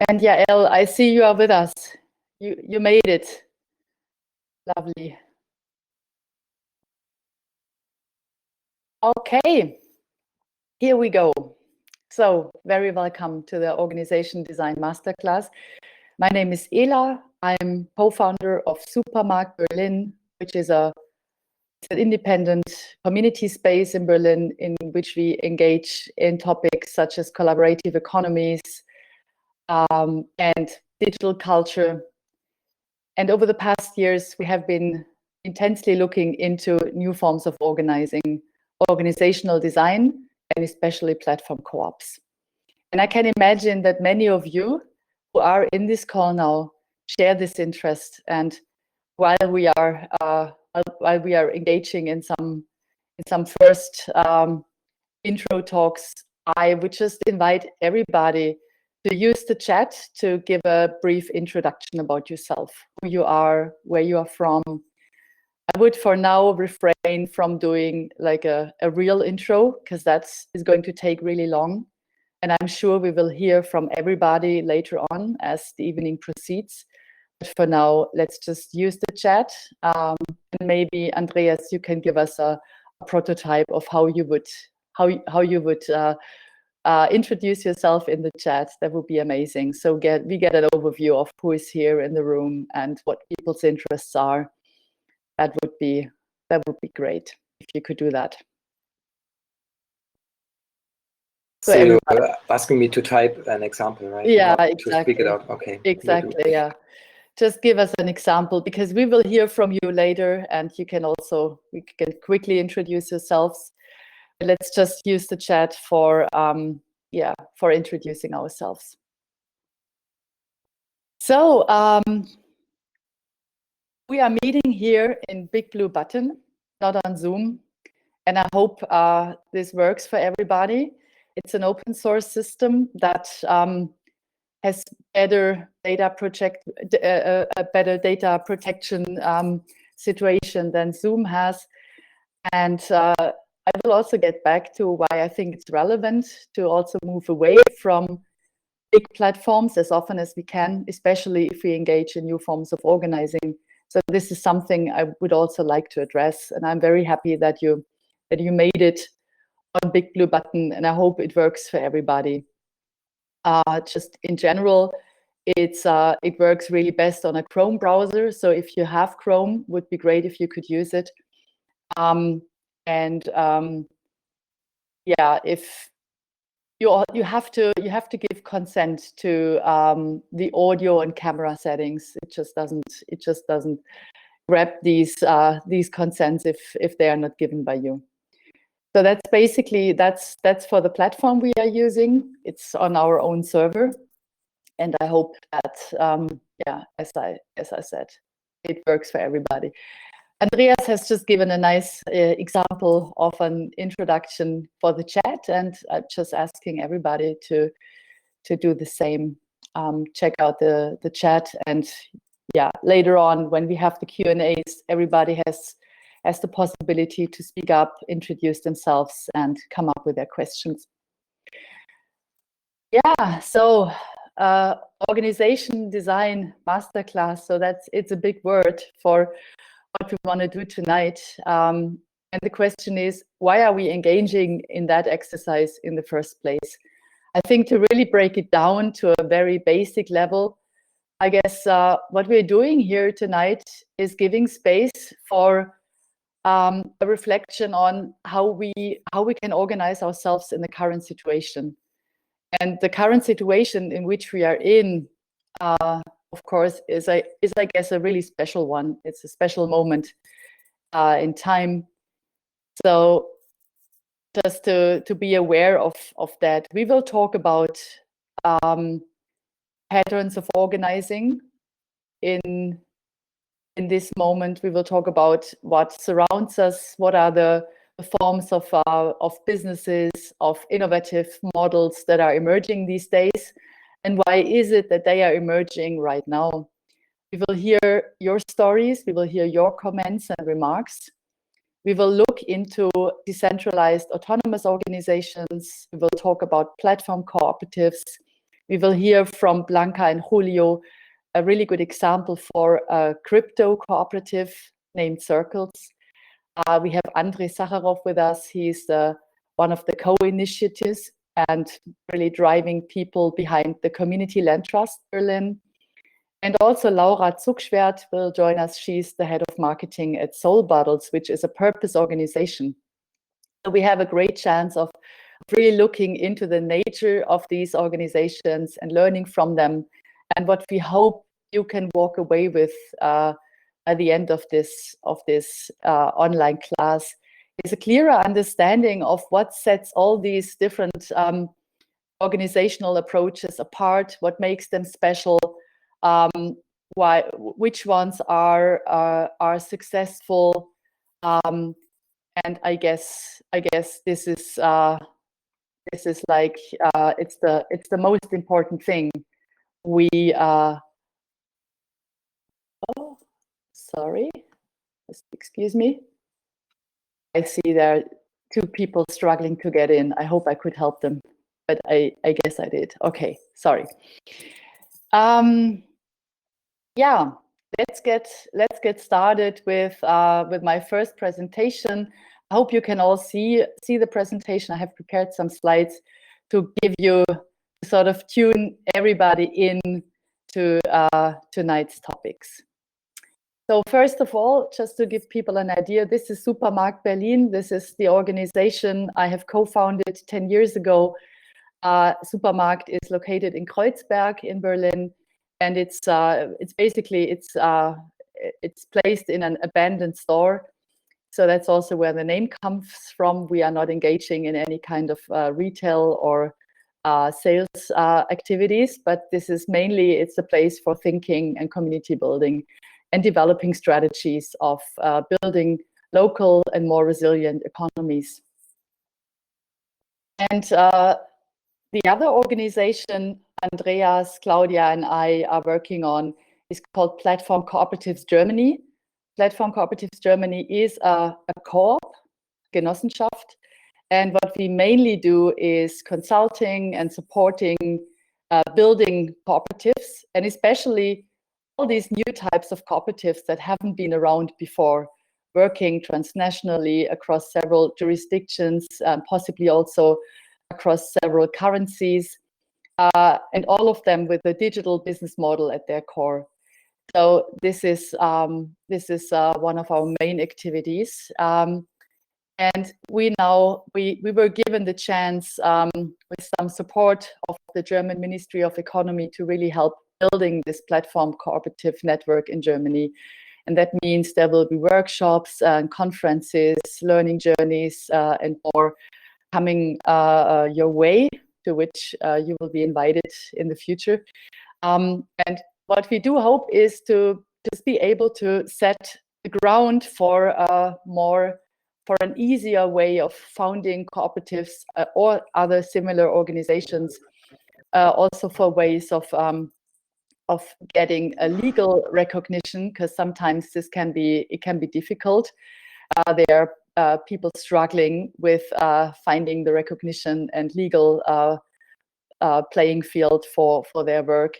And yeah, El, I see you are with us. You made it. Lovely. Okay, here we go. So very welcome to the Organization Design Masterclass. My name is Ela. I'm co-founder of SUPERMARKT Berlin, which is an independent community space in Berlin in which we engage in topics such as collaborative economies and digital culture. And over the past years, we have been intensely looking into new forms of organizing, organizational design, and especially platform co-ops. And I can imagine that many of you who are in this call now share this interest. And while we are engaging in some first intro talks, I would just invite everybody to use the chat to give a brief introduction about yourself, who you are, where you are from. I would for now refrain from doing like a real intro because that is going to take really long. And I'm sure we will hear from everybody later on as the evening proceeds. But for now, let's just use the chat. And maybe Andreas, you can give us a prototype of how you would introduce yourself in the chat. That would be amazing. So we get an overview of who is here in the room and what people's interests are. That would be great if you could do that. So you're asking me to type an example, right? Yeah, not exactly. To speak it out. Okay. Exactly. Yeah. Just give us an example because we will hear from you later, and we can quickly introduce yourselves. Let's just use the chat for introducing ourselves. So we are meeting here in Big Blue Button, not on Zoom, and I hope this works for everybody. It's an open source system that has better data protection situation than Zoom has, and I will also get back to why I think it's relevant to also move away from big platforms as often as we can, especially if we engage in new forms of organizing. So this is something I would also like to address, and I'm very happy that you made it on Big Blue Button, and I hope it works for everybody. Just in general, it works really best on a Chrome browser. So if you have Chrome, would be great if you could use it. If you have to give consent to the audio and camera settings. It just doesn't grab these consents if they are not given by you. So that's basically that's for the platform we are using. It's on our own server, and I hope that as I said, it works for everybody. Andreas has just given a nice example of an introduction for the chat, and I'm just asking everybody to do the same. Check out the chat, and later on when we have the Q&As, everybody has the possibility to speak up, introduce themselves, and come up with their questions. Yeah, so Organization Design Masterclass. So it's a big word for what we want to do tonight. And the question is, why are we engaging in that exercise in the first place? I think to really break it down to a very basic level, I guess what we're doing here tonight is giving space for a reflection on how we can organize ourselves in the current situation. And the current situation in which we are in, of course, is I guess a really special one. It's a special moment in time. So just to be aware of that, we will talk about patterns of organizing in this moment. We will talk about what surrounds us, what are the forms of businesses, of innovative models that are emerging these days, and why is it that they are emerging right now. We will hear your stories, we will hear your comments and remarks. We will look into decentralized autonomous organizations. We will talk about platform cooperatives. We will hear from Blanca and Julio, a really good example for a crypto cooperative named Circles. We have André Sacharow with us. He's one of the co-initiatives and really driving people behind the Community Land Trust Berlin. And also Laura Zuckschwerdt will join us. She's the head of marketing at Soulbottles, which is a purpose organization. So we have a great chance of really looking into the nature of these organizations and learning from them. And what we hope you can walk away with at the end of this online class is a clearer understanding of what sets all these different organizational approaches apart, what makes them special, which ones are successful, and I guess this is like it's the most important thing. We oh, sorry, just excuse me. I see there are two people struggling to get in. I hope I could help them, but I guess I did. Okay, sorry. Yeah, let's get started with my first presentation. I hope you can all see the presentation. I have prepared some slides to give you, sort of tune everybody in to tonight's topics. So first of all, just to give people an idea, this is SUPERMARKT Berlin. This is the organization I have co-founded 10 years ago. SUPERMARKT is located in Kreuzberg in Berlin, and it's basically placed in an abandoned store. So that's also where the name comes from. We are not engaging in any kind of retail or sales activities, but this is mainly, it's a place for thinking and community building and developing strategies of building local and more resilient economies. And the other organization Andreas, Claudia, and I are working on is called Platform Cooperatives Germany. Platform Cooperatives Germany is a co-op, Genossenschaft, and what we mainly do is consulting and supporting building cooperatives, and especially all these new types of cooperatives that haven't been around before, working transnationally across several jurisdictions, possibly also across several currencies, and all of them with a digital business model at their core. So this is one of our main activities. And we were given the chance with some support of the German Ministry of Economy to really help building this platform cooperative network in Germany. And that means there will be workshops and conferences, learning journeys, and more coming your way, to which you will be invited in the future. And what we do hope is to just be able to set the ground for an easier way of founding cooperatives or other similar organizations, also for ways of getting a legal recognition, because sometimes it can be difficult. There are people struggling with finding the recognition and legal playing field for their work.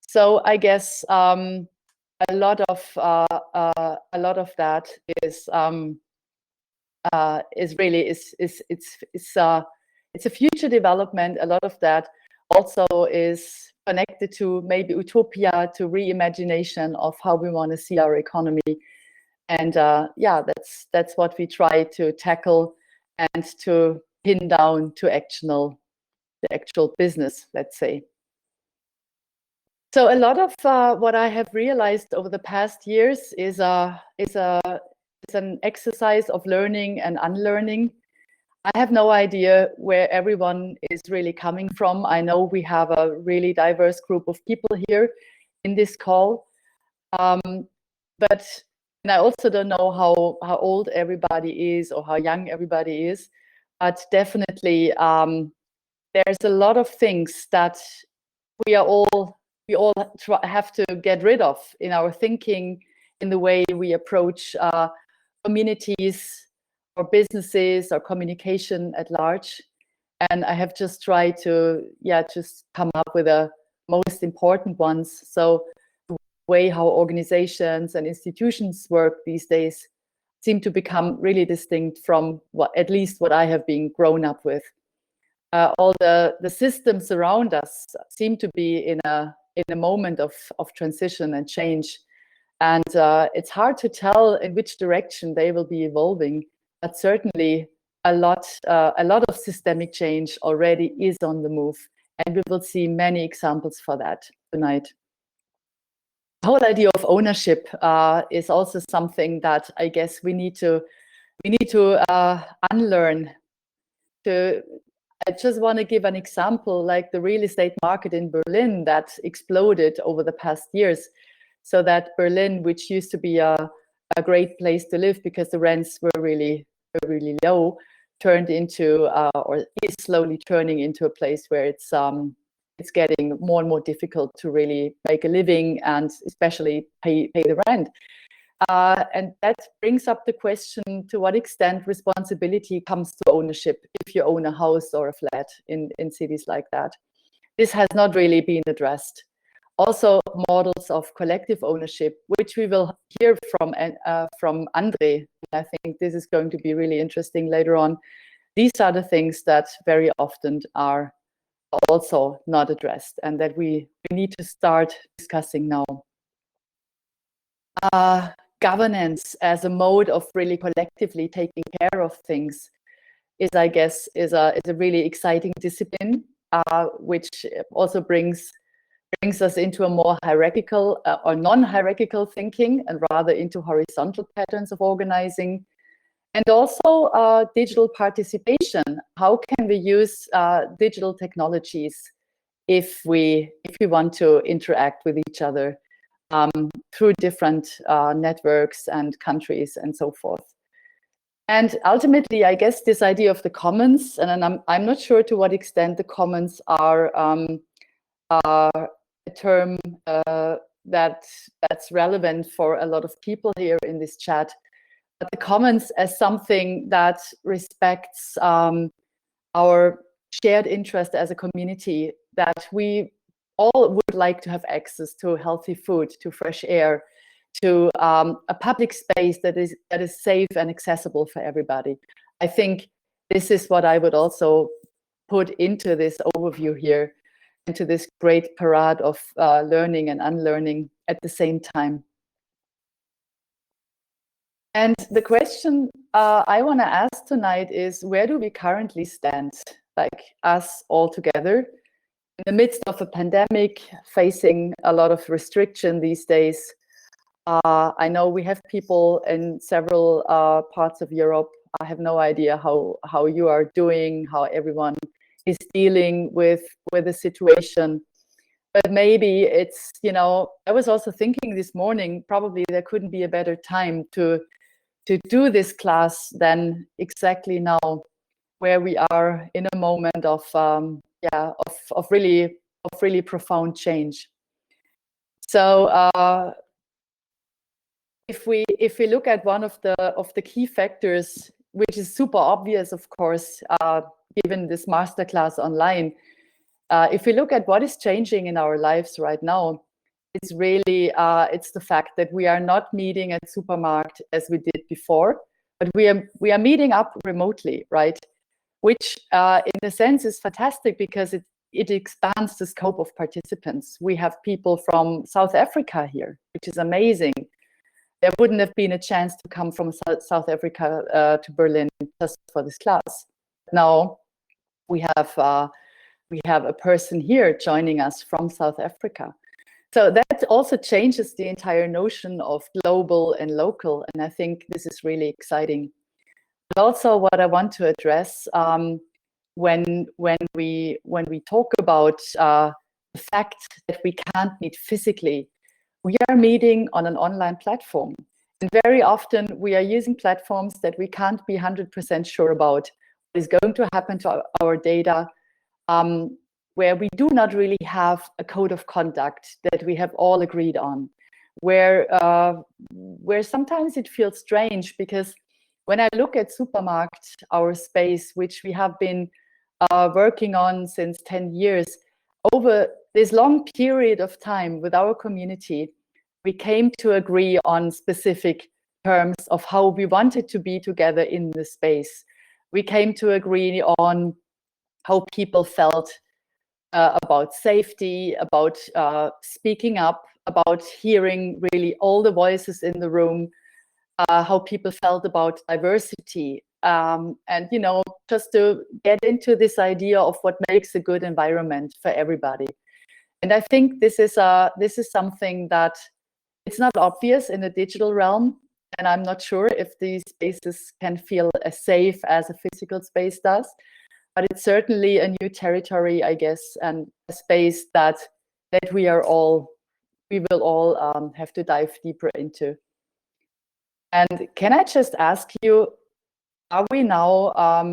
So I guess a lot of that is really it's a future development. A lot of that also is connected to maybe utopia, to reimagination of how we want to see our economy. And yeah, that's what we try to tackle and to pin down to the actual business, let's say. So a lot of what I have realized over the past years is an exercise of learning and unlearning. I have no idea where everyone is really coming from. I know we have a really diverse group of people here in this call, and I also don't know how old everybody is or how young everybody is, but definitely there's a lot of things that we all have to get rid of in our thinking, in the way we approach communities or businesses or communication at large. And I have just tried to, just come up with the most important ones. So the way how organizations and institutions work these days seem to become really distinct from at least what I have been grown up with. All the systems around us seem to be in a moment of transition and change. And it's hard to tell in which direction they will be evolving, but certainly a lot of systemic change already is on the move, and we will see many examples for that tonight. The whole idea of ownership is also something that I guess we need to unlearn. I just want to give an example, like the real estate market in Berlin that exploded over the past years. So that Berlin, which used to be a great place to live because the rents were really low, turned into or is slowly turning into a place where it's getting more and more difficult to really make a living and especially pay the rent. And that brings up the question, to what extent responsibility comes to ownership if you own a house or a flat in cities like that. This has not really been addressed. Also, models of collective ownership, which we will hear from André. I think this is going to be really interesting later on. These are the things that very often are also not addressed and that we need to start discussing now. Governance as a mode of really collectively taking care of things is, I guess, is a really exciting discipline, which also brings us into a more hierarchical or non-hierarchical thinking and rather into horizontal patterns of organizing. And also digital participation. How can we use digital technologies if we want to interact with each other through different networks and countries and so forth? And ultimately, I guess this idea of the commons, and I'm not sure to what extent the commons are a term that's relevant for a lot of people here in this chat, but the commons as something that respects our shared interest as a community, that we all would like to have access to healthy food, to fresh air, to a public space that is safe and accessible for everybody. I think this is what I would also put into this overview here, into this great parade of learning and unlearning at the same time. And the question I want to ask tonight is, where do we currently stand, like us all together, in the midst of a pandemic, facing a lot of restriction these days? I know we have people in several parts of Europe. I have no idea how you are doing, how everyone is dealing with the situation. But maybe it's, I was also thinking this morning, probably there couldn't be a better time to do this class than exactly now, where we are in a moment of really profound change. So if we look at one of the key factors, which is super obvious, of course, given this masterclass online, if we look at what is changing in our lives right now, it's really it's the fact that we are not meeting at SUPERMARKT as we did before, but we are meeting up remotely, right? Which in a sense is fantastic because it expands the scope of participants. We have people from South Africa here, which is amazing. There wouldn't have been a chance to come from South Africa to Berlin just for this class. Now we have a person here joining us from South Africa. So that also changes the entire notion of global and local, and I think this is really exciting. But also, what I want to address when we talk about the fact that we can't meet physically, we are meeting on an online platform, and very often we are using platforms that we can't be 100% sure about what is going to happen to our data. Where we do not really have a code of conduct that we have all agreed on, where sometimes it feels strange, because when I look at SUPERMARKT, our space, which we have been working on since 10 years, over this long period of time with our community, we came to agree on specific terms of how we wanted to be together in the space. We came to agree on how people felt about safety, about speaking up, about hearing really all the voices in the room, how people felt about diversity, and just to get into this idea of what makes a good environment for everybody. And I think this is something that it's not obvious in the digital realm, and I'm not sure if these spaces can feel as safe as a physical space does, but it's certainly a new territory, I guess, and a space that we will all have to dive deeper into. And can I just ask you, are we now,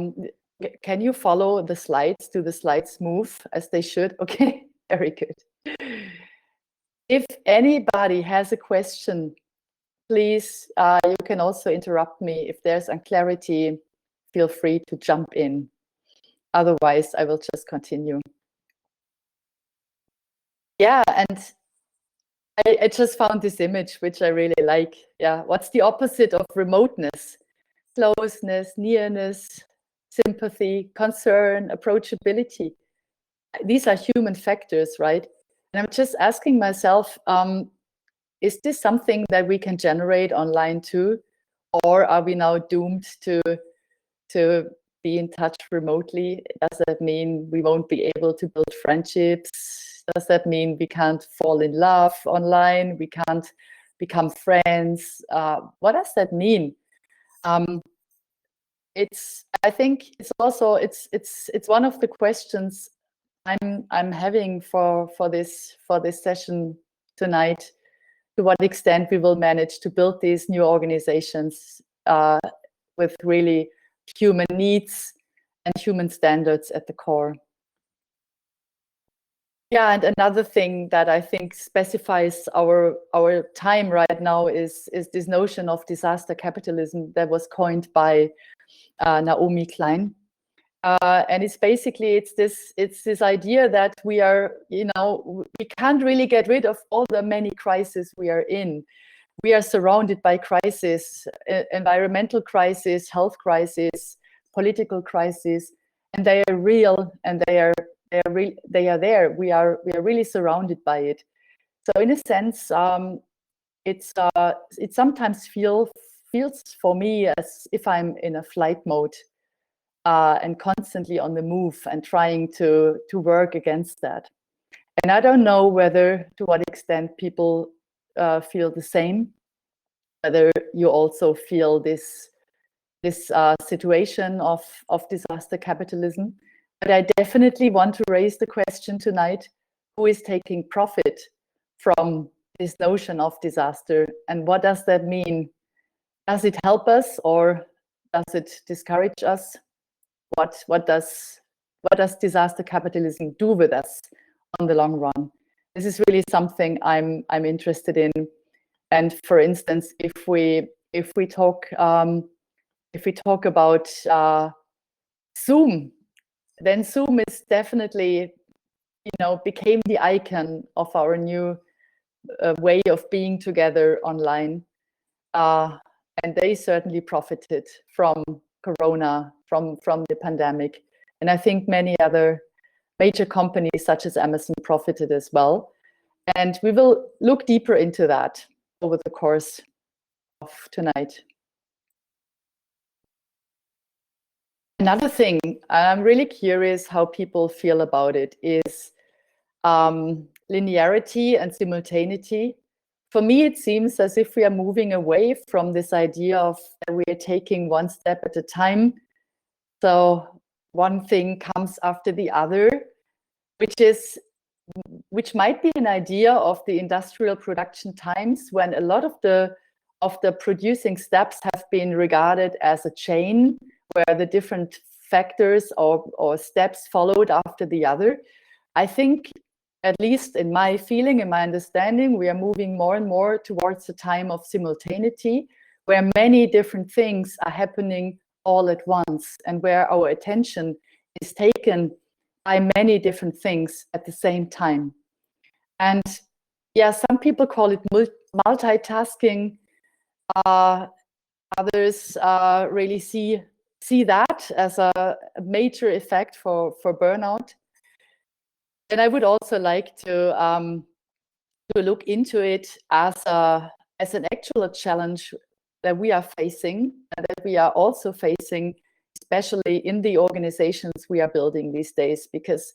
can you follow the slides? Do the slides move as they should? Okay, very good. If anybody has a question, please, you can also interrupt me. If there's unclarity, feel free to jump in. Otherwise, I will just continue. Yeah, and I just found this image, which I really like. Yeah, what's the opposite of remoteness? Closeness, nearness, sympathy, concern, approachability. These are human factors, right? And I'm just asking myself, is this something that we can generate online too? Or are we now doomed to be in touch remotely? Does that mean we won't be able to build friendships? Does that mean we can't fall in love online? We can't become friends? What does that mean? I think it's also it's one of the questions I'm having for this session tonight. To what extent we will manage to build these new organizations with really human needs and human standards at the core. Yeah, and another thing that I think specifies our time right now is this notion of disaster capitalism that was coined by Naomi Klein. And it's basically, it's this idea that we are, we can't really get rid of all the many crises we are in. We are surrounded by crises, environmental crisis, health crisis, political crisis, and they are real and they are there. We are really surrounded by it. So in a sense, it sometimes feels for me as if I'm in a flight mode. And constantly on the move and trying to work against that. And I don't know to what extent people feel the same, whether you also feel this situation of disaster capitalism. But I definitely want to raise the question tonight, who is taking profit from this notion of disaster? And what does that mean? Does it help us or does it discourage us? What does disaster capitalism do with us on the long run? This is really something I'm interested in. And for instance, if we talk about Zoom, then Zoom is definitely became the icon of our new way of being together online, and they certainly profited from Corona, from the pandemic. And I think many other major companies such as Amazon profited as well. And we will look deeper into that over the course of tonight. Another thing, I'm really curious how people feel about it, is linearity and simultaneity. For me, it seems as if we are moving away from this idea of that we are taking one step at a time. So one thing comes after the other, which might be an idea of the industrial production times, when a lot of the producing steps have been regarded as a chain where the different factors or steps followed after the other. I think, at least in my feeling, in my understanding, we are moving more and more towards a time of simultaneity, where many different things are happening all at once, and where our attention is taken by many different things at the same time. And yeah, some people call it multitasking. Others really see that as a major effect for burnout. And I would also like to look into it as an actual challenge that we are facing, and that we are also facing, especially in the organizations we are building these days, because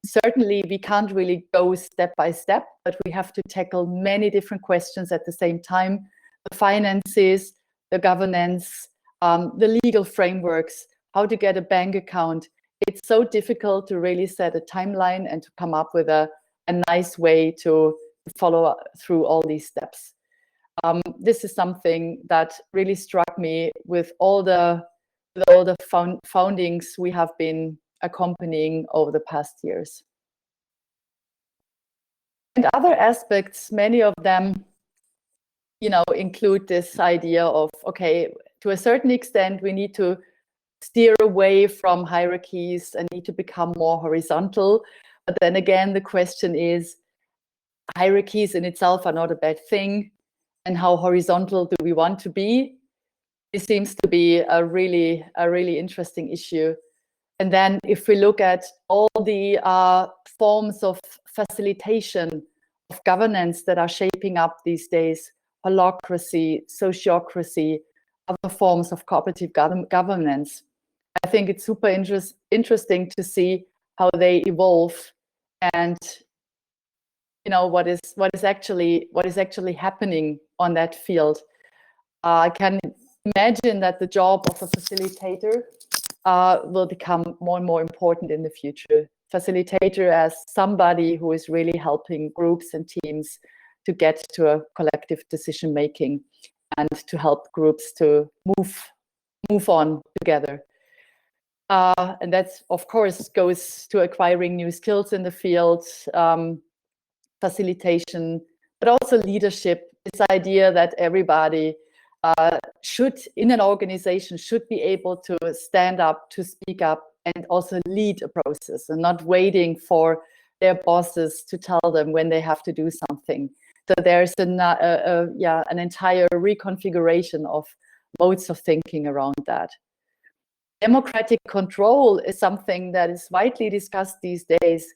certainly we can't really go step by step, but we have to tackle many different questions at the same time: the finances, the governance, the legal frameworks, how to get a bank account. It's so difficult to really set a timeline and to come up with a nice way to follow through all these steps. This is something that really struck me with all the foundings we have been accompanying over the past years. And other aspects, many of them, include this idea of, okay, to a certain extent, we need to steer away from hierarchies and need to become more horizontal. But then again, the question is, hierarchies in itself are not a bad thing. And how horizontal do we want to be? This seems to be a really interesting issue. And then if we look at all the forms of facilitation of governance that are shaping up these days, holacracy, sociocracy, other forms of cooperative governance, I think it's super interesting to see how they evolve, and what is actually happening on that field. I can imagine that the job of a facilitator will become more and more important in the future. Facilitator as somebody who is really helping groups and teams to get to a collective decision making and to help groups to move on together. And that, of course, goes to acquiring new skills in the field, facilitation, but also leadership. This idea that everybody in an organization should be able to stand up, to speak up, and also lead a process, and not waiting for their bosses to tell them when they have to do something. So there's an entire reconfiguration of modes of thinking around that. Democratic control is something that is widely discussed these days,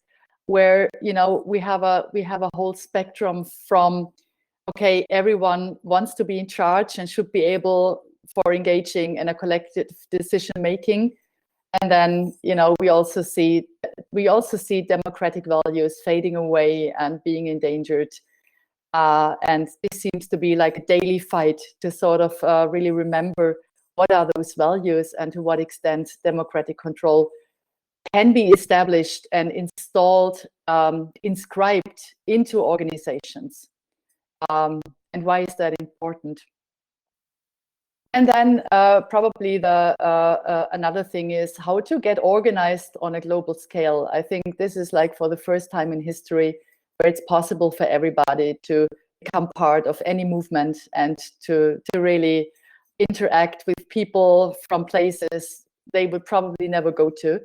where we have a whole spectrum from, okay, everyone wants to be in charge and should be able for engaging in a collective decision making, and then we also see democratic values fading away and being endangered, and this seems to be like a daily fight to sort of really remember what are those values and to what extent democratic control can be established and installed, inscribed into organizations. And why is that important? And then probably another thing is how to get organized on a global scale. I think this is like for the first time in history where it's possible for everybody to become part of any movement and to really interact with people from places they would probably never go to,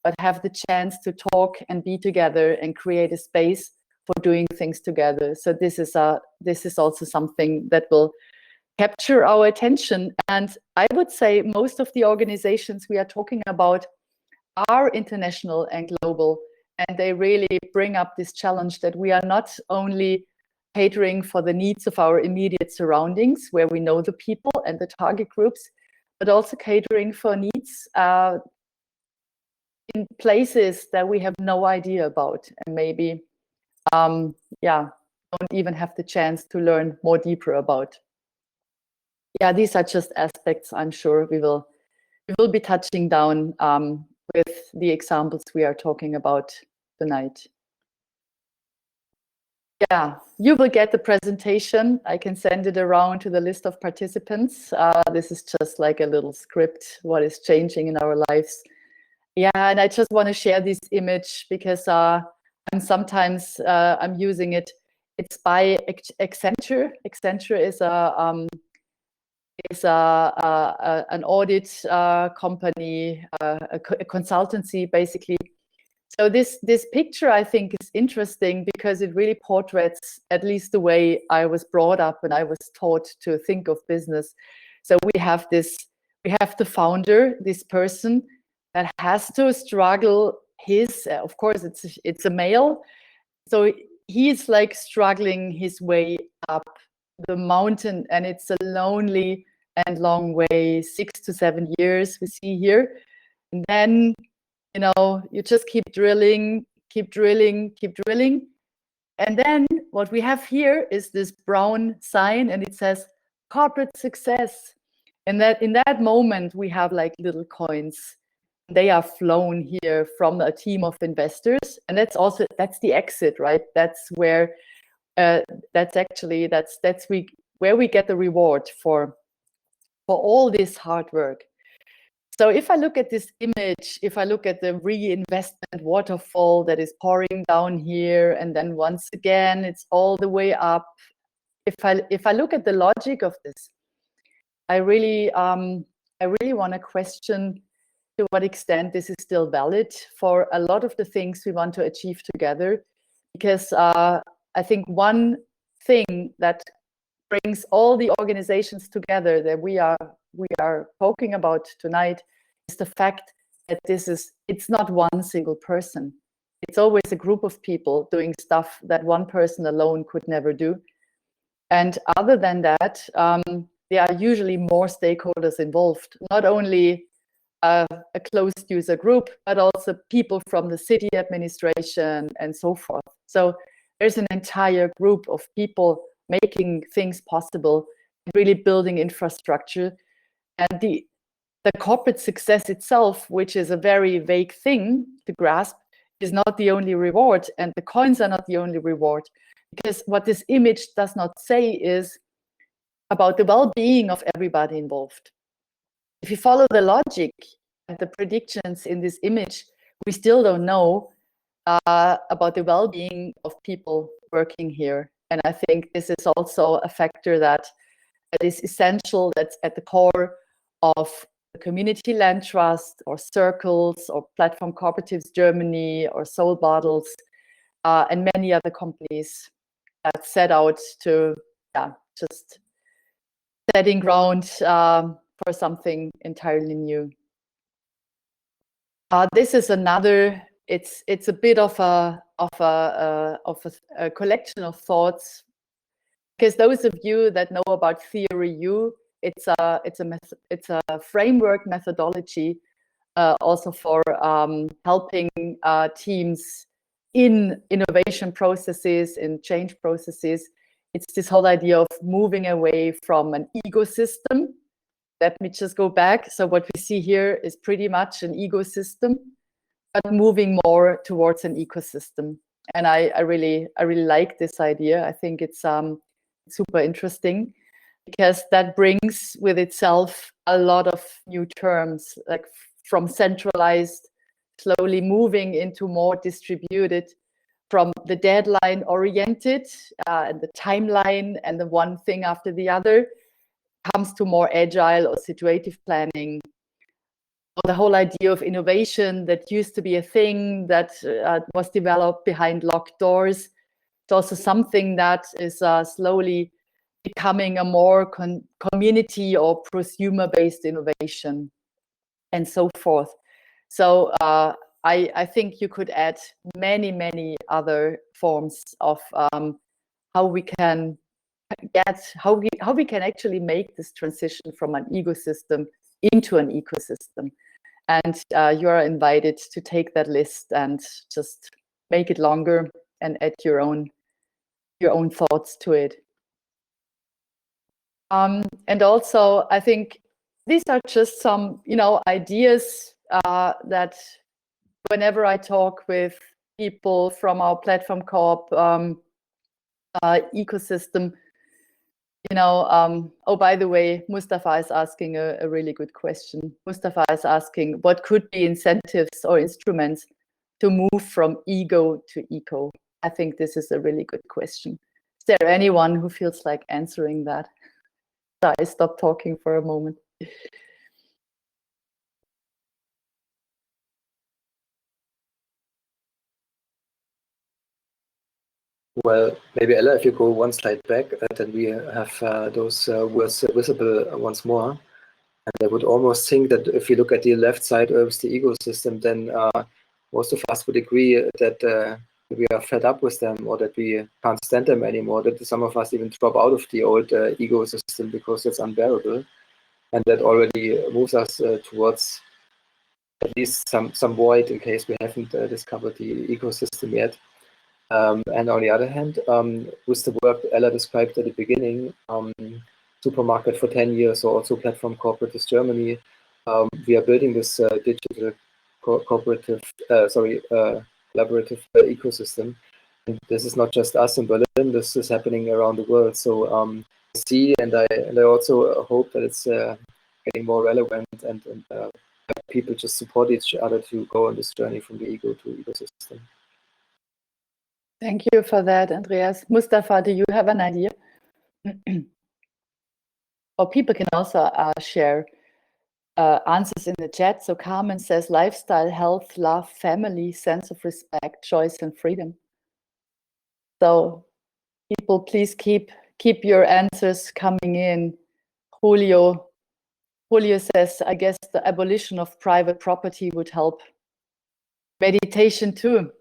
but have the chance to talk and be together and create a space for doing things together. So this is also something that will capture our attention. And I would say most of the organizations we are talking about are international and global, and they really bring up this challenge that we are not only catering for the needs of our immediate surroundings, where we know the people and the target groups, but also catering for needs in places that we have no idea about, and maybe don't even have the chance to learn more deeper about. Yeah, these are just aspects I'm sure we will be touching down with the examples we are talking about tonight. Yeah, you will get the presentation. I can send it around to the list of participants. This is just like a little script, what is changing in our lives. Yeah, and I just want to share this image because I'm using it. It's by Accenture. Accenture is a is an audit company, a consultancy, basically. So this picture, I think, is interesting because it really portraits at least the way I was brought up and I was taught to think of business. So we have the founder, this person that has to struggle of course, it's a male. So he's like struggling his way up the mountain, and it's a lonely and long way, 6 to 7 years we see here. And then, you just keep drilling. And then what we have here is this brown sign, and it says corporate success. And that in that moment, we have like little coins. They are flown here from a team of investors. And that's the exit, right? That's where where we get the reward for all this hard work. So if I look at this image, if I look at the reinvestment waterfall that is pouring down here, and then once again it's all the way up. If I look at the logic of this, I really want to question to what extent this is still valid for a lot of the things we want to achieve together. Because I think one thing that brings all the organizations together that we are talking about tonight is the fact that it's not one single person. It's always a group of people doing stuff that one person alone could never do. And other than that, there are usually more stakeholders involved, not only a closed user group, but also people from the city administration and so forth. So there's an entire group of people making things possible, really building infrastructure. And the corporate success itself, which is a very vague thing to grasp, is not the only reward, and the coins are not the only reward. Because what this image does not say is about the well-being of everybody involved. If you follow the logic and the predictions in this image, we still don't know about the well-being of people working here. And I think this is also a factor that is essential, that's at the core of the Community Land Trust or Circles or Platform Cooperatives Germany or Soulbottles and many other companies that set out to just setting ground for something entirely new. This is another. It's a bit of a collection of thoughts, because those of you that know about Theory U, it's a framework methodology also for helping teams in innovation processes, in change processes. It's this whole idea of moving away from an ecosystem. Let me just go back. So what we see here is pretty much an ecosystem, but moving more towards an ecosystem. And I really like this idea. I think it's super interesting, because that brings with itself a lot of new terms, like from centralized, slowly moving into more distributed, from the deadline oriented and the timeline and the one thing after the other, comes to more agile or situative planning. Or the whole idea of innovation that used to be a thing that was developed behind locked doors. It's also something that is slowly becoming a more community or prosumer-based innovation, and so forth. So I think you could add many other forms of how we can actually make this transition from an ecosystem into an ecosystem. And you are invited to take that list and just make it longer and add your own thoughts to it. And also, I think these are just some, ideas that whenever I talk with people from our Platform Co-op ecosystem, oh, by the way, Mustafa is asking a really good question. Mustafa is asking, what could be incentives or instruments to move from ego to eco? I think this is a really good question. Is there anyone who feels like answering that? I stopped talking for a moment. Well, maybe Ella, if you go one slide back, then we have those words visible once more. And I would almost think that if you look at the left side of the ecosystem, then most of us would agree that we are fed up with them, or that we can't stand them anymore, that some of us even drop out of the old ecosystem because it's unbearable. And that already moves us towards at least some void, in case we haven't discovered the ecosystem yet. And on the other hand, with the work Ela described at the beginning, SUPERMARKT for 10 years, or also Platform Cooperatives Germany, we are building this digital collaborative ecosystem. And this is not just us in Berlin, this is happening around the world. So I see, and I also hope that it's getting more relevant, and people just support each other to go on this journey from the ego to ecosystem. Thank you for that, Andreas. Mustafa, do you have an idea? Or people can also share answers in the chat. So Carmen says lifestyle, health, love, family, sense of respect, choice, and freedom. So people, please keep your answers coming in. Julio says, I guess the abolition of private property would help. Meditation too.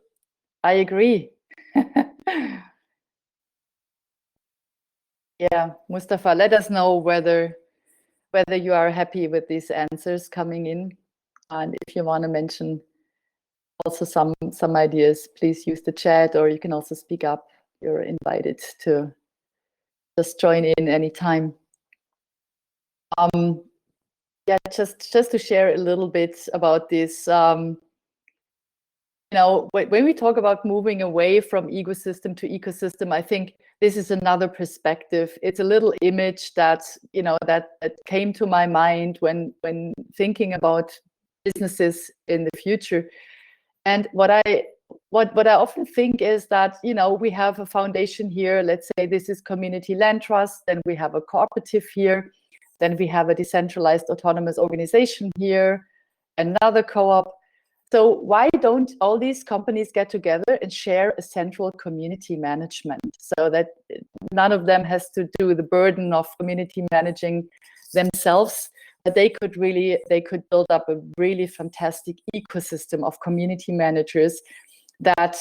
I agree. Yeah, Mustafa, let us know whether you are happy with these answers coming in, and if you want to mention also some ideas, please use the chat, or you can also speak up. You're invited to just join in anytime. Yeah, just to share a little bit about this. You know, when we talk about moving away from ecosystem to ecosystem, I think this is another perspective. It's a little image that, you know, that came to my mind when thinking about businesses in the future. And what I often think is that, you know, we have a foundation here. Let's say this is community land trust, then we have a cooperative here, then we have a decentralized autonomous organization here, another co-op. So why don't all these companies get together and share a central community management, so that none of them has to do the burden of community managing themselves, but they could build up a really fantastic ecosystem of community managers that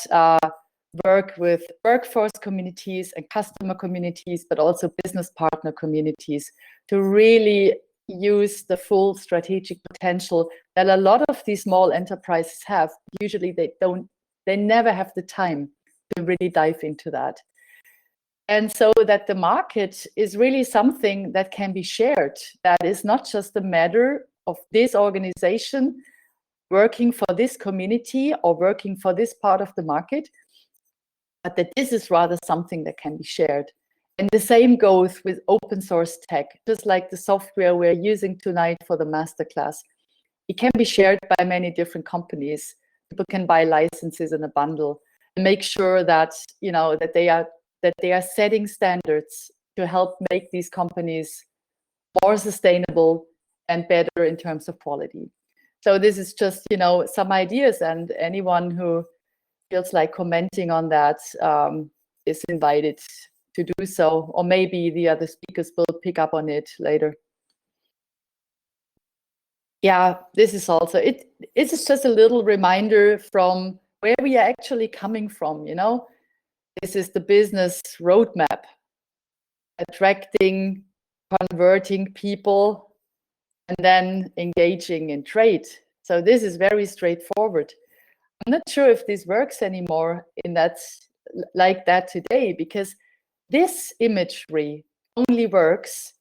work with workforce communities and customer communities, but also business partner communities, to really use the full strategic potential that a lot of these small enterprises have. Usually they never have the time to really dive into that. And so that the market is really something that can be shared, that is not just a matter of this organization working for this community or working for this part of the market, but that this is rather something that can be shared. And the same goes with open source tech, just like the software we're using tonight for the masterclass. It can be shared by many different companies. People can buy licenses in a bundle and make sure that, you know, that they are setting standards to help make these companies more sustainable and better in terms of quality. So this is just, you know, some ideas, and anyone who feels like commenting on that is invited to do so, or maybe the other speakers will pick up on it later. Yeah, this is also, it's just a little reminder from where we are actually coming from, you know. This is the business roadmap: attracting, converting people, and then engaging in trade. So this is very straightforward. I'm not sure if this works anymore in that, like that today, because this imagery only works,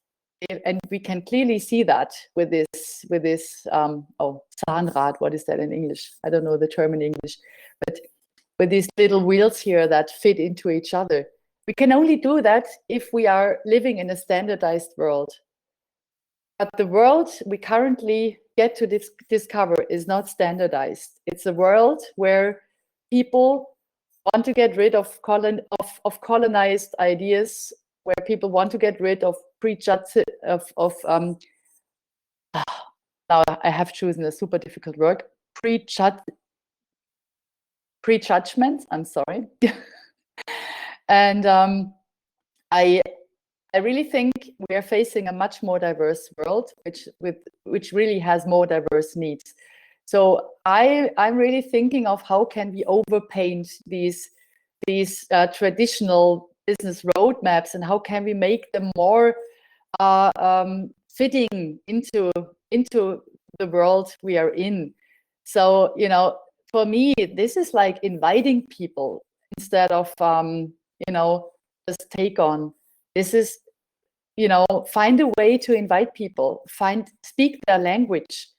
and we can clearly see that with this Zahnrad, what is that in English? I don't know the term in English, but with these little wheels here that fit into each other. We can only do that if we are living in a standardized world. But the world we currently get to discover is not standardized. It's a world where people want to get rid of colonized ideas, where people want to get rid of now I have chosen a super difficult word, prejudgments, I'm sorry. And I really think we are facing a much more diverse world, which really has more diverse needs. So I'm really thinking of how can we overpaint these traditional business roadmaps, and how can we make them more fitting into the world we are in. So, you know, for me, this is like inviting people instead of, you know, just take on. This is, you know, find a way to invite people, speak their language,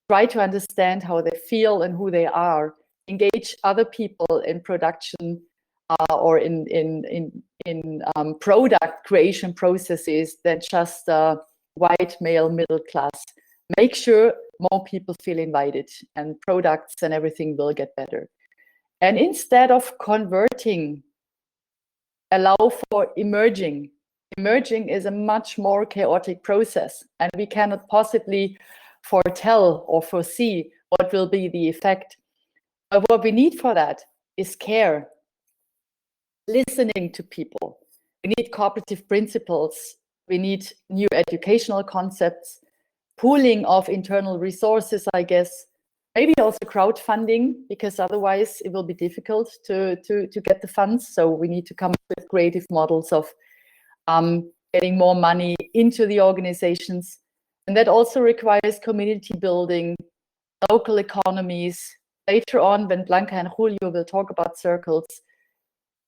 try to understand how they feel and who they are, engage other people in production or in product creation processes than just white male middle class. Make sure more people feel invited, and products and everything will get better. And instead of converting, allow for emerging. Emerging is a much more chaotic process, and we cannot possibly foretell or foresee what will be the effect. But what we need for that is care, listening to people. We need cooperative principles. We need new educational concepts, pooling of internal resources, I guess, maybe also crowdfunding, because otherwise it will be difficult to get the funds. So we need to come up with creative models of getting more money into the organizations. And that also requires community building, local economies. Later on, when Blanca and Julio will talk about circles,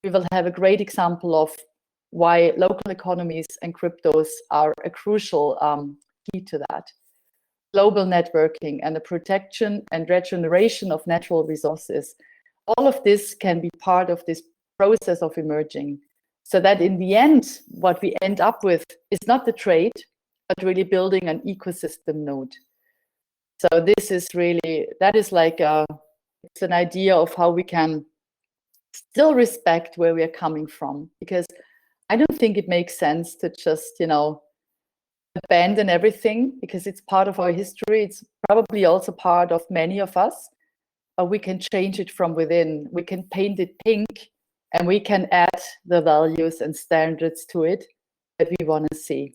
we will have a great example of why local economies and cryptos are a crucial key to that. Global networking and the protection and regeneration of natural resources. All of this can be part of this process of emerging, so that in the end, what we end up with is not the trade, but really building an ecosystem node. So this is really, that is like it's an idea of how we can still respect where we are coming from, because I don't think it makes sense to just, you know, abandon everything, because it's part of our history. It's probably also part of many of us, but we can change it from within. We can paint it pink, and we can add the values and standards to it that we want to see.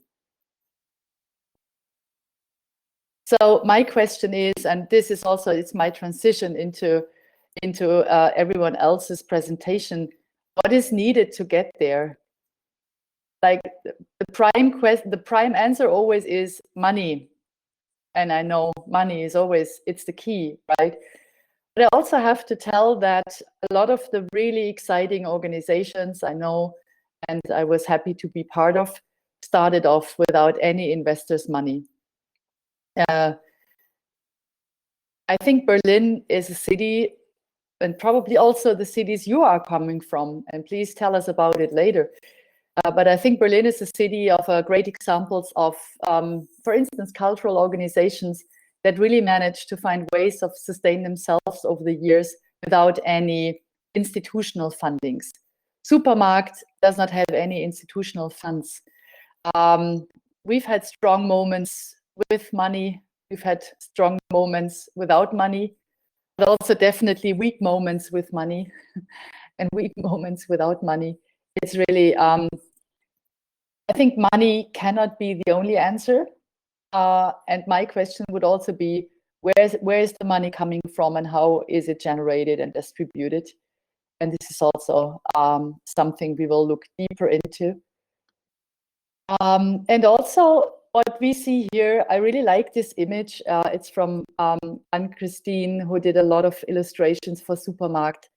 So my question is, and this is also, it's my transition into everyone else's presentation, what is needed to get there? Like the prime answer always is money. And I know money is always, it's the key, right? But I also have to tell that a lot of the really exciting organizations I know, and I was happy to be part of, started off without any investors' money. I think Berlin is a city, and probably also the cities you are coming from, and please tell us about it later. But I think Berlin is a city of great examples of, for instance, cultural organizations that really managed to find ways of sustain themselves over the years without any institutional fundings. SUPERMARKT does not have any institutional funds. We've had strong moments with money. We've had strong moments without money, but also definitely weak moments with money and weak moments without money. It's really, I think money cannot be the only answer. And my question would also be, where is the money coming from, and how is it generated and distributed? And this is also something we will look deeper into. And also what we see here, I really like this image. It's from Anne-Christine, who did a lot of illustrations for SUPERMARKT.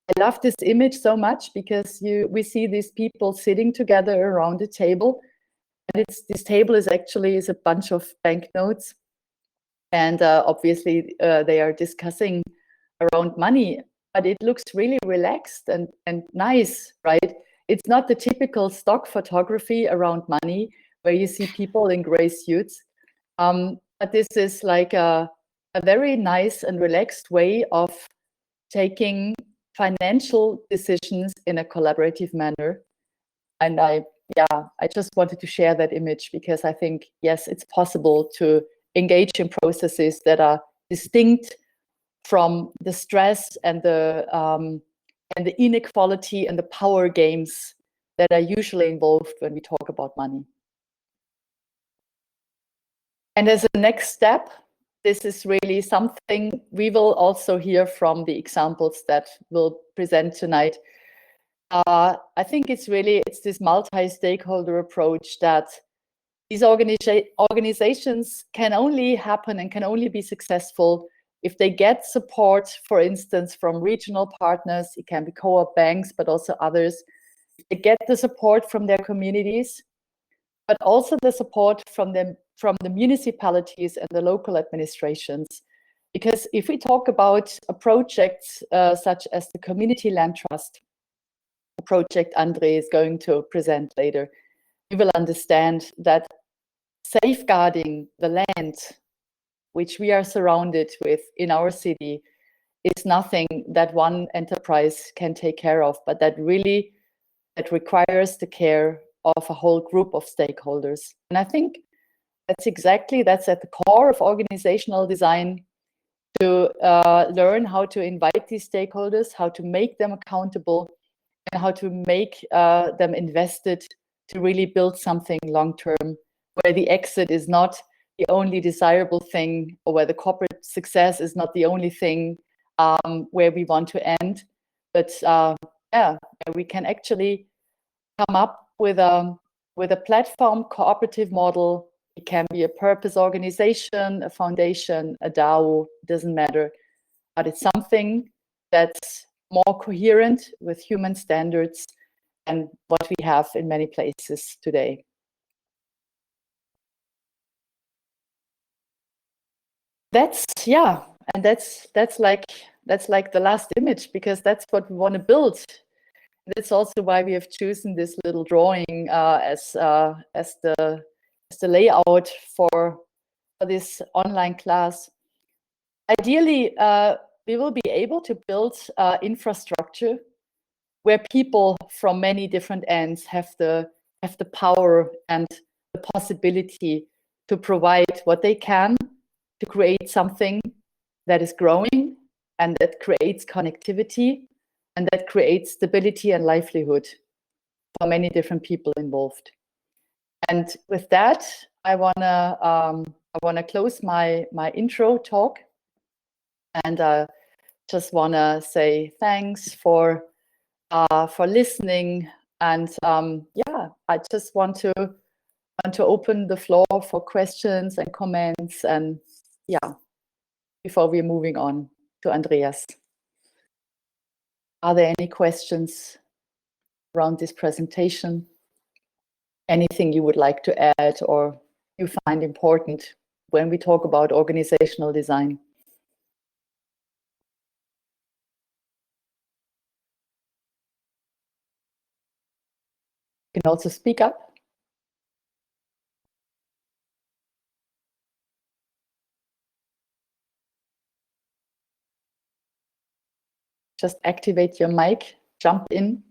I love this image so much because we see these people sitting together around a table, and this table is actually a bunch of banknotes, and obviously they are discussing around money, but it looks really relaxed and nice, right? It's not the typical stock photography around money where you see people in gray suits, but this is like a very nice and relaxed way of taking financial decisions in a collaborative manner. And I yeah, I just wanted to share that image because I think, yes, it's possible to engage in processes that are distinct from the stress and the inequality and the power games that are usually involved when we talk about money. And as a next step, this is really something we will also hear from the examples that we'll present tonight. I think it's this multi-stakeholder approach that these organizations can only happen and can only be successful if they get support, for instance, from regional partners. It can be co-op banks, but also others. They get the support from their communities, but also the support from the municipalities and the local administrations. Because if we talk about a project such as the Community Land Trust, a project André is going to present later, you will understand that safeguarding the land which we are surrounded with in our city is nothing that one enterprise can take care of, but that requires the care of a whole group of stakeholders. And I think that's at the core of organizational design, to learn how to invite these stakeholders, how to make them accountable, and how to make them invested to really build something long-term, where the exit is not the only desirable thing, or where the corporate success is not the only thing where we want to end. But we can actually come up with a platform cooperative model. It can be a purpose organization, a foundation, a DAO, doesn't matter. But it's something that's more coherent with human standards and what we have in many places today. That's like the last image, because that's what we want to build. That's also why we have chosen this little drawing as the layout for this online class. Ideally, we will be able to build infrastructure where people from many different ends have the power and the possibility to provide what they can to create something that is growing and that creates connectivity and that creates stability and livelihood for many different people involved. And with that, I wanna close my intro talk, and just wanna say thanks for listening. And I just want to open the floor for questions and comments, and before we're moving on to Andreas. Are there any questions around this presentation? Anything you would like to add or you find important when we talk about organizational design? You can also speak up. Just activate your mic, jump in.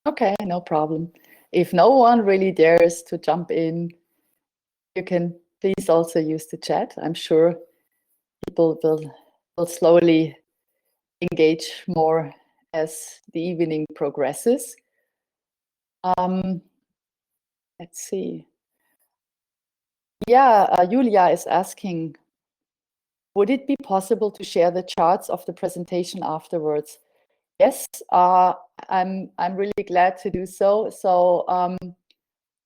Okay, no problem. If no one really dares to jump in, you can please also use the chat. I'm sure people will slowly engage more as the evening progresses. Let's see. Julia is asking, would it be possible to share the charts of the presentation afterwards? Yes, I'm really glad to do so. So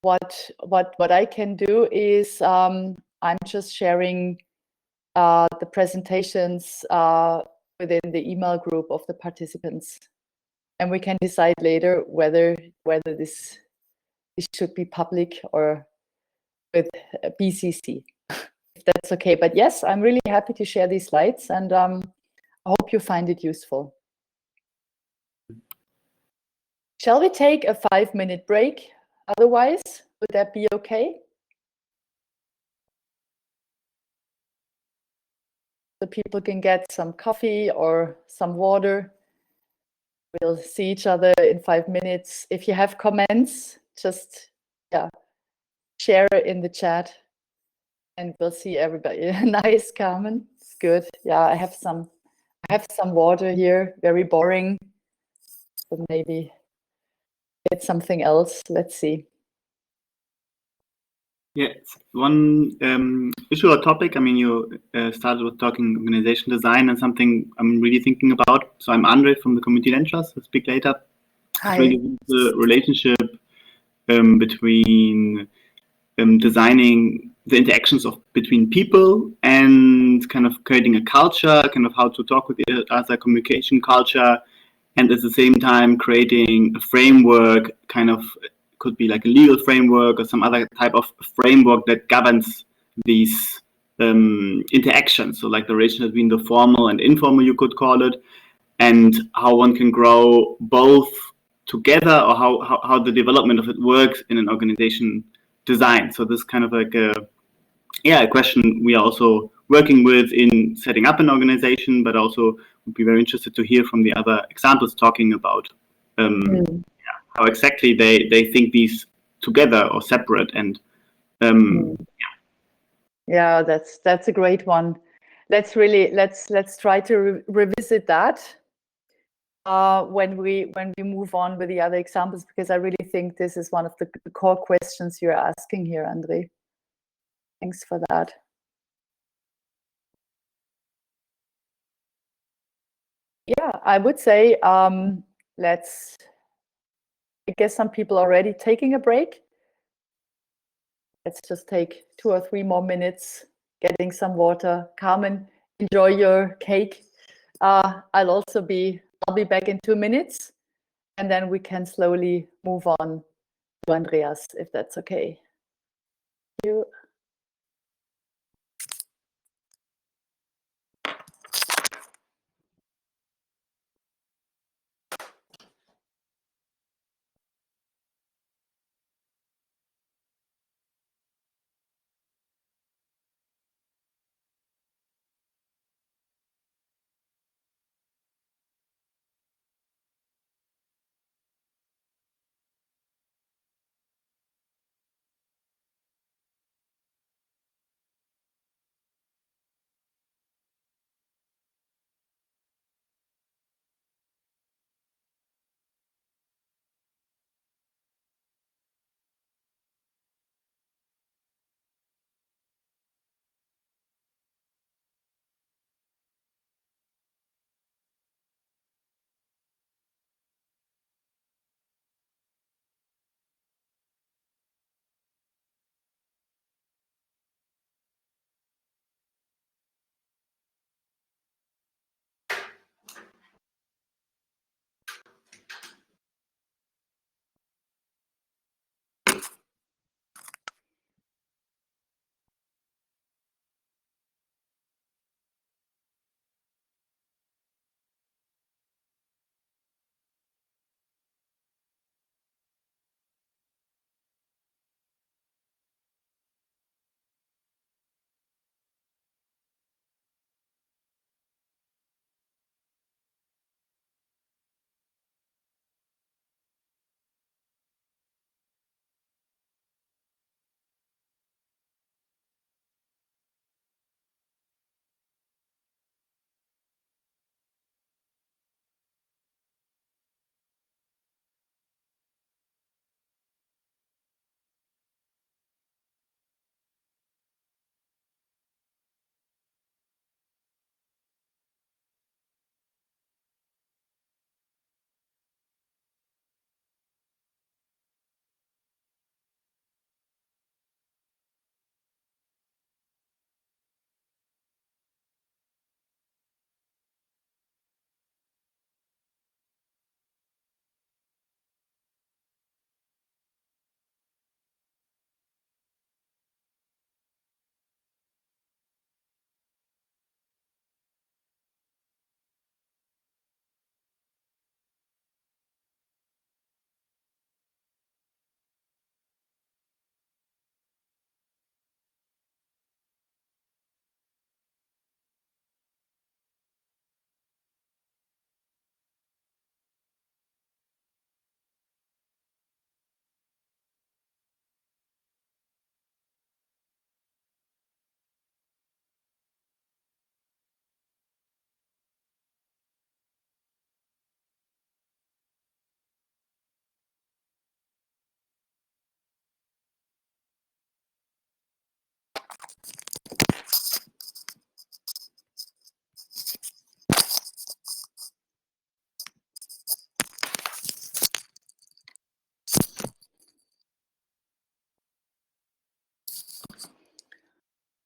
what I can do is I'm just sharing the presentations within the email group of the participants, and we can decide later whether this should be public or with BCC, if that's okay. But yes, I'm really happy to share these slides, and I hope you find it useful. Shall we take a 5-minute break? Otherwise, would that be okay? so people can get some coffee or some water. We'll see each other in 5 minutes. If you have comments, just share it in the chat, and we'll see everybody. Nice, Carmen. It's good. Yeah, I have some water here. Very boring, but maybe get something else. Let's see. Yeah, one issue or topic. I mean, you started with talking organization design, and something I'm really thinking about. So I'm André from the Community Ventures. I'll speak later. Hi. It's really the relationship between designing the interactions between people and kind of creating a culture, kind of how to talk with each other, communication culture, and at the same time creating a framework, kind of could be like a legal framework or some other type of framework that governs these interactions. So like the relation between the formal and informal, you could call it, and how one can grow both together, or how the development of it works in an organization design. So this kind of like a question we are also working with in setting up an organization, but also would be very interested to hear from the other examples talking about how exactly they think these together or separate. And yeah, that's a great one. Let's try to revisit that when we move on with the other examples, because I really think this is one of the core questions you're asking here, André. Thanks for that. Yeah, I would say I guess some people are already taking a break. Let's just take 2 or 3 more minutes, getting some water. Carmen, enjoy your cake. I'll be back in 2 minutes, and then we can slowly move on to Andreas, if that's okay. Thank you.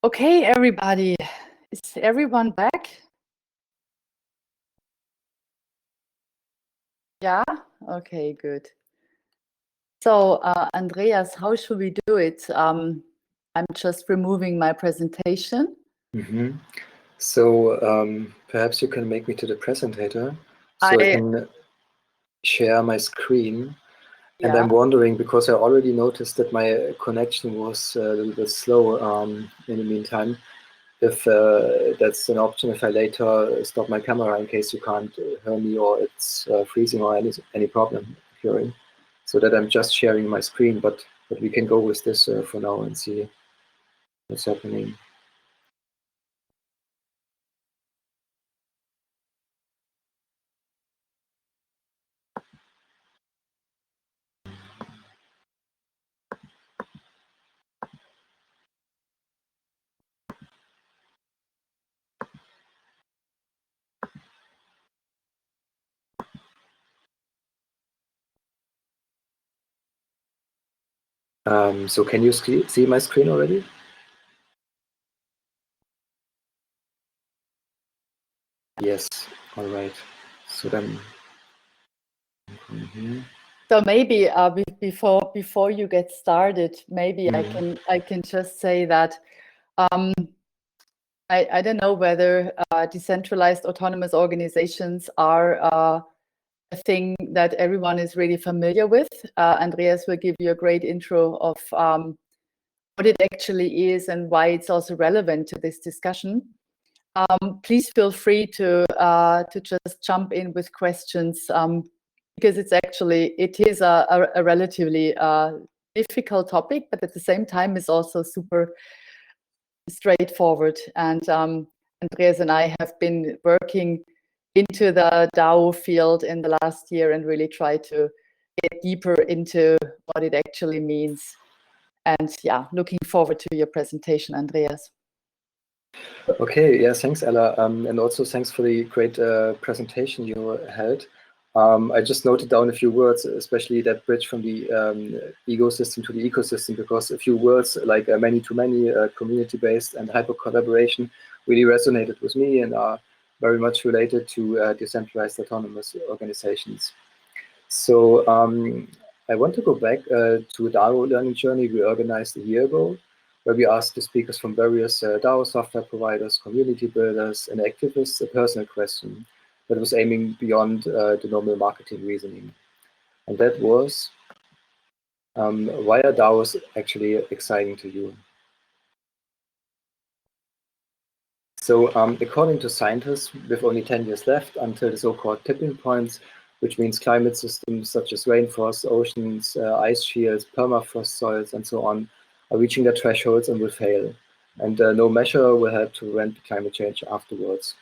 Okay, everybody, is everyone back? Yeah, okay, good. So, Andreas, how should we do it? I'm just removing my presentation. Mm-hmm. So perhaps you can make me to the presentator so I can share my screen. And Yeah. I'm wondering, because I already noticed that my connection was a little bit slow in the meantime, if that's an option, if I later stop my camera in case you can't hear me or it's freezing or any problem occurring, so that I'm just sharing my screen, but we can go with this for now and see what's happening. So can you see my screen already? Yes, all right. So then, So maybe before you get started, maybe I can just say that I don't know whether decentralized autonomous organizations are a thing that everyone is really familiar with. Andreas will give you a great intro of what it actually is and why it's also relevant to this discussion. Please feel free to just jump in with questions because it is a relatively difficult topic, but at the same time is also super straightforward. And Andreas and I have been working into the DAO field in the last year and really try to get deeper into what it actually means. And yeah, looking forward to your presentation, Andreas. Okay, yeah, thanks, Ela, and also thanks for the great presentation you held. I just noted down a few words, especially that bridge from the ecosystem to the ecosystem, because a few words like many-to-many, community-based, and hyper-collaboration really resonated with me and are very much related to decentralized autonomous organizations. So I want to go back to a DAO learning journey we organized a year ago, where we asked the speakers from various DAO software providers, community builders, and activists a personal question that was aiming beyond the normal marketing reasoning. And that was, why are DAOs actually exciting to you? So according to scientists, with only 10 years left until the so-called tipping points, which means climate systems such as rainforests, oceans, ice shields, permafrost soils, and so on, are reaching their thresholds and will fail. And no measure will help to prevent climate change afterwards.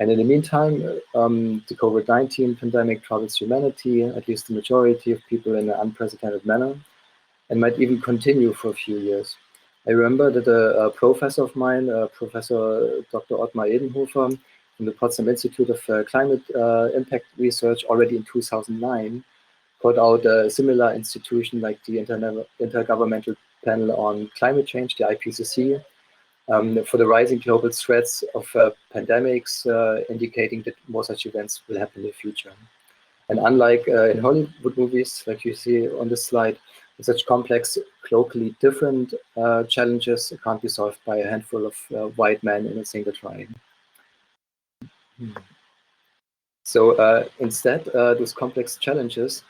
And in the meantime, the COVID-19 pandemic troubles humanity, at least the majority of people, in an unprecedented manner, and might even continue for a few years. I remember that a professor of mine, Professor Dr. Ottmar Edenhofer from the Potsdam Institute of Climate Impact Research, already in 2009, called out a similar institution like the Intergovernmental Panel on Climate Change, the IPCC, for the rising global threats of pandemics, indicating that more such events will happen in the future. And unlike in Hollywood movies, like you see on this slide, such complex, locally different challenges can't be solved by a handful of white men in a single try. So instead, those complex challenges,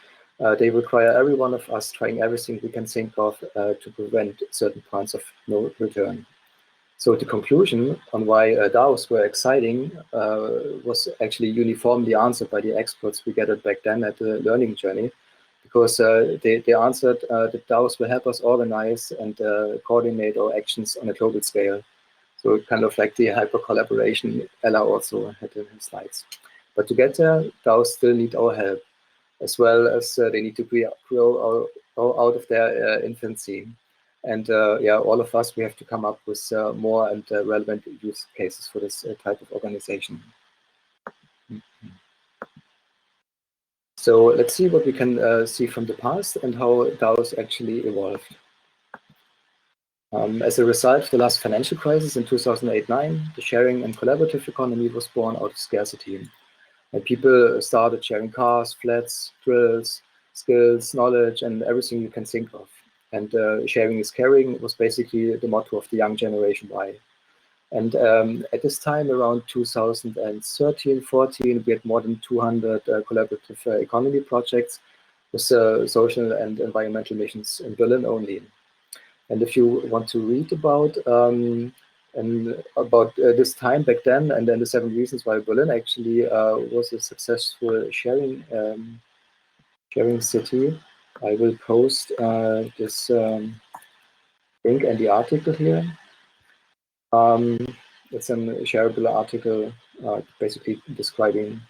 they require every one of us trying everything we can think of to prevent certain points of no return. So the conclusion on why DAOs were exciting was actually uniformly answered by the experts we gathered back then at the learning journey, because they answered that DAOs will help us organize and coordinate our actions on a global scale. So kind of like the hyper collaboration Ela also had in her slides. But to get there, DAOs still need our help, as well as they need to grow out of their infancy. And yeah, all of us, we have to come up with more and relevant use cases for this type of organization. So let's see what we can see from the past and how DAOs actually evolved. As a result of the last financial crisis in 2008-9, the sharing and collaborative economy was born out of scarcity. And people started sharing cars, flats, drills, skills, knowledge, and everything you can think of. And sharing is caring was basically the motto of the young generation Y. And at this time, around 2013-14, we had more than 200 collaborative economy projects with social and environmental missions in Berlin only. And if you want to read about this time back then, and then the 7 reasons why Berlin actually was a successful sharing city, I will post this link and the article here. It's a shareable article, basically describing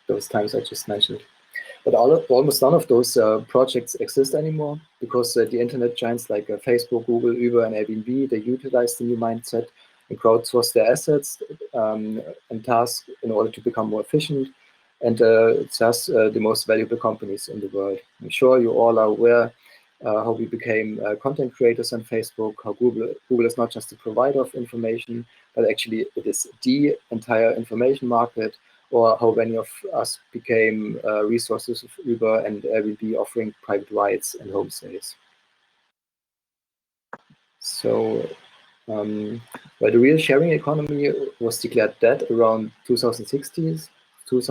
those times I just mentioned. But almost none of those projects exist anymore because the internet giants like Facebook, Google, Uber, and Airbnb, they utilize the new mindset and crowdsource their assets and tasks in order to become more efficient. And it's thus the most valuable companies in the world. I'm sure you all are aware how we became content creators on Facebook, how Google is not just a provider of information, but actually it is the entire information market, or how many of us became resources of Uber and Airbnb offering private rides and homestays. So, well, the real sharing economy was declared dead around 2016. New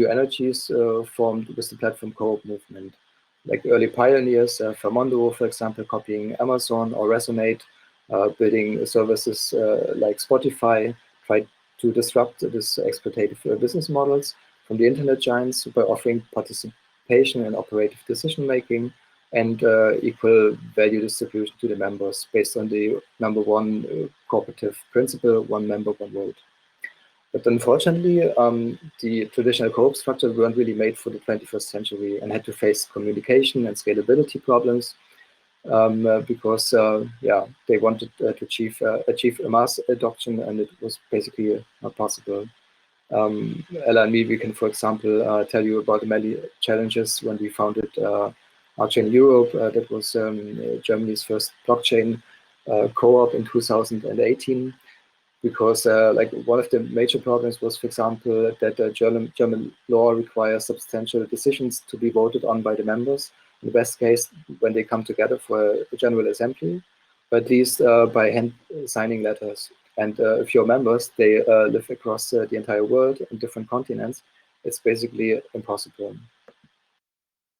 energies formed with the platform co-op movement. Like early pioneers, Famondo, for example, copying Amazon, or Resonate, building services like Spotify, tried to disrupt this exploitative business models from the internet giants by offering participation in operative decision-making and equal value distribution to the members based on the #1 cooperative principle, one member, one vote. But unfortunately, the traditional co-op structures weren't really made for the 21st century and had to face communication and scalability problems because they wanted to achieve a mass adoption, and it was basically not possible. Ela and me, we can, for example, tell you about the many challenges when we founded Blockchain Europe. That was Germany's first blockchain co-op in 2018. Because like one of the major problems was, for example, that German law requires substantial decisions to be voted on by the members, in the best case when they come together for a general assembly, but at least by hand signing letters. And if your members, they live across the entire world in different continents, it's basically impossible.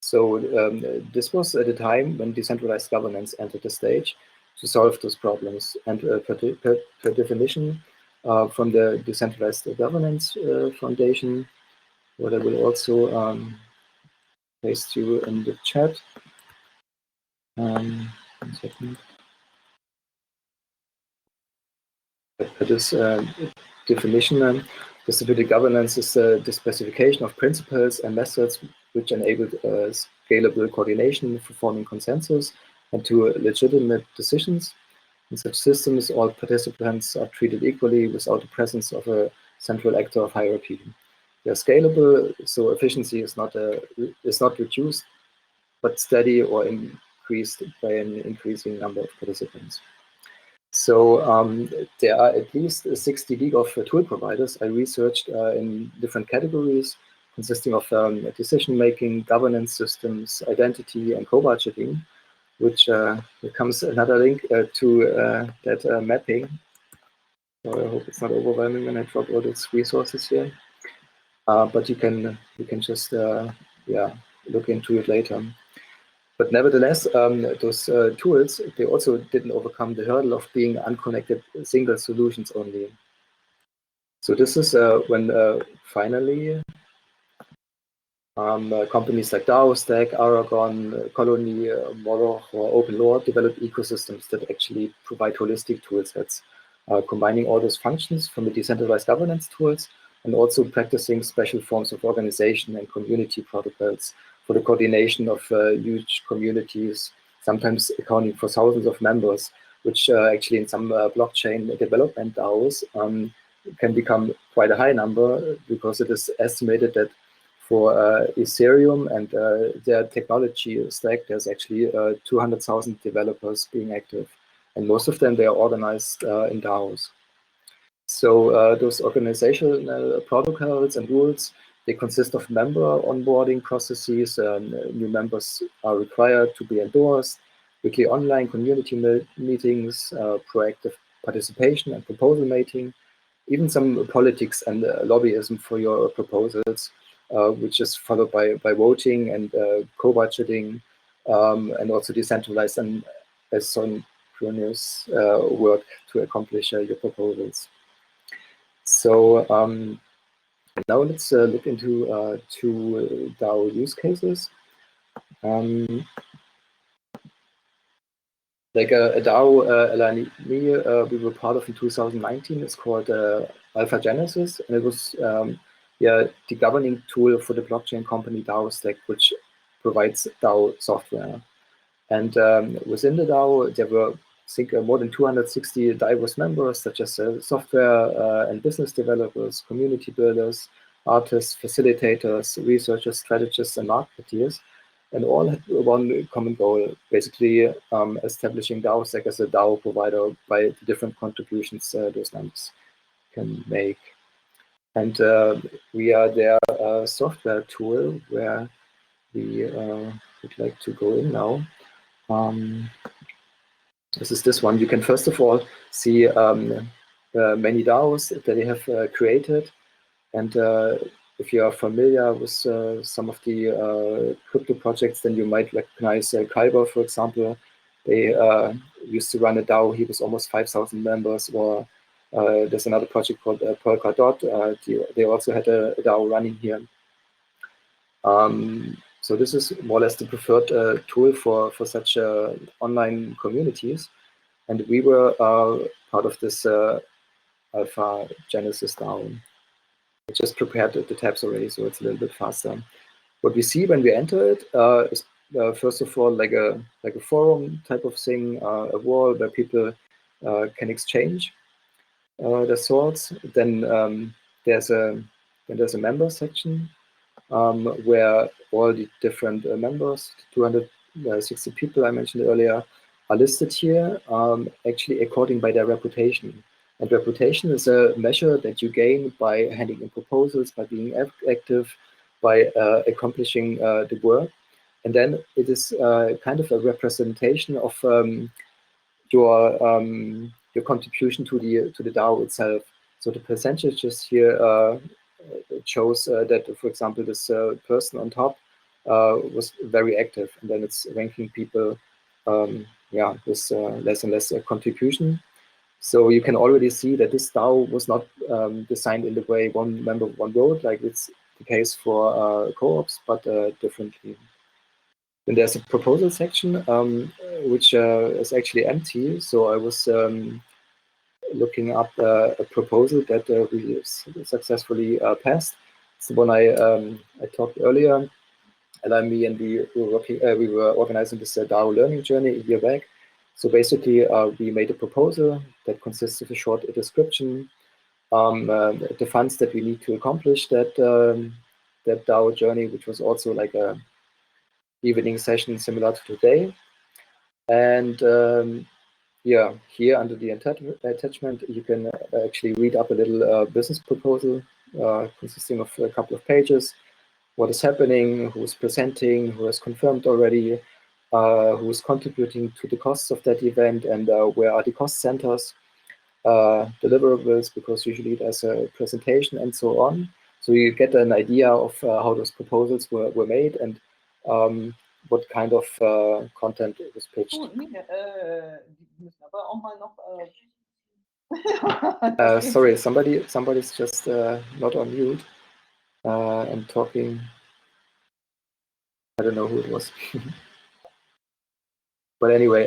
So this was at a time when decentralized governance entered the stage to solve those problems. And per definition, from the Decentralized Governance Foundation, what I will also paste you in the chat. 1 second. This definition, distributed governance is the specification of principles and methods which enable scalable coordination for forming consensus and to legitimate decisions. In such systems, all participants are treated equally without the presence of a central actor of hierarchy. They are scalable, so efficiency is not reduced, but steady or increased by an increasing number of participants. So there are at least 60 league of tool providers I researched in different categories, consisting of decision-making, governance systems, identity, and co-budgeting, which becomes another link to that mapping. So I hope it's not overwhelming when I drop all these resources here. But you can just look into it later. But nevertheless, those tools, they also didn't overcome the hurdle of being unconnected single solutions only. So this is when finally companies like DAO, Stack, Aragon, Colony, Moroch, or OpenLaw developed ecosystems that actually provide holistic tool sets, combining all those functions from the decentralized governance tools and also practicing special forms of organization and community protocols for the coordination of huge communities, sometimes accounting for thousands of members, which actually in some blockchain development DAOs can become quite a high number, because it is estimated that For Ethereum and their technology stack, there's actually 200,000 developers being active, and most of them, they are organized in DAOs. So those organizational protocols and rules, they consist of member onboarding processes. New members are required to be endorsed, weekly online community meetings, proactive participation and proposal making, even some politics and lobbyism for your proposals, which is followed by voting and co-budgeting, and also decentralized and asynchronous work to accomplish your proposals. So now let's look into two DAO use cases. Like a DAO, Ela and me, we were part of in 2019. It's called Alpha Genesis, and it was the governing tool for the blockchain company DAO Stack, which provides DAO software. And within the DAO, there were, I think, more than 260 diverse members, such as software and business developers, community builders, artists, facilitators, researchers, strategists, and marketeers. And all had one common goal, basically establishing DAO Stack as a DAO provider by the different contributions those members can make. And we are their software tool where we would like to go in now. This is this one. You can first of all see many DAOs that they have created. And if you are familiar with some of the crypto projects, then you might recognize Kyber, for example. They used to run a DAO here with almost 5,000 members, or there's another project called Polkadot. They also had a DAO running here. So this is more or less the preferred tool for such online communities. And we were part of this Alpha Genesis DAO. I just prepared the tabs already, so it's a little bit faster. What we see when we enter it is first of all like a forum type of thing, a wall where people can exchange their thoughts. Then there's a member section where all the different members, 260 people I mentioned earlier, are listed here, actually according by their reputation. And reputation is a measure that you gain by handing in proposals, by being active, by accomplishing the work. And then it is kind of a representation of your contribution to the DAO itself. So the percentages here it shows that, for example, this person on top was very active, and then it's ranking people with less and less contribution. So you can already see that this DAO was not designed in the way one member, one vote, like it's the case for co-ops, but differently. Then there's a proposal section, which is actually empty. So I was looking up a proposal that we successfully passed. It's the one I talked earlier. Ela and me, and we were organizing this DAO learning journey a year back. So basically, we made a proposal that consists of a short description, the funds that we need to accomplish that DAO journey, which was also like a evening session similar to today. And here under the attachment, you can actually read up a little business proposal consisting of a couple of pages. What is happening, who is presenting, who has confirmed already, who is contributing to the costs of that event, and where are the cost centers, deliverables, because usually there's a presentation and so on. So you get an idea of how those proposals were made and what kind of content was pitched. Sorry, somebody's just not on mute and talking. I don't know who it was. But anyway,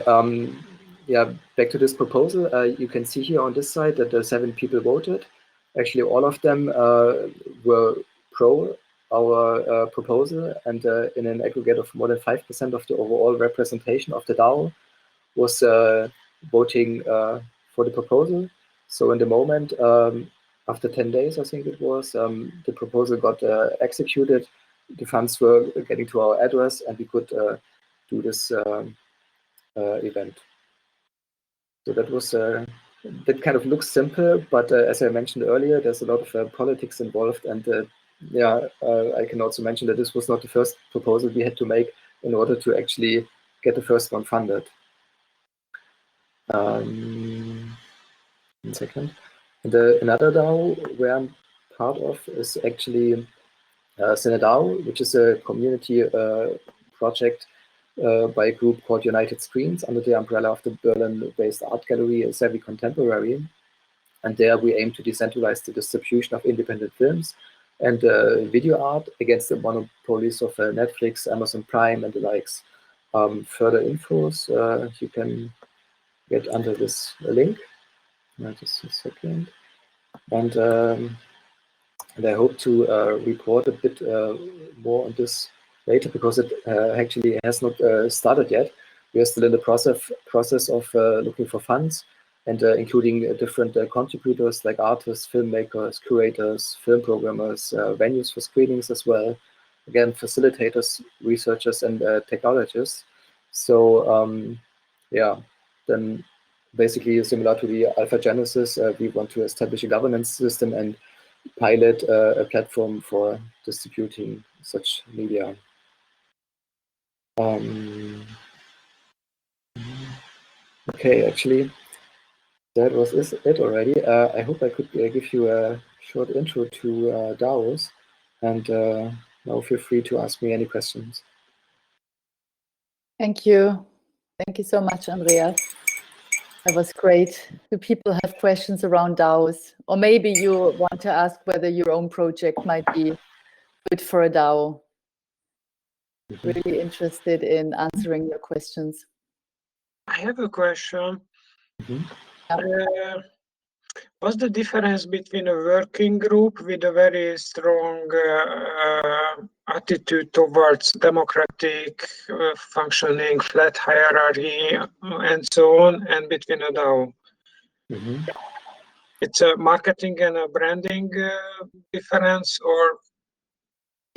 back to this proposal. You can see here on this side that 7 people voted. Actually, all of them were pro our proposal, and in an aggregate of more than 5% of the overall representation of the DAO was voting for the proposal. So in the moment, after 10 days, I think it was, the proposal got executed, the funds were getting to our address, and we could do this event. So that was that kind of looks simple, but as I mentioned earlier, there's a lot of politics involved, and I can also mention that this was not the first proposal we had to make in order to actually get the first one funded. 1 second. And another DAO where I'm part of is actually DAO, which is a community project by a group called United Screens under the umbrella of the Berlin-based art gallery Savvy Contemporary. And there we aim to decentralize the distribution of independent films and video art against the monopolies of Netflix, Amazon Prime, and the likes. Further infos you can get under this link. Just a second. And I hope to report a bit more on this later, because it actually has not started yet. We are still in the process of looking for funds, and including different contributors like artists, filmmakers, curators, film programmers, venues for screenings as well. Again, facilitators, researchers, and technologists. So then basically similar to the Alpha Genesis, we want to establish a governance system and pilot a platform for distributing such media. Okay, actually, that was it already. I hope I could give you a short intro to DAOs, and now feel free to ask me any questions. Thank you. Thank you so much, Andreas. That was great. Do people have questions around DAOs? Or maybe you want to ask whether your own project might be good for a DAO. Really interested in answering your questions. I have a question. What's the difference between a working group with a very strong attitude towards democratic functioning, flat hierarchy, and so on, and between a DAO? It's a marketing and a branding difference, or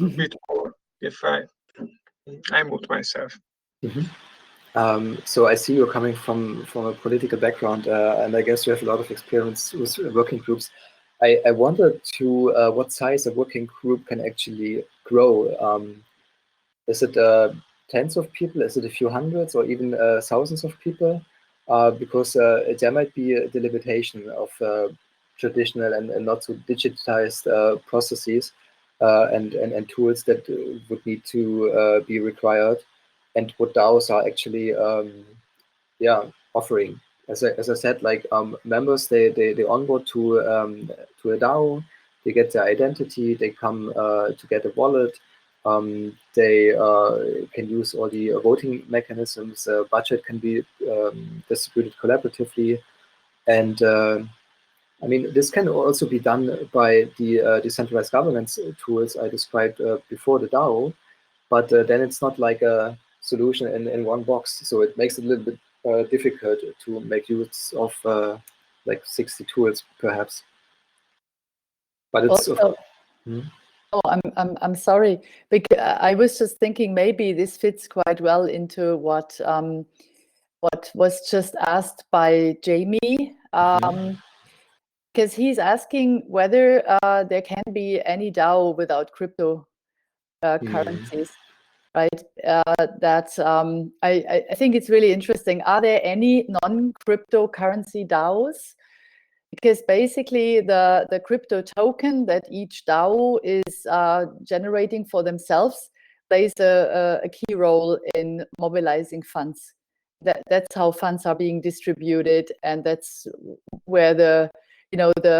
a bit more, if I mute myself. So I see you're coming from a political background, and I guess you have a lot of experience with working groups. I wondered to what size a working group can actually grow. Is it tens of people? Is it a few hundreds, or even thousands of people? Because there might be the limitation of traditional and not so digitized processes and tools that would need to be required, and what DAOs are actually offering. As I said, like members, they onboard to a DAO, they get their identity, they come to get a wallet, they can use all the voting mechanisms, budget can be distributed collaboratively, and I mean, this can also be done by the decentralized governance tools I described before the DAO, but then it's not like a solution in one box, so it makes it a little bit difficult to make use of like 60 tools perhaps. But it's also, I'm sorry, because I was just thinking maybe this fits quite well into what was just asked by Jamie, because he's asking whether there can be any DAO without crypto currencies. Right, I think it's really interesting. Are there any non-cryptocurrency DAOs? Because basically the crypto token that each DAO is generating for themselves plays a key role in mobilizing funds. That's how funds are being distributed, and that's where the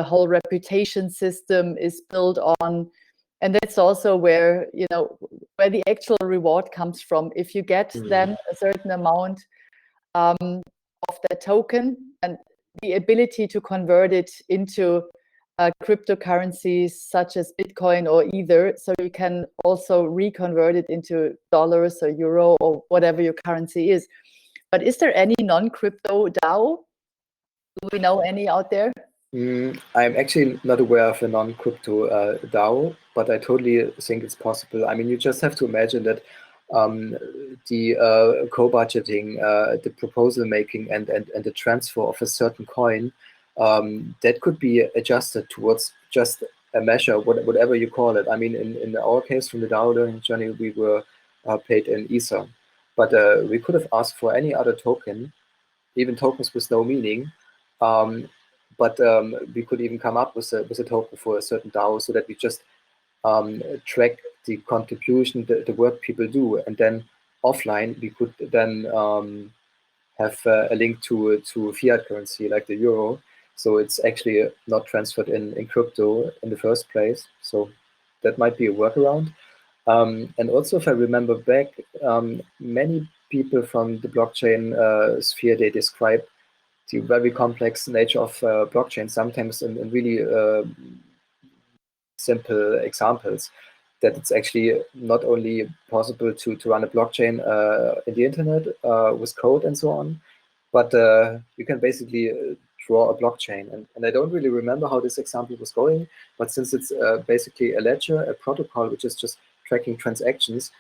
whole reputation system is built on. And that's also where where the actual reward comes from. If you get then a certain amount of that token and the ability to convert it into cryptocurrencies such as Bitcoin or Ether, so you can also reconvert it into dollars or euro or whatever your currency is. But is there any non-crypto DAO? Do we know any out there? I'm actually not aware of a non-crypto DAO, but I totally think it's possible. I mean, you just have to imagine that the co-budgeting, the proposal making, and the transfer of a certain coin, that could be adjusted towards just a measure, whatever you call it. I mean, in our case, from the DAO learning journey, we were paid in Ether, but we could have asked for any other token, even tokens with no meaning. But we could even come up with a token for a certain DAO, so that we just track the contribution, the work people do, and then offline we could then have a link to fiat currency like the euro, so it's actually not transferred in crypto in the first place. So that might be a workaround. And also, if I remember back, many people from the blockchain sphere, they describe the very complex nature of blockchain, sometimes in really simple examples, that it's actually not only possible to run a blockchain in the internet with code and so on, but you can basically draw a blockchain. And I don't really remember how this example was going, but since it's basically a ledger, a protocol, which is just tracking transactions,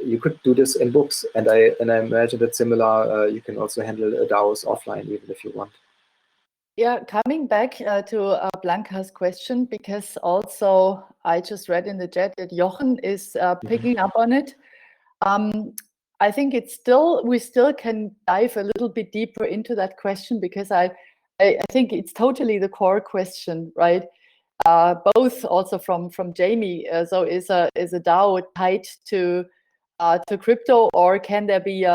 you could do this in books. And I imagine that similar, you can also handle DAOs offline, even if you want. Yeah, coming back to Blanca's question, because also I just read in the chat that Jochen is picking up on it. I think we still can dive a little bit deeper into that question, because I think it's totally the core question, right? Both also from Jamie. So is a DAO tied to crypto, or can there be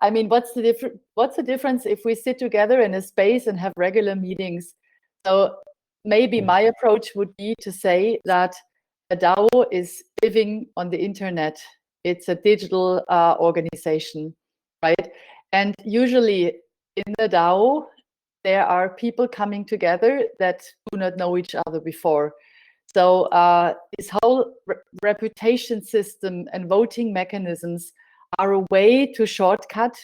I mean, what's the difference if we sit together in a space and have regular meetings? So maybe my approach would be to say that a DAO is living on the internet. It's a digital organization, right? And usually in the DAO, there are people coming together that do not know each other before. So this whole reputation system and voting mechanisms are a way to shortcut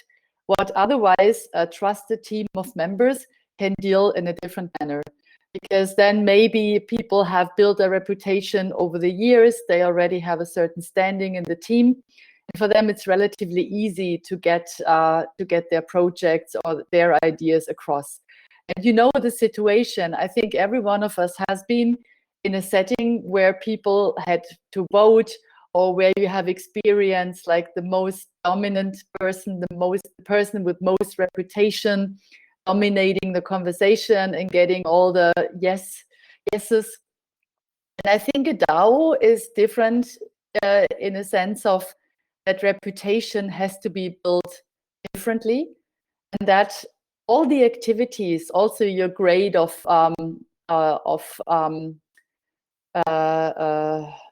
what otherwise a trusted team of members can deal in a different manner. Because then maybe people have built a reputation over the years, they already have a certain standing in the team. And for them, it's relatively easy to get their projects or their ideas across. And you know the situation. I think every one of us has been in a setting where people had to vote, or where you have experienced like the most dominant person, the person with most reputation, dominating the conversation and getting all the yeses. And I think a DAO is different in a sense of that reputation has to be built differently, and that all the activities, also your grade of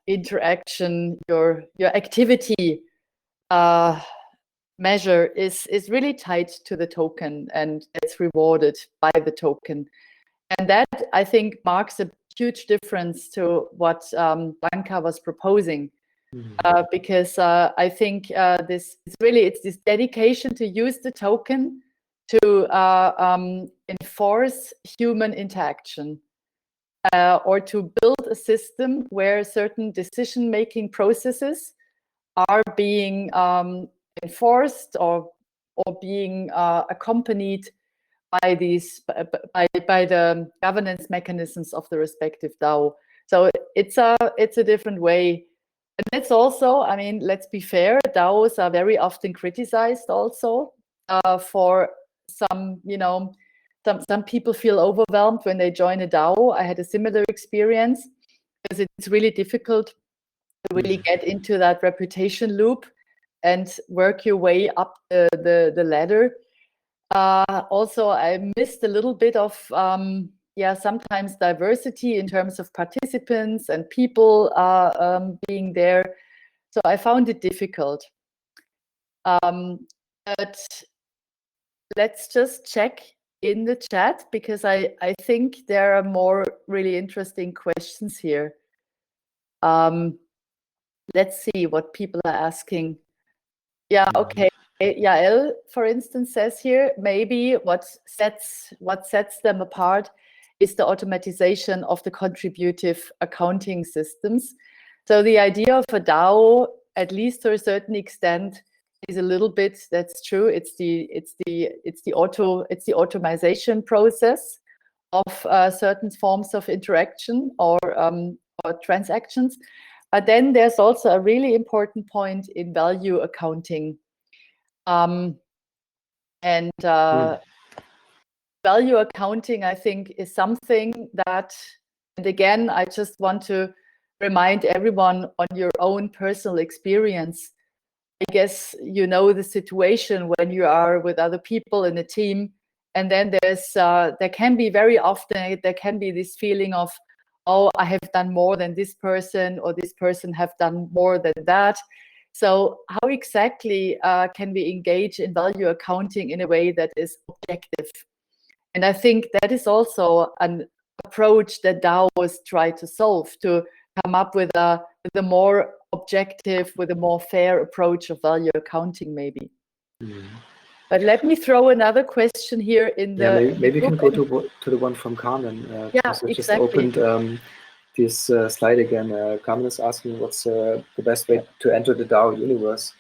interaction, your activity measure is really tied to the token, and it's rewarded by the token. And that, I think, marks a huge difference to what Blanca was proposing. Because I think it's this dedication to use the token to enforce human interaction. Or to build a system where certain decision-making processes are being enforced or being accompanied by by the governance mechanisms of the respective DAO. So it's a different way. And it's also, I mean, let's be fair, DAOs are very often criticized also for some, some people feel overwhelmed when they join a DAO. I had a similar experience, because it's really difficult to really get into that reputation loop and work your way up the ladder. Also, I missed a little bit of, sometimes diversity in terms of participants and people being there. So I found it difficult. But let's just check in the chat, because I think there are more really interesting questions here. Let's see what people are asking. Yeah, okay. Yael, for instance, says here, maybe what sets them apart is the automatization of the contributive accounting systems. So the idea of a DAO, at least to a certain extent, is a little bit, that's true. It's the automation process of certain forms of interaction or transactions. But then there's also a really important point in value accounting. Value accounting, I think, is something that, and again, I just want to remind everyone on your own personal experience. I guess you know the situation when you are with other people in a team, and then there can be very often, there can be this feeling of, oh, I have done more than this person, or this person have done more than that. So how exactly can we engage in value accounting in a way that is objective? And I think that is also an approach that DAOs try to solve, to come up with a more objective, with a more fair approach of value accounting, maybe. But let me throw another question here in the. Maybe you can go to the one from Carmen. Yeah, exactly. Just opened this slide again. Carmen is asking what's the best way to enter the DAO universe.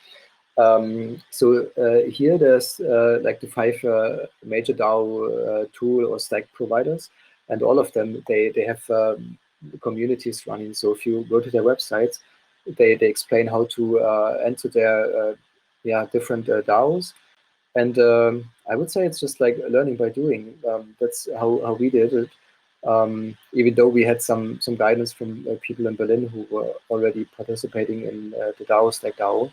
So here there's like the 5 major DAO tool or stack providers, and all of them, they have communities running. So if you go to their websites, they explain how to enter their different DAOs. And I would say it's just like learning by doing. That's how we did it. Even though we had some guidance from people in Berlin who were already participating in the DAO, Stack DAO.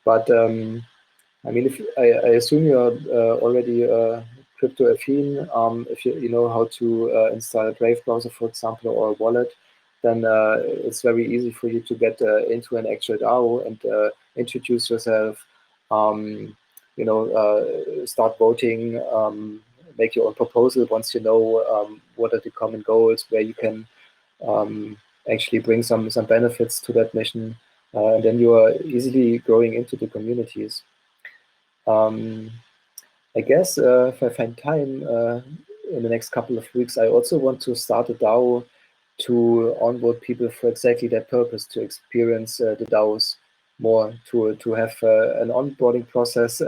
But I mean, if I assume you're already crypto affine, if you know how to install a Brave browser, for example, or a wallet, then it's very easy for you to get into an actual DAO and introduce yourself. Start voting, make your own proposal once you know what are the common goals, where you can actually bring some benefits to that mission, and then you are easily growing into the communities. I guess if I find time in the next couple of weeks, I also want to start a DAO to onboard people for exactly that purpose, to experience the DAOs more, to have an onboarding process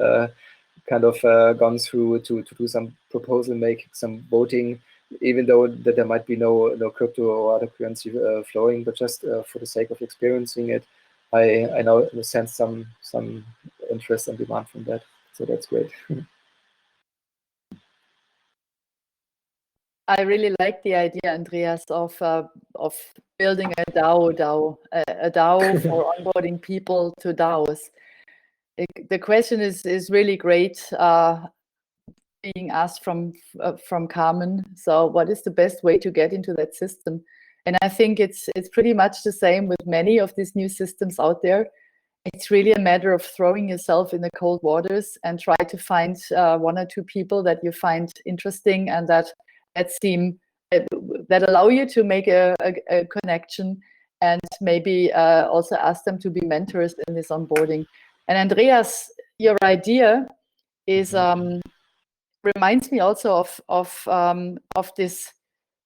kind of gone through, to do some proposal making, some voting, even though that there might be no crypto or other currency flowing, but just for the sake of experiencing it, I now sense some interest and demand from that. So that's great. I really like the idea, Andreas, of building a DAO for onboarding people to DAOs. The question is really great, being asked from Carmen. So, what is the best way to get into that system? And I think it's pretty much the same with many of these new systems out there. It's really a matter of throwing yourself in the cold waters and try to find 1 or 2 people that you find interesting and that allow you to make a connection, and maybe also ask them to be mentors in this onboarding. And Andreas, your idea is reminds me also of this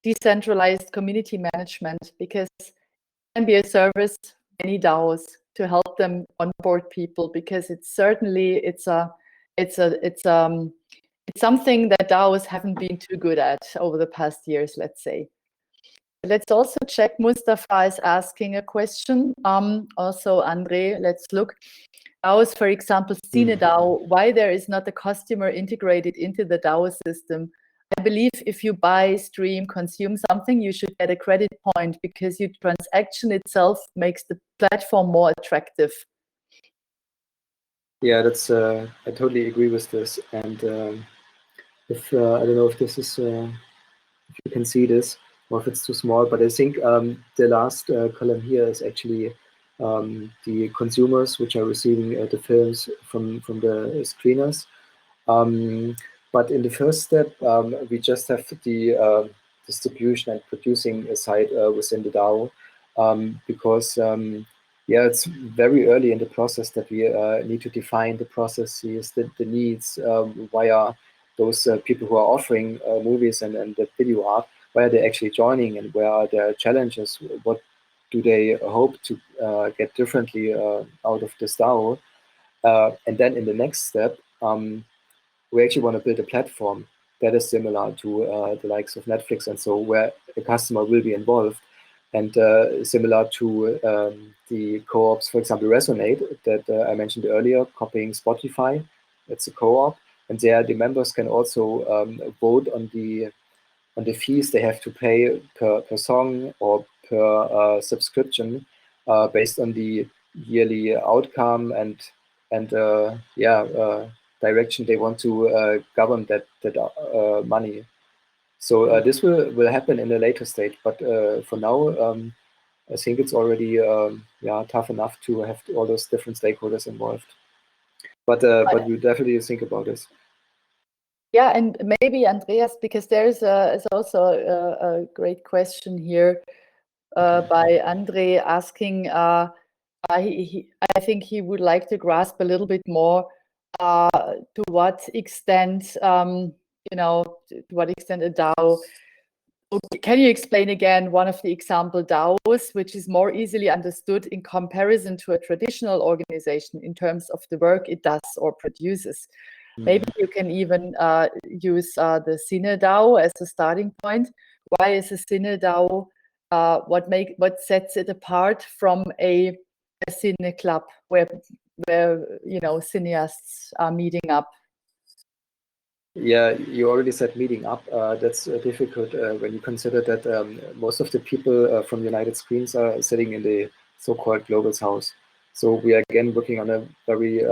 decentralized community management, because it can be a service to many DAOs to help them onboard people, because it's something that DAOs haven't been too good at over the past years, let's say. Let's also check. Mustafa is asking a question. Also, André, let's look. DAOs, for example, DAO, why there is not a customer integrated into the DAO system? I believe if you buy, stream, consume something, you should get a credit point, because your transaction itself makes the platform more attractive. Yeah, that's I totally agree with this. And if I don't know if this is if you can see this or if it's too small, but I think the last column here is actually the consumers which are receiving the films from the screeners. But in the first step, we just have the distribution and producing side within the DAO, because Yeah, it's very early in the process that we need to define the processes, the needs, why are those people who are offering movies and the video art, why are they actually joining, and where are their challenges, what do they hope to get differently out of this DAO. And then in the next step, we actually want to build a platform that is similar to the likes of Netflix and so, where a customer will be involved. And similar to the co-ops, for example, Resonate, that I mentioned earlier, copying Spotify, it's a co-op. And there the members can also vote on the fees they have to pay per song or per subscription based on the yearly outcome and direction they want to govern that money. So this will happen in a later stage, but for now, I think it's already tough enough to have all those different stakeholders involved. But we definitely think about this. Yeah, and maybe Andreas, because there's also a great question here by André asking. I think he would like to grasp a little bit more to what extent, to what extent a DAO. Can you explain again one of the example DAOs, which is more easily understood in comparison to a traditional organization in terms of the work it does or produces? Maybe you can even use the Cine DAO as a starting point. Why is a Cine DAO? What sets it apart from a Cine club where cineasts are meeting up? Yeah, you already said meeting up. That's difficult when you consider that most of the people from United Screens are sitting in the so-called global south. So we are again working on a very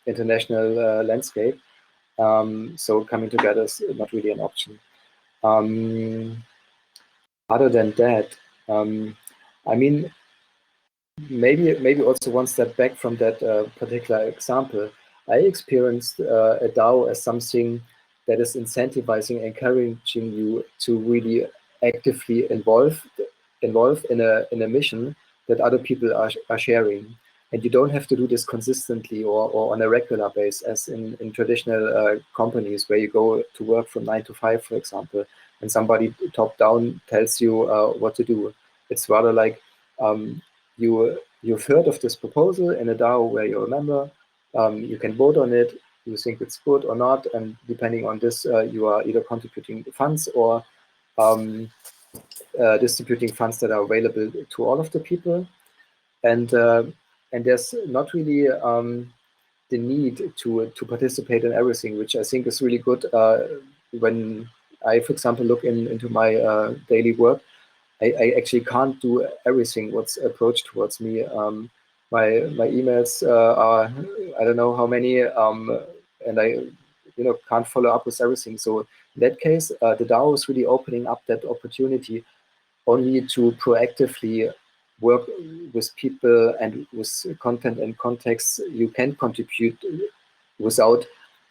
international landscape. So coming together is not really an option. Other than that, I mean, maybe also one step back from that particular example. I experienced a DAO as something that is incentivizing, encouraging you to really actively involve in a mission that other people are sharing. And you don't have to do this consistently or on a regular basis, as in traditional companies where you go to work from 9 to 5, for example, and somebody top down tells you what to do. It's rather like you've heard of this proposal in a DAO where you're a member, you can vote on it, you think it's good or not, and depending on this, you are either contributing funds or distributing funds that are available to all of the people. And there's not really the need to participate in everything, which I think is really good. When I, for example, look into my daily work, I actually can't do everything what's approached towards me. My emails are, I don't know how many, and I can't follow up with everything. So in that case, the DAO is really opening up that opportunity only to proactively work with people and with content and context you can contribute without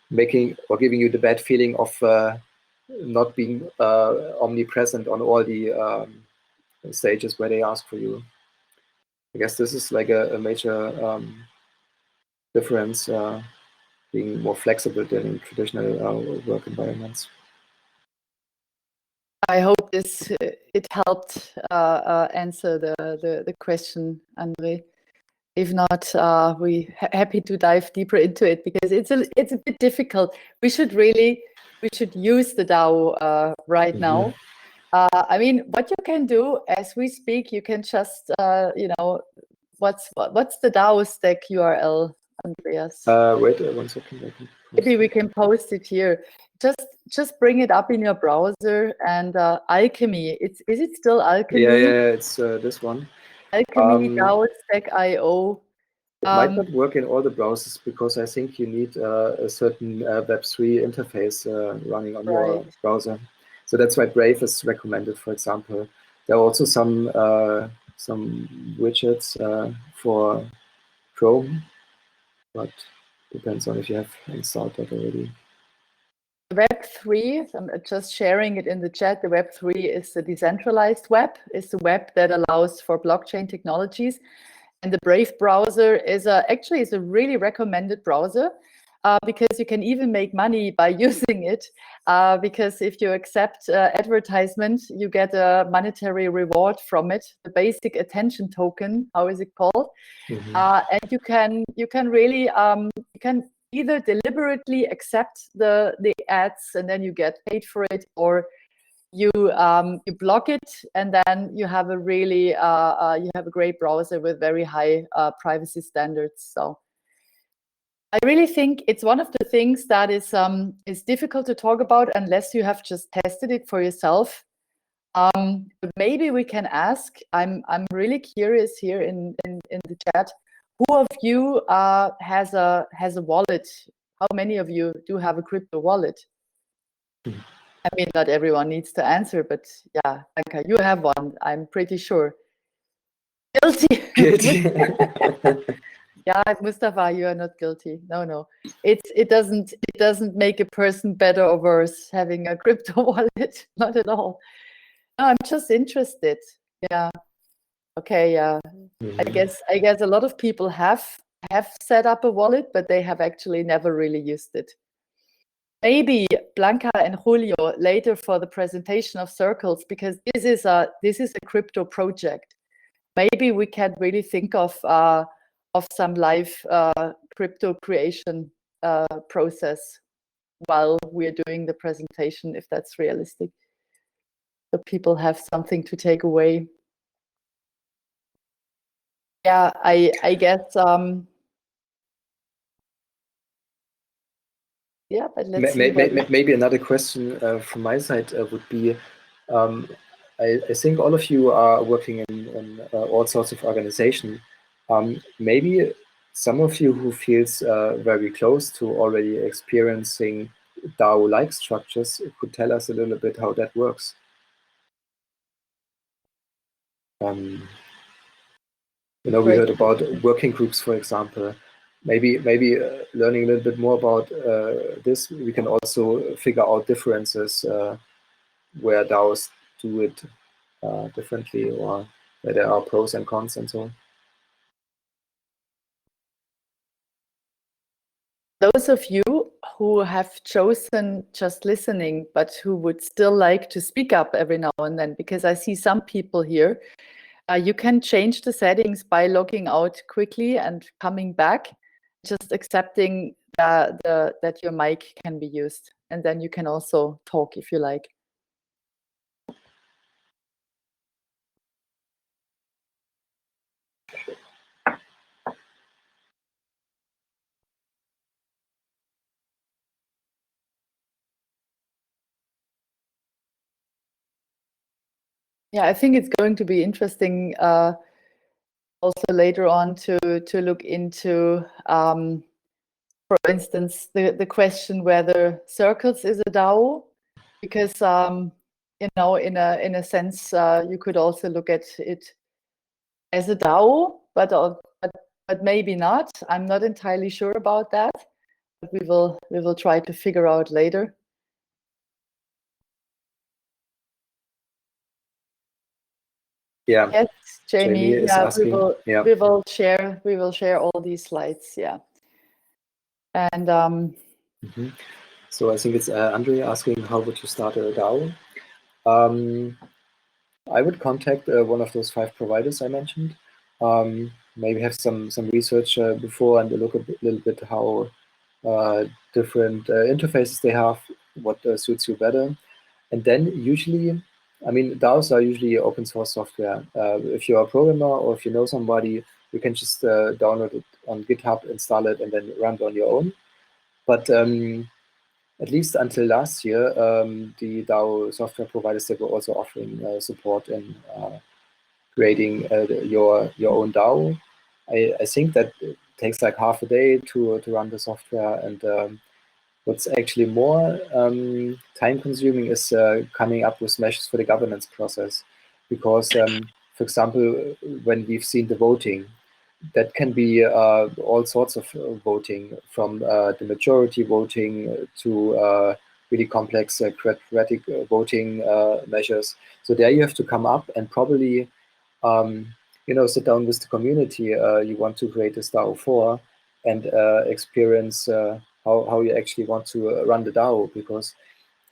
making or giving you the bad feeling of not being omnipresent on all the stages where they ask for you. I guess this is like a major difference, being more flexible than in traditional work environments. I hope it helped answer the question, André. If not, we're happy to dive deeper into it because it's a bit difficult. We should use the DAO right now. I mean, what you can do as we speak, you can just what's the DAO stack URL, Andreas? Wait 1 second. Maybe we can post it here. Just bring it up in your browser and Alchemy. Is it still Alchemy? Yeah, it's this one. Alchemy DAO stack IO. It might not work in all the browsers because I think you need a certain Web3 interface running on your browser. So that's why Brave is recommended, for example. There are also some widgets for Chrome, but depends on if you have installed that already. Web3, I'm just sharing it in the chat. The Web3 is the decentralized web. It's the web that allows for blockchain technologies. And the Brave browser is actually a really recommended browser because you can even make money by using it. Because if you accept advertisement, you get a monetary reward from it. The basic attention token, how is it called? And you can really you can either deliberately accept the ads and then you get paid for it, or you block it, and then you have a really you have a great browser with very high privacy standards. So I really think it's one of the things that is difficult to talk about unless you have just tested it for yourself. But maybe we can ask. I'm really curious here in the chat. Who of you has a wallet? How many of you do have a crypto wallet? I mean, not everyone needs to answer, but yeah, Anka, you have one, I'm pretty sure. Guilty. Yeah, Mustafa, you are not guilty. No. It doesn't make a person better or worse having a crypto wallet. Not at all. No, I'm just interested. Yeah. Okay. Yeah. I guess a lot of people have set up a wallet, but they have actually never really used it. Maybe Blanca and Julio later for the presentation of circles, because this is a crypto project. Maybe we can really think of some live crypto creation process while we're doing the presentation, if that's realistic. So people have something to take away. Yeah, I guess. Yeah, but let's see. Maybe another question from my side would be, I think all of you are working in all sorts of organizations. Maybe some of you who feels very close to already experiencing DAO-like structures could tell us a little bit how that works. We heard about working groups, for example. Maybe learning a little bit more about this, we can also figure out differences where DAOs do it differently, or where there are pros and cons and so on. Those of you who have chosen just listening, but who would still like to speak up every now and then, because I see some people here, you can change the settings by logging out quickly and coming back, just accepting that your mic can be used. And then you can also talk if you like. Yeah, I think it's going to be interesting also later on to look into, for instance, the question whether circles is a DAO, because you know, in a sense, you could also look at it as a DAO, but maybe not. I'm not entirely sure about that, but we will try to figure out later. Yeah. Yes, Jamie. Yeah, asking, we will share all these slides. Yeah. And so I think it's André asking, how would you start a DAO? I would contact one of those 5 providers I mentioned. Maybe have some research before and look a little bit how different interfaces they have, what suits you better. And then usually, I mean, DAOs are usually open source software. If you're a programmer or if you know somebody, you can just download it on GitHub, install it, and then run it on your own. But at least until last year, the DAO software providers, they were also offering support in creating your own DAO. I think that it takes like half a day to run the software, and what's actually more time-consuming is coming up with measures for the governance process. Because, for example, when we've seen the voting, that can be all sorts of voting, from the majority voting to really complex quadratic voting measures. So there you have to come up and probably sit down with the community you want to create this DAO for, and experience how you actually want to run the DAO, because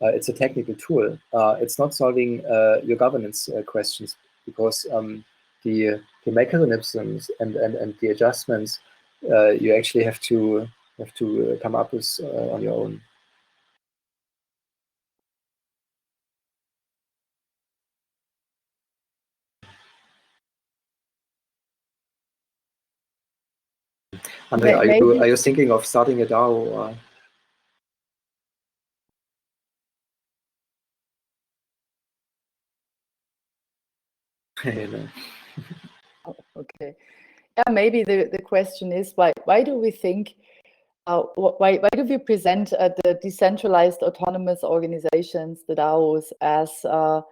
it's a technical tool. It's not solving your governance questions, because the mechanisms and the adjustments you actually have to come up with on your own. André, are you thinking of starting a DAO? Or? Okay. Yeah, maybe the question is why do we think why do we present the decentralized autonomous organizations, the DAOs, as a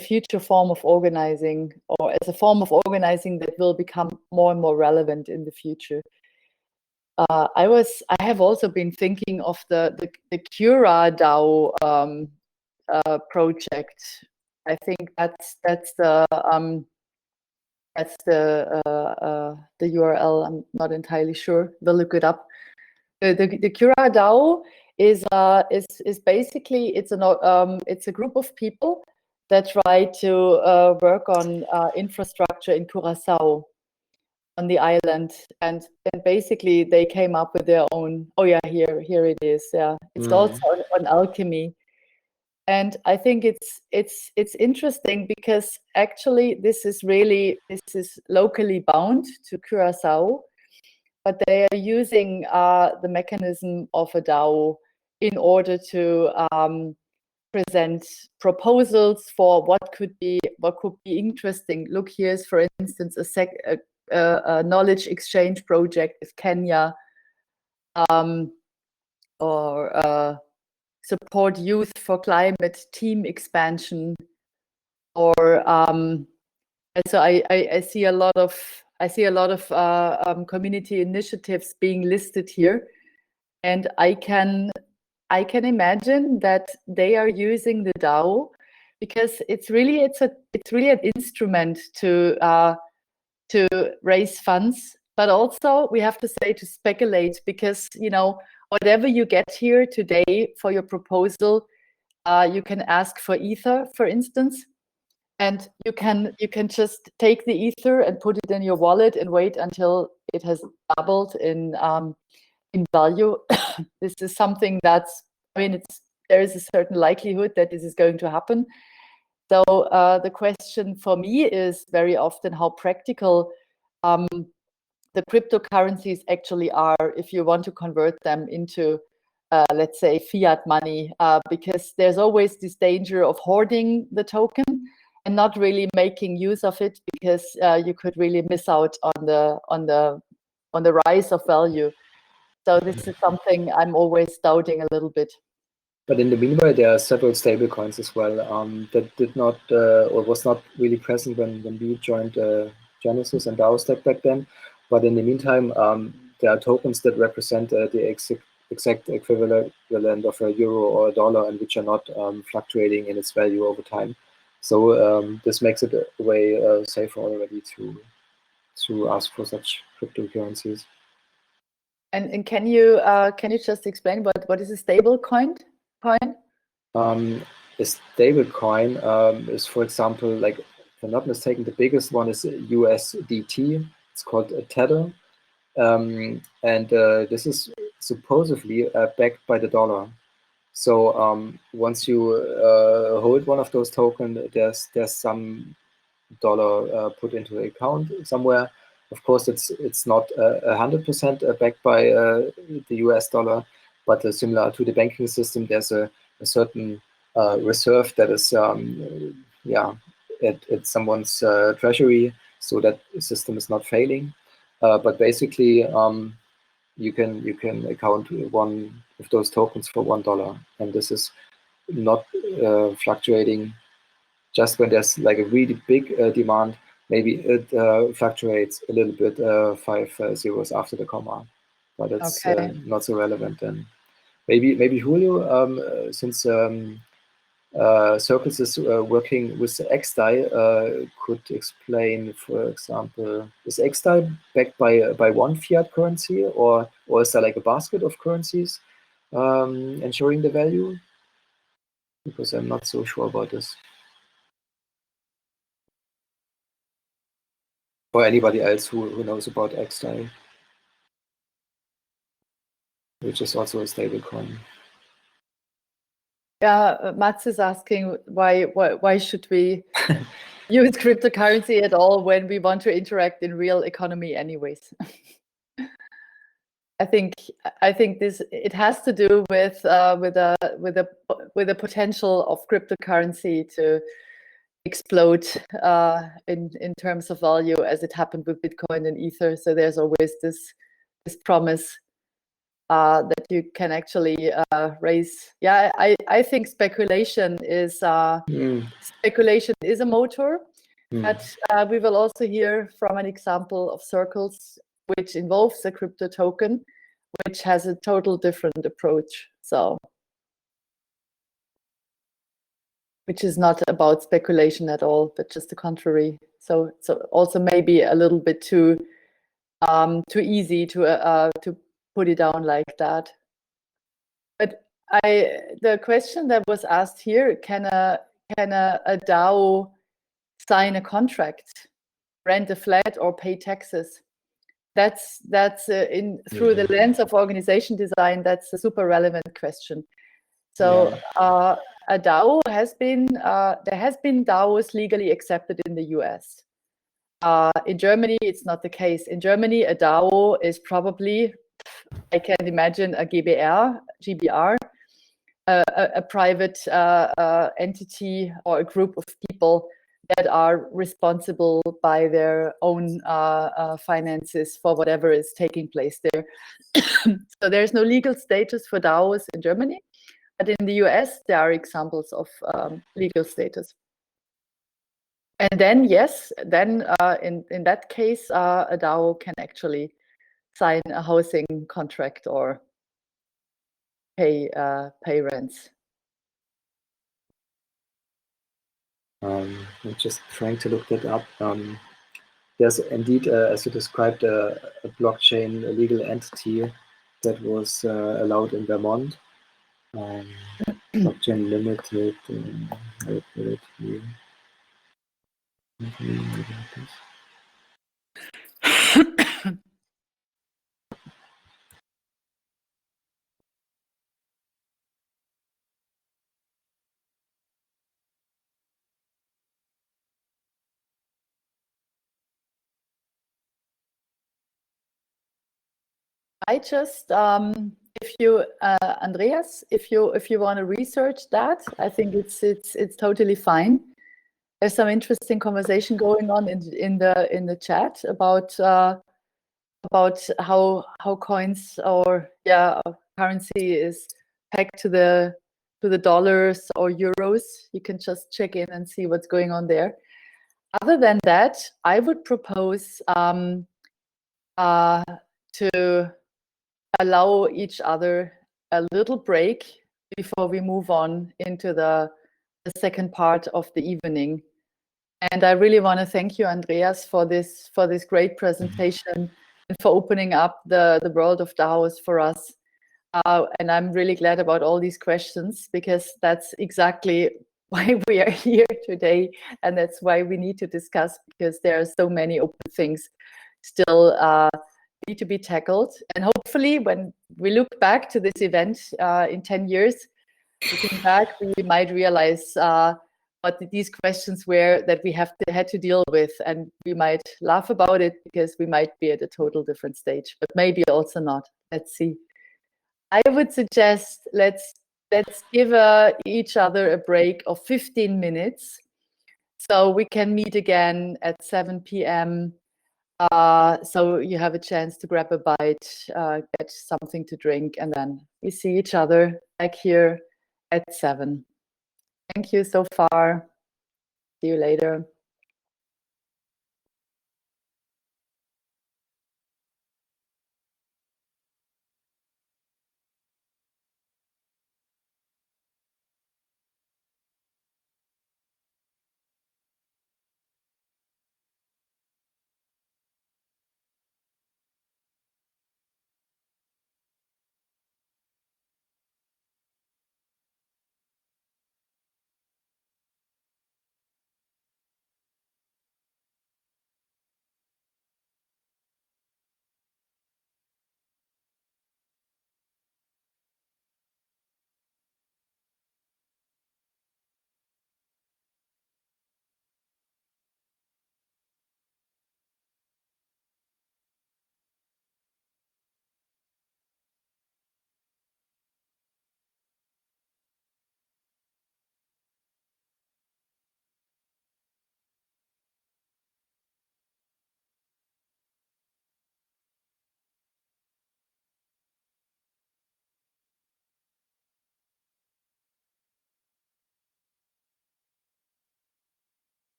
future form of organizing, or as a form of organizing that will become more and more relevant in the future? I have also been thinking of the Cura DAO project. I think that's the URL. I'm not entirely sure. We'll look it up. The Cura DAO is basically it's a group of people that try to work on infrastructure in Curaçao, on the island, and basically they came up with their own. Oh yeah, here it is. Yeah, it's also on alchemy. And I think it's interesting because actually this is locally bound to Curaçao, but they are using the mechanism of a DAO in order to present proposals for what could be interesting. Look, here's for instance a knowledge exchange project with Kenya, or support youth for climate team expansion, or so I see a lot of community initiatives being listed here, and I can imagine that they are using the DAO because it's really an instrument to raise funds, but also we have to say to speculate, because whatever you get here today for your proposal, you can ask for Ether, for instance, and you can just take the Ether and put it in your wallet and wait until it has doubled in value. This is something that's, there is a certain likelihood that this is going to happen. So the question for me is very often how practical the cryptocurrencies actually are if you want to convert them into, let's say, fiat money, because there's always this danger of hoarding the token and not really making use of it, because you could really miss out on the rise of value. So this is something I'm always doubting a little bit. But in the meanwhile, there are several stablecoins as well that did not or was not really present when we joined Genesis and DAOstack back then. But in the meantime, there are tokens that represent the exact equivalent of a euro or a dollar, and which are not fluctuating in its value over time. So this makes it a way safer already to ask for such cryptocurrencies. And can you just explain what is a stable coin? A stable coin is, for example, like, if I'm not mistaken, the biggest one is USDT. It's called a Tether, and this is supposedly backed by the dollar. So once you hold one of those tokens, there's some dollar put into the account somewhere. Of course, it's not 100% backed by the US dollar, but similar to the banking system, there's a certain reserve that is at someone's treasury, so that the system is not failing. But basically, you can account one of those tokens for $1, and this is not fluctuating. Just when there's like a really big demand, maybe it fluctuates a little bit, 5 zeros after the comma, but it's not so relevant then. Maybe Julio, since Circles is working with XDAI could explain, for example, is XDAI backed by one fiat currency, or is there like a basket of currencies ensuring the value? Because I'm not so sure about this. Or anybody else who knows about XDAI, which is also a stablecoin. Yeah, Mats is asking why should we use cryptocurrency at all when we want to interact in real economy anyways? I think this it has to do with the potential of cryptocurrency to explode in terms of value, as it happened with Bitcoin and Ether. So there's always this promise that you can actually raise. Yeah, I think speculation is a motor, but we will also hear from an example of Circles, which involves a crypto token, which has a total different approach. So, which is not about speculation at all, but just the contrary. So also maybe a little bit too easy to put it down like that. But the question that was asked here, can a DAO sign a contract, rent a flat, or pay taxes? That's through the lens of organization design, that's a super relevant question. So a DAO has been there has been DAOs legally accepted in the US. In Germany, it's not the case. In Germany, a DAO is probably, I can imagine, a GBR, a private entity or a group of people that are responsible by their own finances for whatever is taking place there. So there's no legal status for DAOs in Germany, but in the US, there are examples of legal status. And then, yes, then in that case, a DAO can actually sign a housing contract or pay rents. I'm just trying to look that up. There's indeed, as you described, a blockchain, a legal entity that was allowed in Vermont. Blockchain Limited. I put it here. I just, if you, Andreas, if you want to research that, I think it's totally fine. There's some interesting conversation going on in the chat about how coins or currency is pegged to the dollars or euros. You can just check in and see what's going on there. Other than that, I would propose to allow each other a little break before we move on into the second part of the evening. And I really want to thank you, Andreas, for this great presentation and for opening up the world of DAOs for us. And I'm really glad about all these questions, because that's exactly why we are here today. And that's why we need to discuss, because there are so many open things still need to be tackled. And hopefully when we look back to this event in 10 years, looking back, we might realize what these questions were that we had to deal with, and we might laugh about it because we might be at a total different stage, but maybe also not. Let's see. I would suggest let's give each other a break of 15 minutes, so we can meet again at 7 p.m. So you have a chance to grab a bite, get something to drink, and then we see each other back here at 7. Thank you so far. See you later.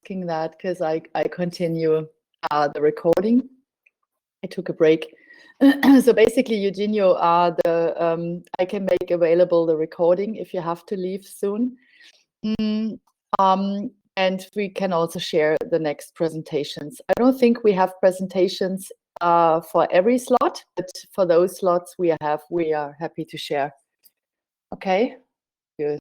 asking that because I continue the recording. I took a break. So basically, Eugenio, I can make available the recording if you have to leave soon. And we can also share the next presentations. I don't think we have presentations for every slot, but for those slots we are happy to share. Okay, good.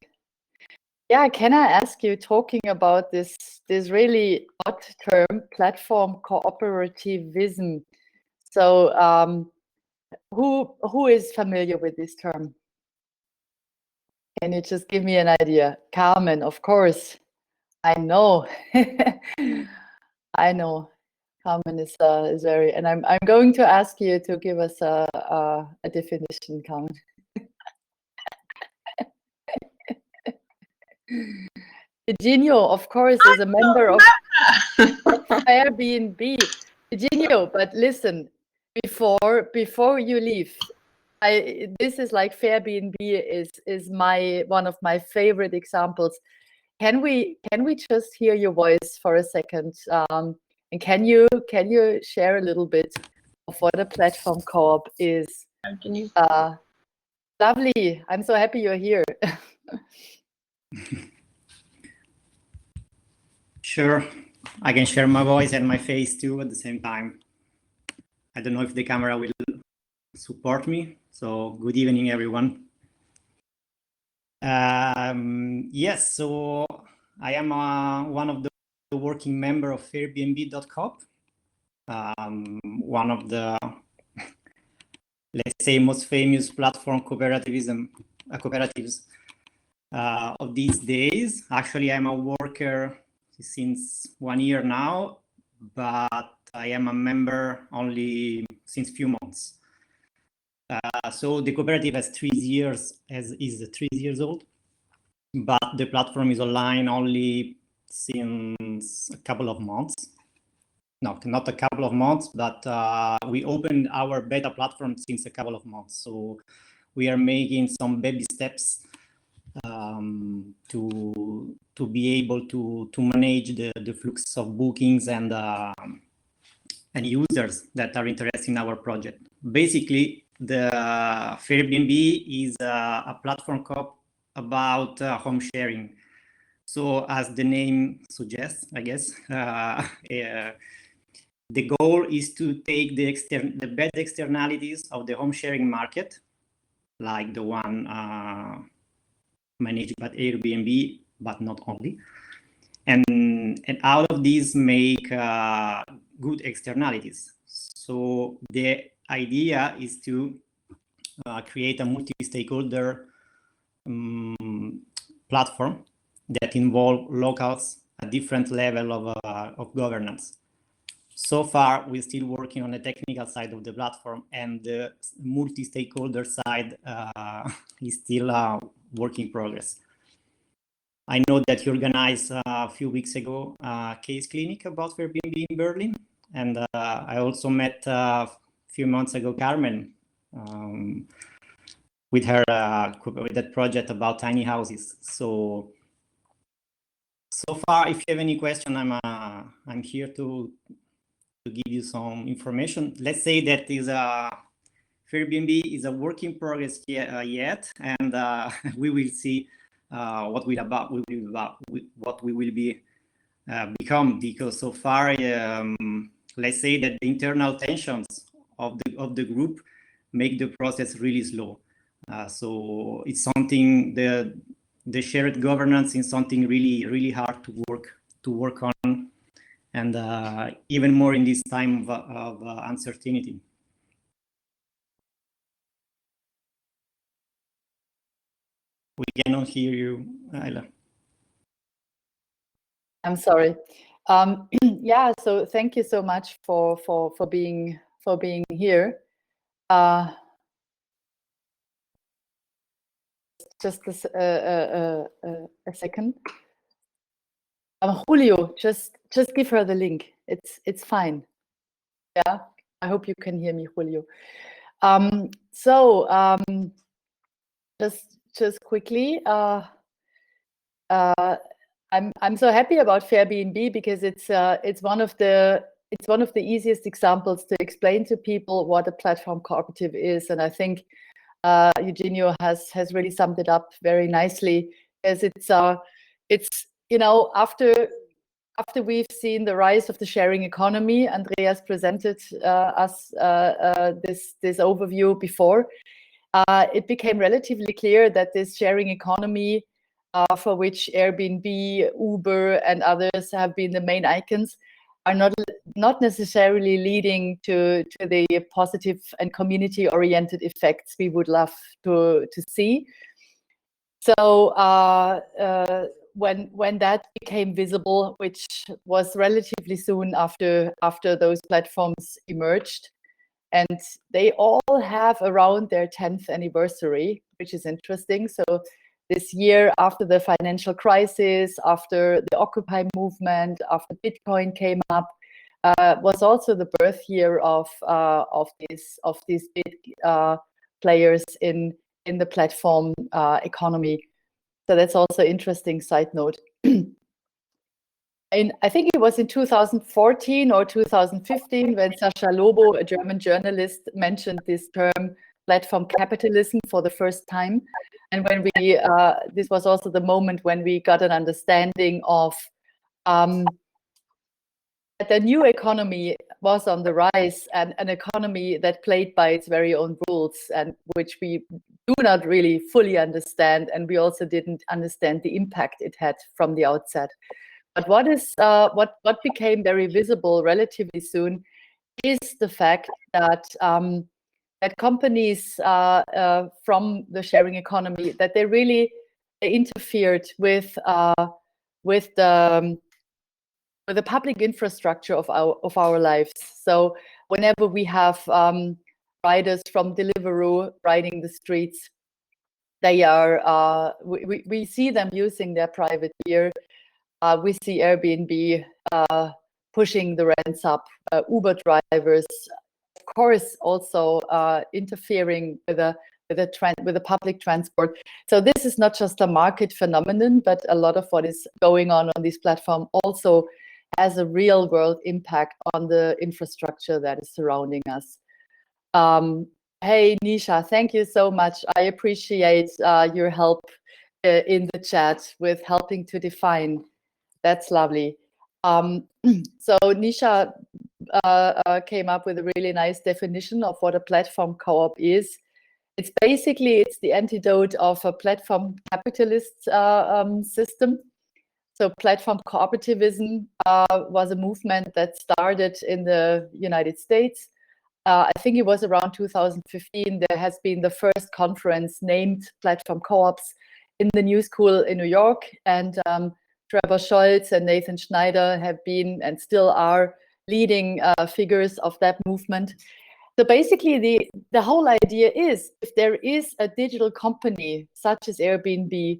Yeah, can I ask you, talking about this really odd term, platform cooperativism? So who is familiar with this term? Can you just give me an idea? Carmen, of course. I know. I know. Carmen is very, and I'm going to ask you to give us a definition, Carmen. Eugenio, of course, is a member of Airbnb. Eugenio, but listen, before you leave, this is like Airbnb is one of my favorite examples. Can we just hear your voice for a second? And can you share a little bit of what a platform co-op is? Lovely. I'm so happy you're here. Sure. I can share my voice and my face too at the same time. I don't know if the camera will support me. So good evening, everyone. Yes, so I am one of the working member of Airbnb.coop, one of the, let's say, most famous platform cooperatives of these days. Actually, I'm a worker since 1 year now, but I am a member only since few months. So the cooperative has 3 years, is 3 years old, but the platform is online only since a couple of months. No, not a couple of months, but we opened our beta platform since a couple of months. So we are making some baby steps to be able to manage the flux of bookings and users that are interested in our project. Basically, the Airbnb is a platform co-op about home sharing. So as the name suggests, I guess, the goal is to take the bad externalities of the home sharing market, like the one managed by Airbnb, but not only, and out of these make good externalities. So the idea is to create a multi-stakeholder platform that involve locals at different level of governance. So far, we're still working on the technical side of the platform, and the multi-stakeholder side is still a work in progress. I know that you organized a few weeks ago a case clinic about Airbnb in Berlin, and I also met a few months ago Carmen with her with that project about tiny houses. So far, if you have any question, I'm here to give you some information. Let's say that Airbnb is a work in progress yet, and we will see what we will be become, because so far, let's say that the internal tensions of the group make the process really slow. So it's something, the shared governance is something really hard to work on, and even more in this time of uncertainty. We cannot hear you, Ela. I'm sorry. Yeah, so thank you so much for being here. Just a second. Julio, just give her the link. It's fine. Yeah, I hope you can hear me, Julio. Just quickly, I'm so happy about Airbnb because it's one of the easiest examples to explain to people what a platform cooperative is, and I think Eugenio has really summed it up very nicely. As it's after we've seen the rise of the sharing economy, Andreas presented us this overview before. It became relatively clear that this sharing economy, for which Airbnb, Uber, and others have been the main icons, are not necessarily leading to the positive and community-oriented effects we would love to see. So when that became visible, which was relatively soon after those platforms emerged, and they all have around their 10th anniversary, which is interesting. So this year, after the financial crisis, after the Occupy movement, after Bitcoin came up, was also the birth year of these big players in the platform economy. So that's also interesting side note. And I think it was in 2014 or 2015 when Sascha Lobo, a German journalist, mentioned this term platform capitalism for the first time. And when we, this was also the moment when we got an understanding of that the new economy was on the rise, and an economy that played by its very own rules, and which we do not really fully understand, and we also didn't understand the impact it had from the outset. But what became very visible relatively soon is the fact that that companies from the sharing economy, that they really interfered with the public infrastructure of our lives. So whenever we have riders from Deliveroo riding the streets, they are we see them using their private gear. We see Airbnb pushing the rents up, Uber drivers, of course, also interfering with the public transport. So this is not just a market phenomenon, but a lot of what is going on this platform also has a real world impact on the infrastructure that is surrounding us. Hey, Nisha, thank you so much. I appreciate your help in the chat with helping to define. That's lovely. So Nisha came up with a really nice definition of what a platform co-op is. It's the antidote of a platform capitalist system. So platform cooperativism was a movement that started in the United States. I think it was around 2015. There has been the first conference named Platform Co-ops in the New School in New York, and Trevor Scholz and Nathan Schneider have been and still are leading figures of that movement. So basically, the whole idea is, if there is a digital company such as Airbnb,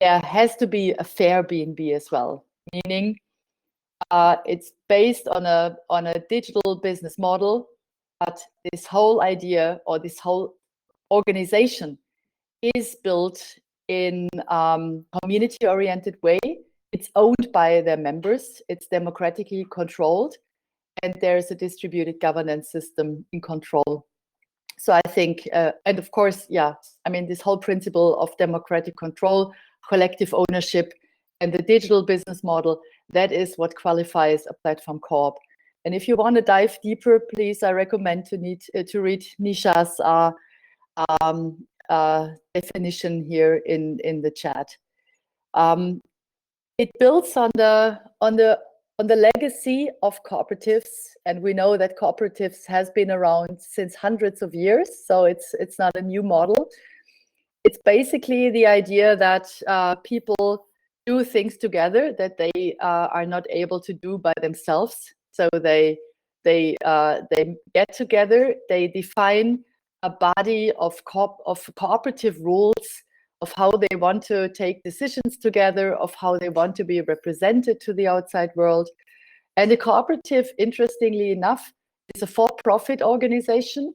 there has to be a fair Airbnb as well, meaning it's based on a digital business model, but this whole idea or this whole organization is built in community-oriented way. It's owned by their members. It's democratically controlled, and there's a distributed governance system in control. So I think, and of course, yeah, I mean, this whole principle of democratic control, collective ownership, and the digital business model, that is what qualifies a platform co-op. And if you want to dive deeper, please, I recommend to read Nisha's definition here in the chat. It builds on the legacy of cooperatives, and we know that cooperatives has been around since hundreds of years, so it's not a new model. It's basically the idea that people do things together that they are not able to do by themselves. So they get together, they define a body of cooperative rules of how they want to take decisions together, of how they want to be represented to the outside world. And the cooperative, interestingly enough, is a for-profit organization.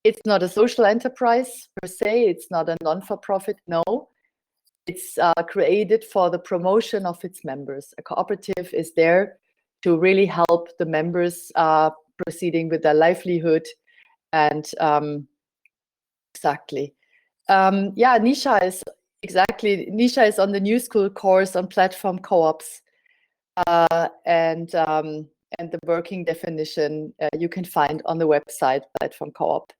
It's not a social enterprise per se, it's not a non-for-profit, no. it's created for the promotion of its members. A cooperative is there to really help the members proceeding with their livelihood. And exactly. Yeah, Nisha is on the New School course on platform co-ops, and the working definition you can find on the website Platform Co-op.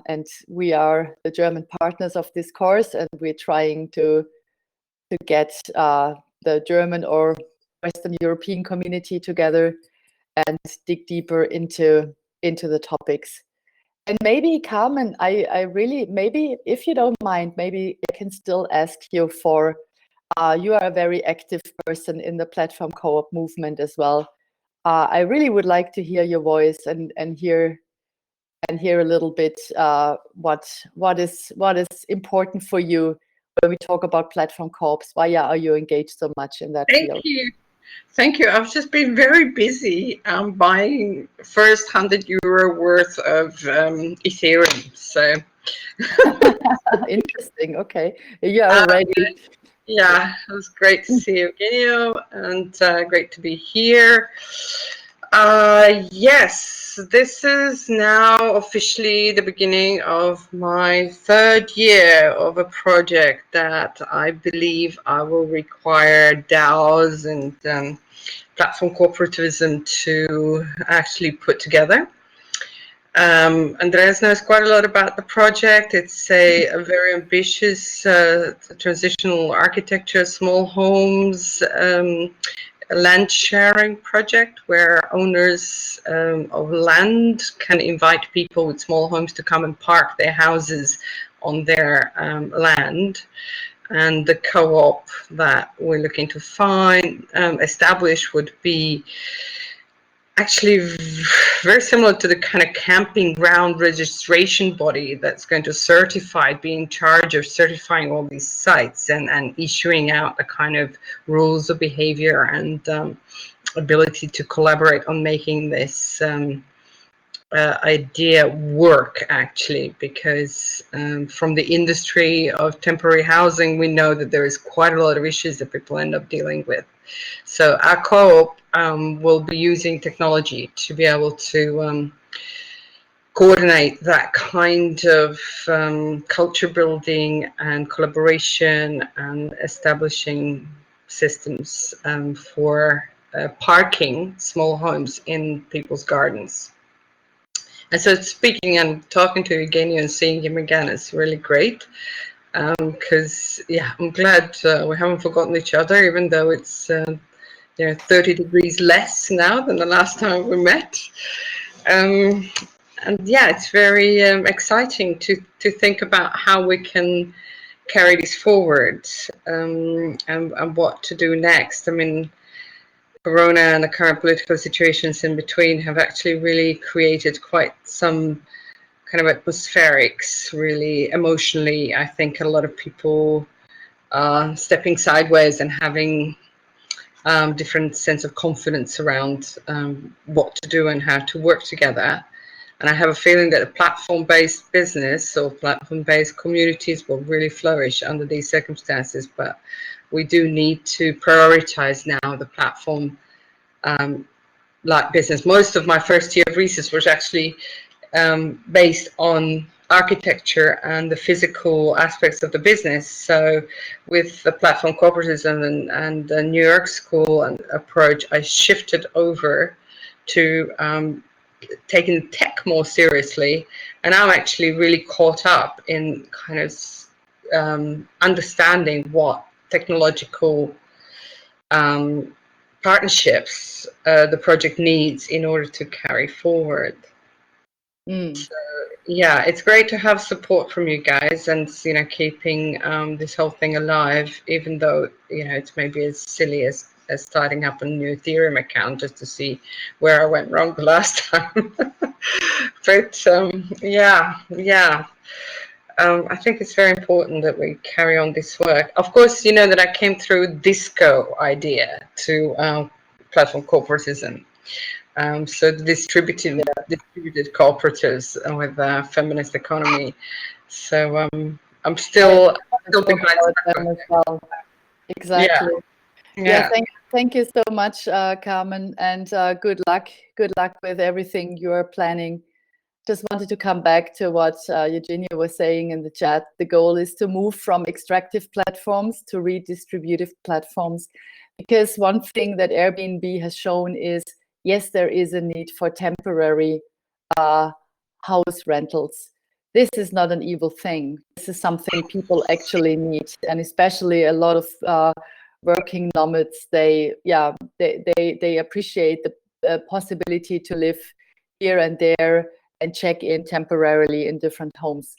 And we are the German partners of this course, and we're trying to get the German or Western European community together and dig deeper into the topics. And maybe, Carmen, I really, maybe if you don't mind, maybe I can still ask you for, you are a very active person in the platform co-op movement as well. I really would like to hear your voice and hear a little bit what is important for you when we talk about platform co-ops. Why are you engaged so much in that field? Thank you. I've just been very busy buying first €100 worth of Ethereum. So interesting. Okay, you are ready. Yeah, it was great to see Eugenio, and great to be here. Yes, this is now officially the beginning of my 3rd year of a project that I believe I will require DAOs and platform cooperativism to actually put together. Andreas knows quite a lot about the project. It's a very ambitious transitional architecture, small homes, land sharing project where owners of land can invite people with small homes to come and park their houses on their land. And the co-op that we're looking to establish would be actually very similar to the kind of camping ground registration body that's going to be in charge of certifying all these sites and issuing out the kind of rules of behavior and ability to collaborate on making this idea work, actually, because from the industry of temporary housing, we know that there is quite a lot of issues that people end up dealing with. So our co-op will be using technology to be able to coordinate that kind of culture building and collaboration and establishing systems for parking small homes in people's gardens. And so speaking and talking to Eugenio and seeing him again is really great. Because yeah, I'm glad we haven't forgotten each other, even though it's 30 degrees less now than the last time we met. And yeah, it's very exciting to think about how we can carry this forward and what to do next. I mean, Corona and the current political situations in between have actually really created quite some kind of atmospherics, really emotionally. I think a lot of people stepping sideways and having different sense of confidence around what to do and how to work together. And I have a feeling that a platform-based business or platform-based communities will really flourish under these circumstances. But we do need to prioritize now the platform like business. Most of my first year of research was actually based on architecture and the physical aspects of the business. So with the platform cooperativism and the New York School and approach, I shifted over to taking tech more seriously, and I'm actually really caught up in kind of understanding what technological partnerships the project needs in order to carry forward. So yeah, it's great to have support from you guys and keeping this whole thing alive, even though it's maybe as silly as starting up a new Ethereum account just to see where I went wrong the last time. But yeah, I think it's very important that we carry on this work. Of course, you know that I came through DISCO idea to platform cooperativism. So the distributed cooperatives with feminist economy. So I'm still still be quite them as well. Exactly. Yeah, thank you so much, Carmen, and good luck with everything you're planning. Just wanted to come back to what Eugenia was saying in the chat. The goal is to move from extractive platforms to redistributive platforms, because one thing that Airbnb has shown is, yes, there is a need for temporary house rentals. This is not an evil thing. This is something people actually need, and especially a lot of working nomads. They appreciate the possibility to live here and there and check in temporarily in different homes.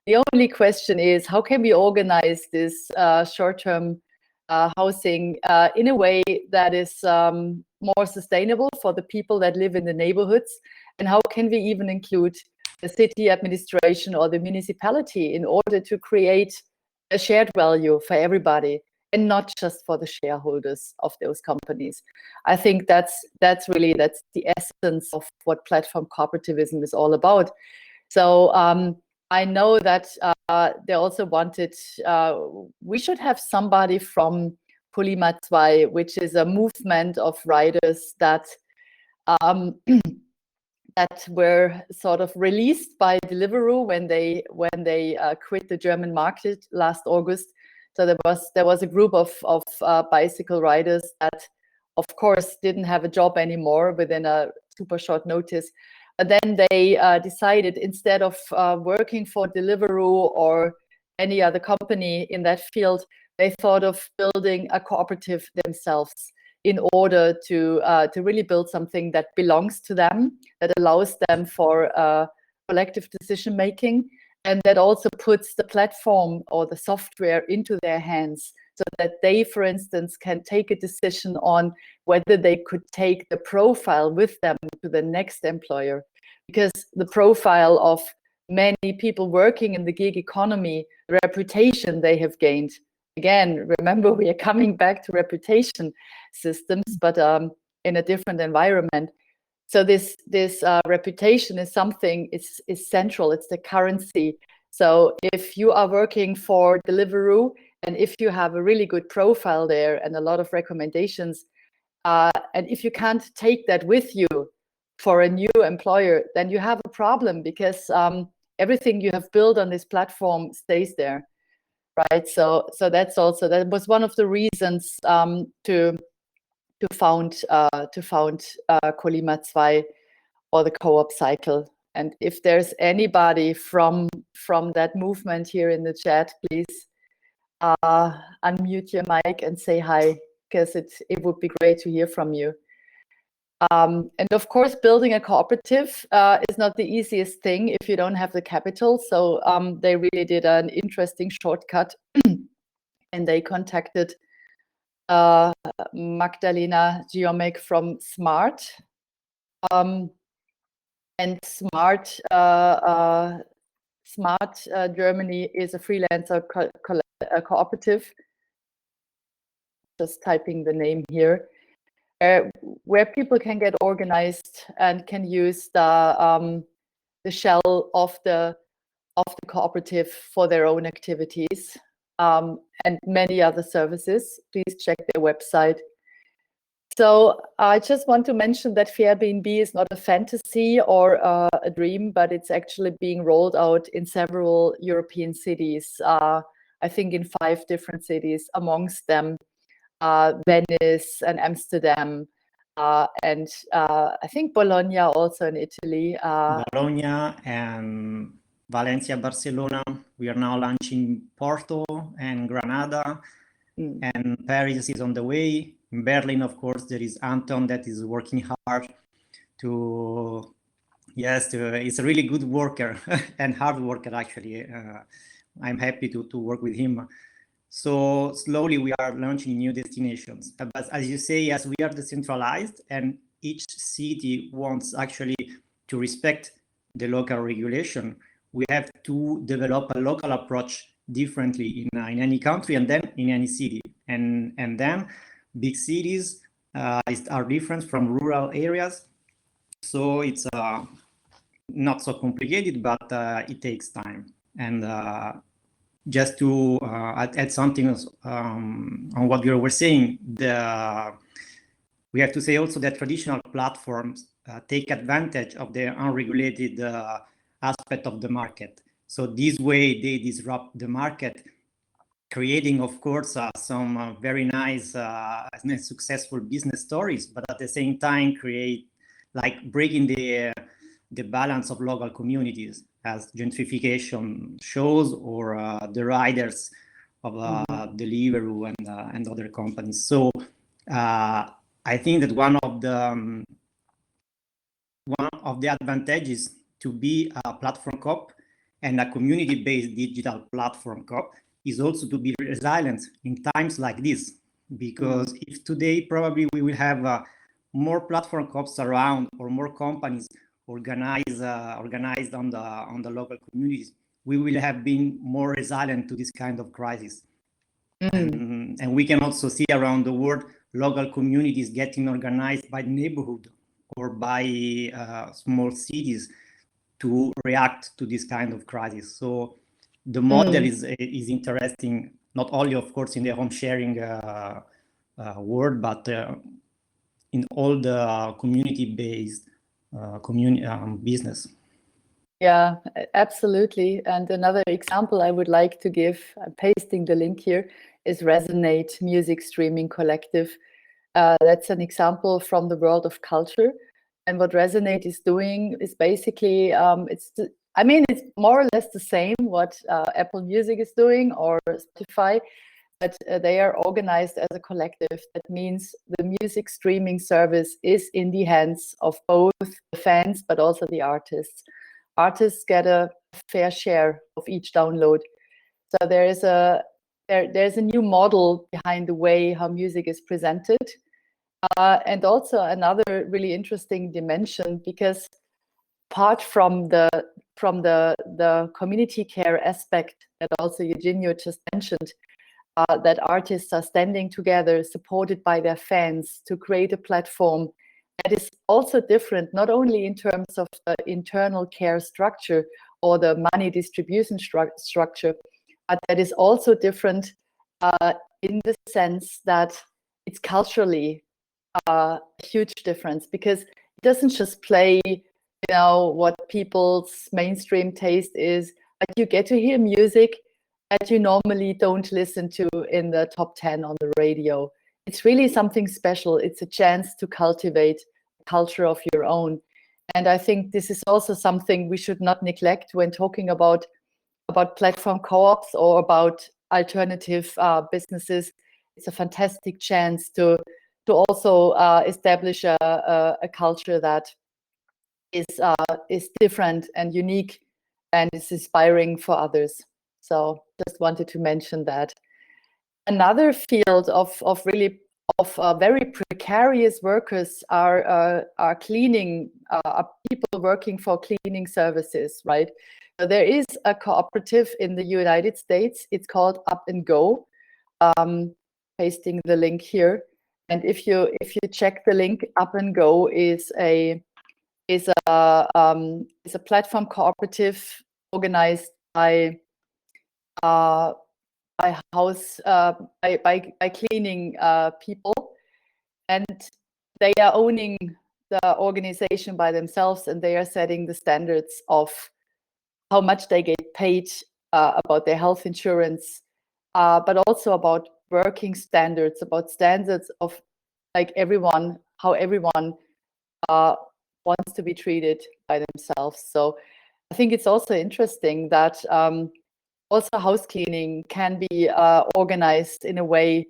The only question is, how can we organize this short-term housing in a way that is more sustainable for the people that live in the neighborhoods? And how can we even include the city administration or the municipality in order to create a shared value for everybody and not just for the shareholders of those companies? I think that's the essence of what platform cooperativism is all about. So I know that they also wanted, we should have somebody from Polima 2, which is a movement of riders that that were sort of released by Deliveroo when they quit the German market last August. So there was a group of bicycle riders that, of course, didn't have a job anymore within a super short notice. But then they decided, instead of working for Deliveroo or any other company in that field, they thought of building a cooperative themselves in order to really build something that belongs to them, that allows them for collective decision making, and that also puts the platform or the software into their hands, so that they, for instance, can take a decision on whether they could take the profile with them to the next employer. Because the profile of many people working in the gig economy, the reputation they have gained. Again, remember, we are coming back to reputation systems, but in a different environment. So this reputation is something, is central, it's the currency. So if you are working for Deliveroo, and if you have a really good profile there and a lot of recommendations, and if you can't take that with you for a new employer, then you have a problem, because everything you have built on this platform stays there, right? So that was one of the reasons to found Polima 2, or the co-op cycle. And if there's anybody from that movement here in the chat, please unmute your mic and say hi, because it would be great to hear from you. And of course, building a cooperative is not the easiest thing if you don't have the capital. So they really did an interesting shortcut, and they contacted Magdalena Giomek from Smart. And Smart Germany is a freelancer cooperative. Just typing the name here, where people can get organized and can use the shell of the cooperative for their own activities, and many other services. Please check their website. So I just want to mention that Airbnb is not a fantasy or a dream, but it's actually being rolled out in several European cities. I think in 5 different cities, amongst them Venice and Amsterdam, and I think Bologna also in Italy. Bologna and Valencia, Barcelona. We are now launching Porto and Granada, and Paris is on the way. In Berlin, of course, there is Anton that is working hard to, he's a really good worker and hard worker, actually. I'm happy to work with him. So slowly we are launching new destinations. But as you say, yes, we are decentralized, and each city wants actually to respect the local regulation. We have to develop a local approach differently in any country, and then in any city. And then big cities are different from rural areas. So it's not so complicated, but it takes time. And just to add something on what you were saying, we have to say also that traditional platforms take advantage of the unregulated aspect of the market. So this way they disrupt the market, creating, of course, some very nice and successful business stories, but at the same time breaking the balance of local communities, as gentrification shows, or the riders of Deliveroo and other companies. So I think that one of the advantages to be a platform coop and a community-based digital platform coop is also to be resilient in times like this, because if today probably we will have more platform coops around, or more companies organized on the local communities, we will have been more resilient to this kind of crisis. And we can also see around the world local communities getting organized by neighborhood or by small cities to react to this kind of crisis. So the model is interesting, not only, of course, in the home sharing world, but in all the community-based business. Yeah, absolutely. And another example I would like to give, I'm pasting the link here, is Resonate Music Streaming Collective. That's an example from the world of culture. And what Resonate is doing is basically, it's more or less the same what Apple Music is doing, or Spotify, but they are organized as a collective. That means the music streaming service is in the hands of both the fans, but also the artists. Artists get a fair share of each download. So there's a new model behind the way how music is presented. And also another really interesting dimension, because apart from the community care aspect that also Eugenio just mentioned, that artists are standing together, supported by their fans, to create a platform that is also different, not only in terms of the internal care structure or the money distribution structure, but that is also different in the sense that it's culturally a huge difference, because it doesn't just play, what people's mainstream taste is, but you get to hear music that you normally don't listen to in the top 10 on the radio. It's really something special. It's a chance to cultivate a culture of your own. And I think this is also something we should not neglect when talking about platform co-ops or about alternative businesses. It's a fantastic chance to also establish a culture that is different and unique and is inspiring for others. So just wanted to mention that. Another field of very precarious workers are cleaning, people working for cleaning services, right? So there is a cooperative in the United States. It's called Up and Go. Pasting the link here, and if you check the link, Up and Go is a platform cooperative organized by cleaning people, and they are owning the organization by themselves, and they are setting the standards of how much they get paid, about their health insurance, but also about working standards, about standards of how everyone wants to be treated by themselves. So I think it's also interesting that also house cleaning can be organized in a way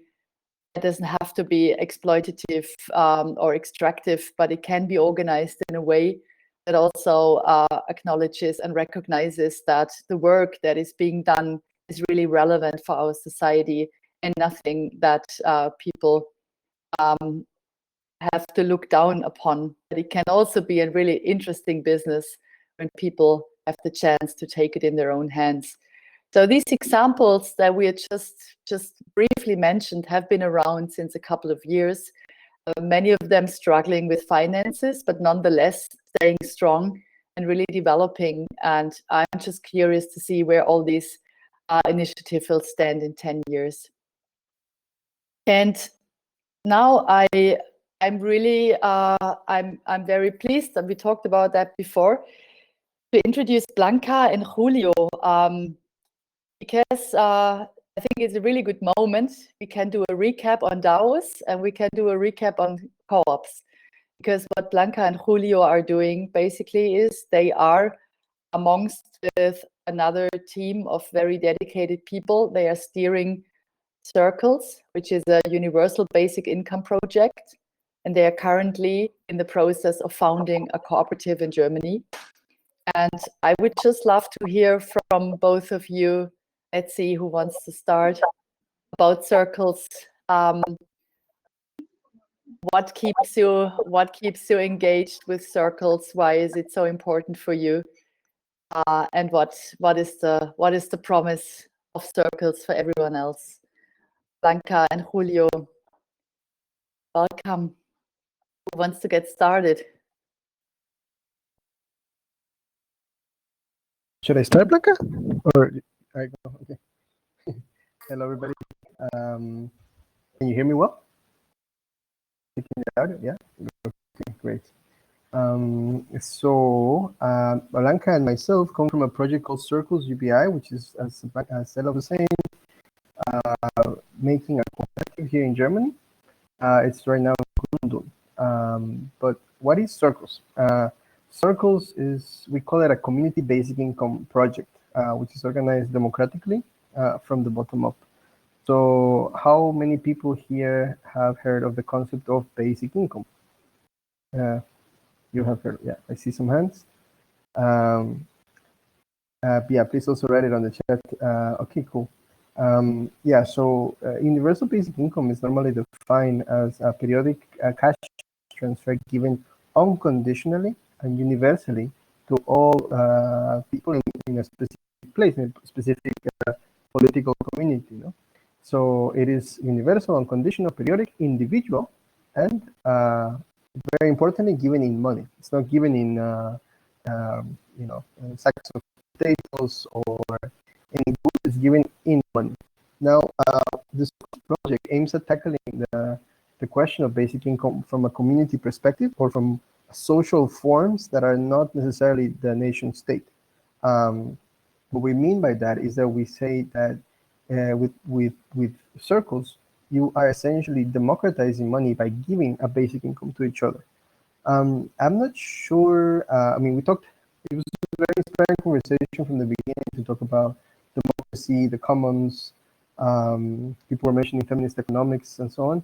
that doesn't have to be exploitative or extractive, but it can be organized in a way that also acknowledges and recognizes that the work that is being done is really relevant for our society, and nothing that people have to look down upon. But it can also be a really interesting business when people have the chance to take it in their own hands. So these examples that we just briefly mentioned have been around since a couple of years. Many of them struggling with finances, but nonetheless staying strong and really developing. And I'm just curious to see where all these initiative will stand in 10 years. And now I'm really I'm very pleased, and we talked about that before, to introduce Blanca and Julio, because I think it's a really good moment. We can do a recap on DAOs and we can do a recap on co-ops, because what Blanca and Julio are doing basically is they are amongst with another team of very dedicated people. They are steering Circles, which is a universal basic income project, and they are currently in the process of founding a cooperative in Germany. And I would just love to hear from both of you. Let's see who wants to start about Circles. What keeps you engaged with Circles? Why is it so important for you? And what is the promise of Circles for everyone else? Blanca and Julio, welcome. Who wants to get started? Should I start, Blanca? Or I go? Okay. Hello, everybody. Can you hear me well? Taking the audio, yeah. Okay, great. Blanca and myself come from a project called Circles UBI, which is, as Ela was saying, making a cooperative here in Germany. It's right now in Grundl. But what is Circles? Circles is, we call it a community basic income project, which is organized democratically from the bottom up. So how many people here have heard of the concept of basic income? You have heard, yeah, I see some hands. Yeah, please also write it on the chat. Okay, cool. Yeah, so universal basic income is normally defined as a periodic cash transfer given unconditionally and universally to all people in a specific place, in a specific political community. You know? So it is universal, unconditional, periodic, individual, and very importantly, given in money. It's not given in you know, sacks of potatoes or any good. It's given in money. Now, this project aims at tackling the question of basic income from a community perspective or from social forms that are not necessarily the nation state. What we mean by that is that we say that with Circles, you are essentially democratizing money by giving a basic income to each other. I'm not sure, I mean, it was a very inspiring conversation from the beginning to talk about democracy, the commons, people were mentioning feminist economics and so on.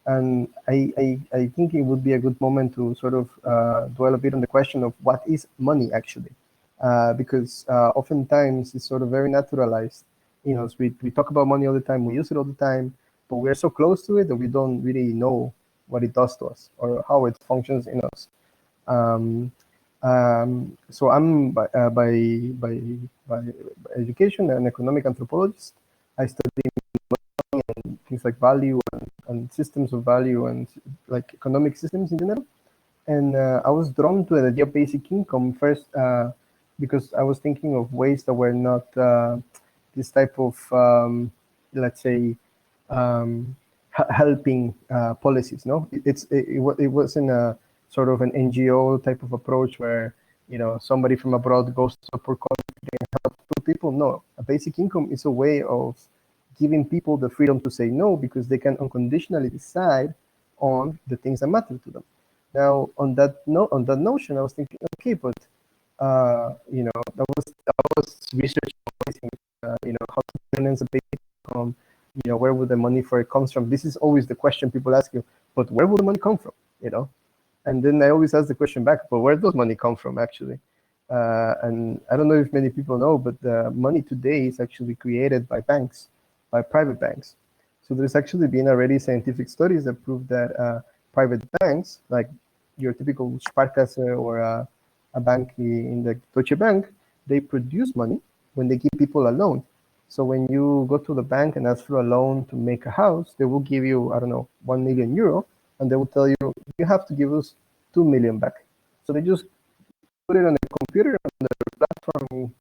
And I think it would be a good moment to sort of dwell a bit on the question of what is money actually, because oftentimes it's sort of very naturalized. You know, we talk about money all the time, we use it all the time, but we're so close to it that we don't really know what it does to us or how it functions in us. So I'm by education an economic anthropologist. I study money and things like value and systems of value and like economic systems in general. And I was drawn to the idea of basic income first because I was thinking of ways that were not this type of, let's say, helping policies. No, it wasn't a sort of an NGO type of approach where, you know, somebody from abroad goes to a poor country and helps poor people. No, a basic income is a way of giving people the freedom to say no because they can unconditionally decide on the things that matter to them. Now, on that notion, I was thinking, okay, but you know, I was researching, you know, how to finance a basic income. You know, where would the money for it comes from? This is always the question people ask you. But where would the money come from? You know, and then I always ask the question back. But where does money come from actually? And I don't know if many people know, but the money today is actually created by banks, by private banks. So there's actually been already scientific studies that prove that private banks, like your typical Sparkasse or a bank in the Deutsche Bank, they produce money when they give people a loan. So when you go to the bank and ask for a loan to make a house, they will give you, I don't know, 1 million euro, and they will tell you, you have to give us 2 million back. So they just put it on the computer, on the platform,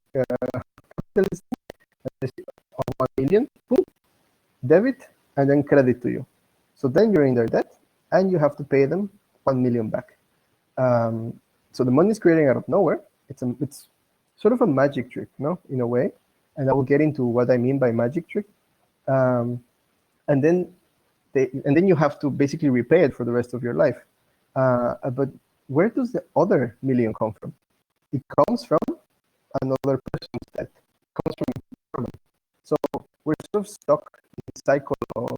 debit and then credit to you. So then you're in their debt, and you have to pay them 1 million back. So the money is creating out of nowhere. It's sort of a magic trick, no, in a way. And I will get into what I mean by magic trick. And then you have to basically repay it for the rest of your life. But where does the other million come from? It comes from another person's debt. It comes from problem. So we're sort of stuck in the cycle of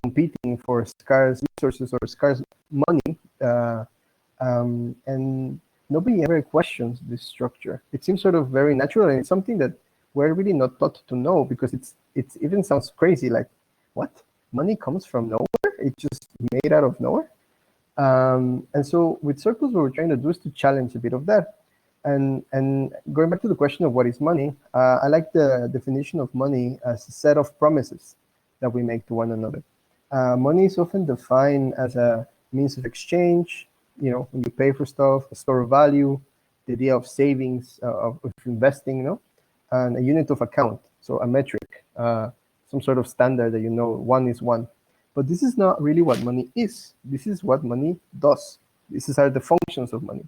competing for scarce resources or scarce money, and nobody ever questions this structure. It seems sort of very natural, and it's something that we're really not taught to know, because it even sounds crazy. Like, what? Money comes from nowhere? It's just made out of nowhere? And so with Circles, what we're trying to do is to challenge a bit of that. And going back to the question of what is money, I like the definition of money as a set of promises that we make to one another. Money is often defined as a means of exchange, when you pay for stuff, a store of value, the idea of savings, of investing, and a unit of account, so a metric, some sort of standard that one is one. But this is not really what money is. This is what money does. These are the functions of money.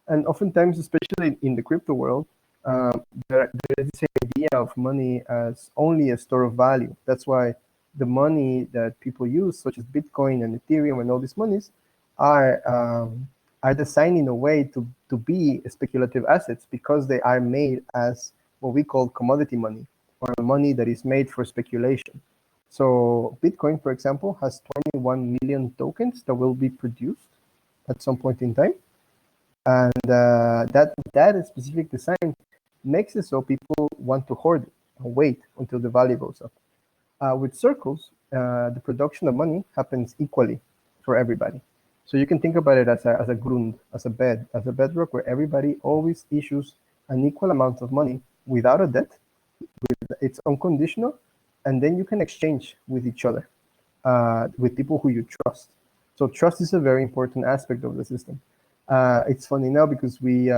And oftentimes, especially in the crypto world, there is this idea of money as only a store of value. That's why the money that people use, such as Bitcoin and Ethereum and all these monies, are designed in a way to be speculative assets, because they are made as what we call commodity money, or money that is made for speculation. So Bitcoin, for example, has 21 million tokens that will be produced at some point in time. And that specific design makes it so people want to hoard it and wait until the value goes up. With Circles, the production of money happens equally for everybody. So you can think about it as a grund, as a bedrock, where everybody always issues an equal amount of money without a debt. It's unconditional, and then you can exchange with each other, with people who you trust. So trust is a very important aspect of the system. It's funny now because we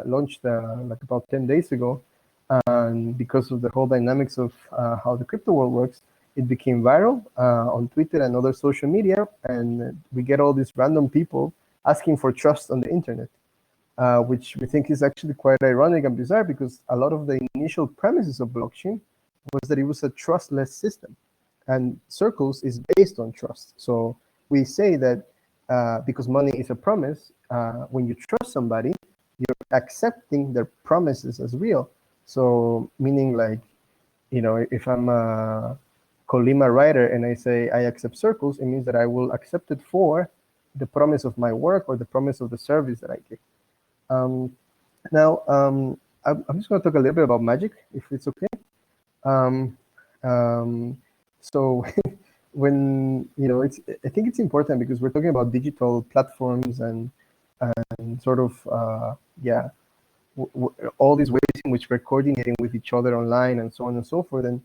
launched like about 10 days ago, and because of the whole dynamics of how the crypto world works, it became viral on Twitter and other social media, and we get all these random people asking for trust on the internet, which we think is actually quite ironic and bizarre, because a lot of the initial premises of blockchain was that it was a trustless system, and Circles is based on trust. So we say that because money is a promise, when you trust somebody, you're accepting their promises as real. So meaning, like, if I'm a Colima writer and I say I accept Circles, it means that I will accept it for the promise of my work or the promise of the service that I give. Now, I'm just going to talk a little bit about magic, if it's okay. So when I think it's important, because we're talking about digital platforms and sort of all these ways in which we're coordinating with each other online and so on and so forth. And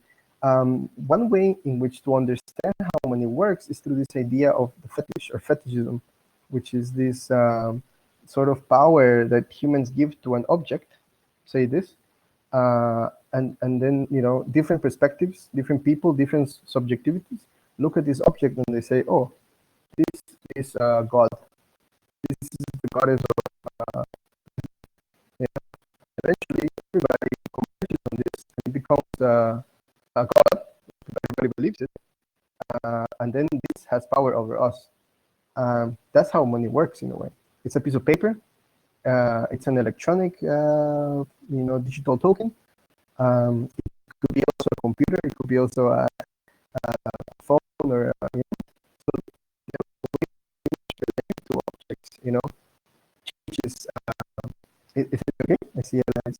one way in which to understand how money works is through this idea of the fetish or fetishism, which is this sort of power that humans give to an object, say this, and then different perspectives, different people, different subjectivities look at this object and they say, oh, this is God. This is the goddess of eventually everybody converges on this, and it becomes a God. Everybody believes it, and then this has power over us. That's how money works in a way. It's a piece of paper. It's an electronic, digital token. It could be also a computer. It could be also a phone or so the way in which we relate to objects, changes. Is it okay? I see Ela.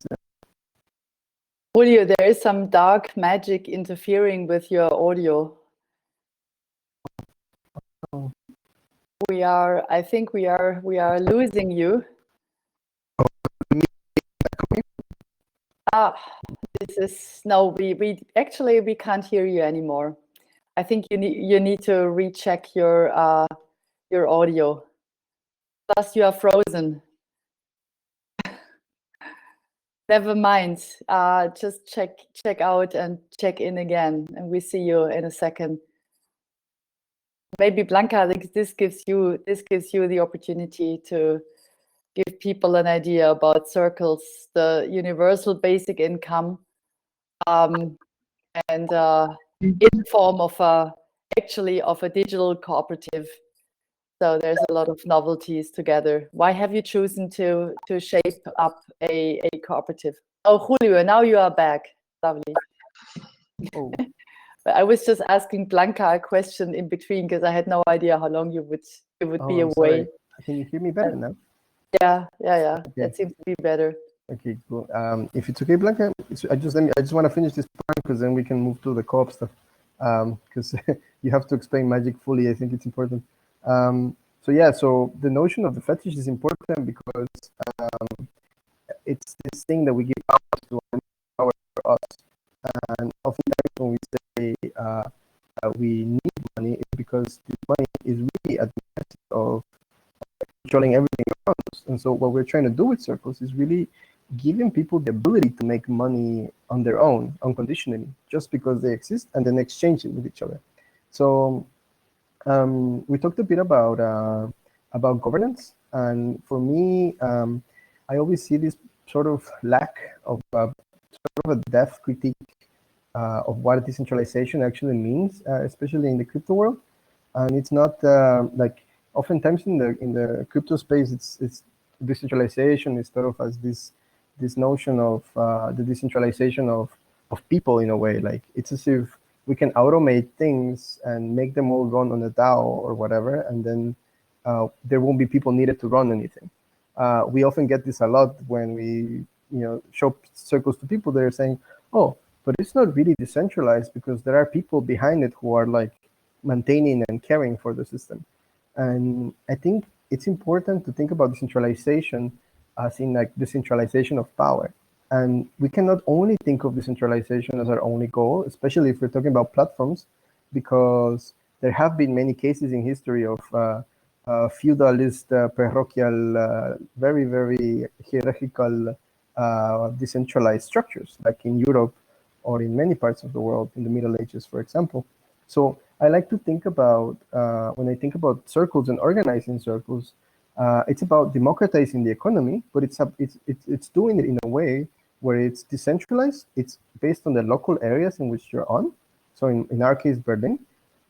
Julio, there is some dark magic interfering with your audio. Oh. I think we are losing you. We actually can't hear you anymore. I think you need to recheck your audio. Plus, you are frozen. Never mind. Just check out and check in again, and we see you in a second. Maybe Blanca, this gives you the opportunity to give people an idea about circles, the universal basic income, and in the form of actually of a digital cooperative. So there's a lot of novelties together. Why have you chosen to shape up a cooperative? Oh, Julio, now you are back. Lovely. Oh. But I was just asking Blanca a question in between because I had no idea how long you would be I'm away. sorry. Can you hear me better now? Yeah. Okay. That seems to be better. Okay, cool. If it's okay, Blanca, I just want to finish this part because then we can move to the co-op stuff. Because you have to explain magic fully. I think it's important. So yeah, so the notion of the fetish is important because it's this thing that we give out to empower us. And oftentimes when we say we need money, it's because this money is really at the mercy of controlling everything around us. And so what we're trying to do with circles is really giving people the ability to make money on their own, unconditionally, just because they exist, and then exchange it with each other. So we talked a bit about governance, and for me, I always see this sort of lack of sort of a depth critique of what decentralization actually means, especially in the crypto world. And it's not like oftentimes in the crypto space, it's decentralization is sort of as this notion of the decentralization of people in a way. Like it's as if we can automate things and make them all run on a DAO or whatever, and then there won't be people needed to run anything. We often get this a lot when we show circles to people. They're saying, "Oh, but it's not really decentralized because there are people behind it who are like maintaining and caring for the system." And I think it's important to think about decentralization as in like decentralization of power. And we cannot only think of decentralization as our only goal, especially if we're talking about platforms, because there have been many cases in history of feudalist, parochial, very, very hierarchical, decentralized structures, like in Europe or in many parts of the world, in the Middle Ages, for example. So I like to think about, when I think about circles and organizing circles, it's about democratizing the economy, but it's doing it in a way where it's decentralized. It's based on the local areas in which you're on. So in our case, Berlin.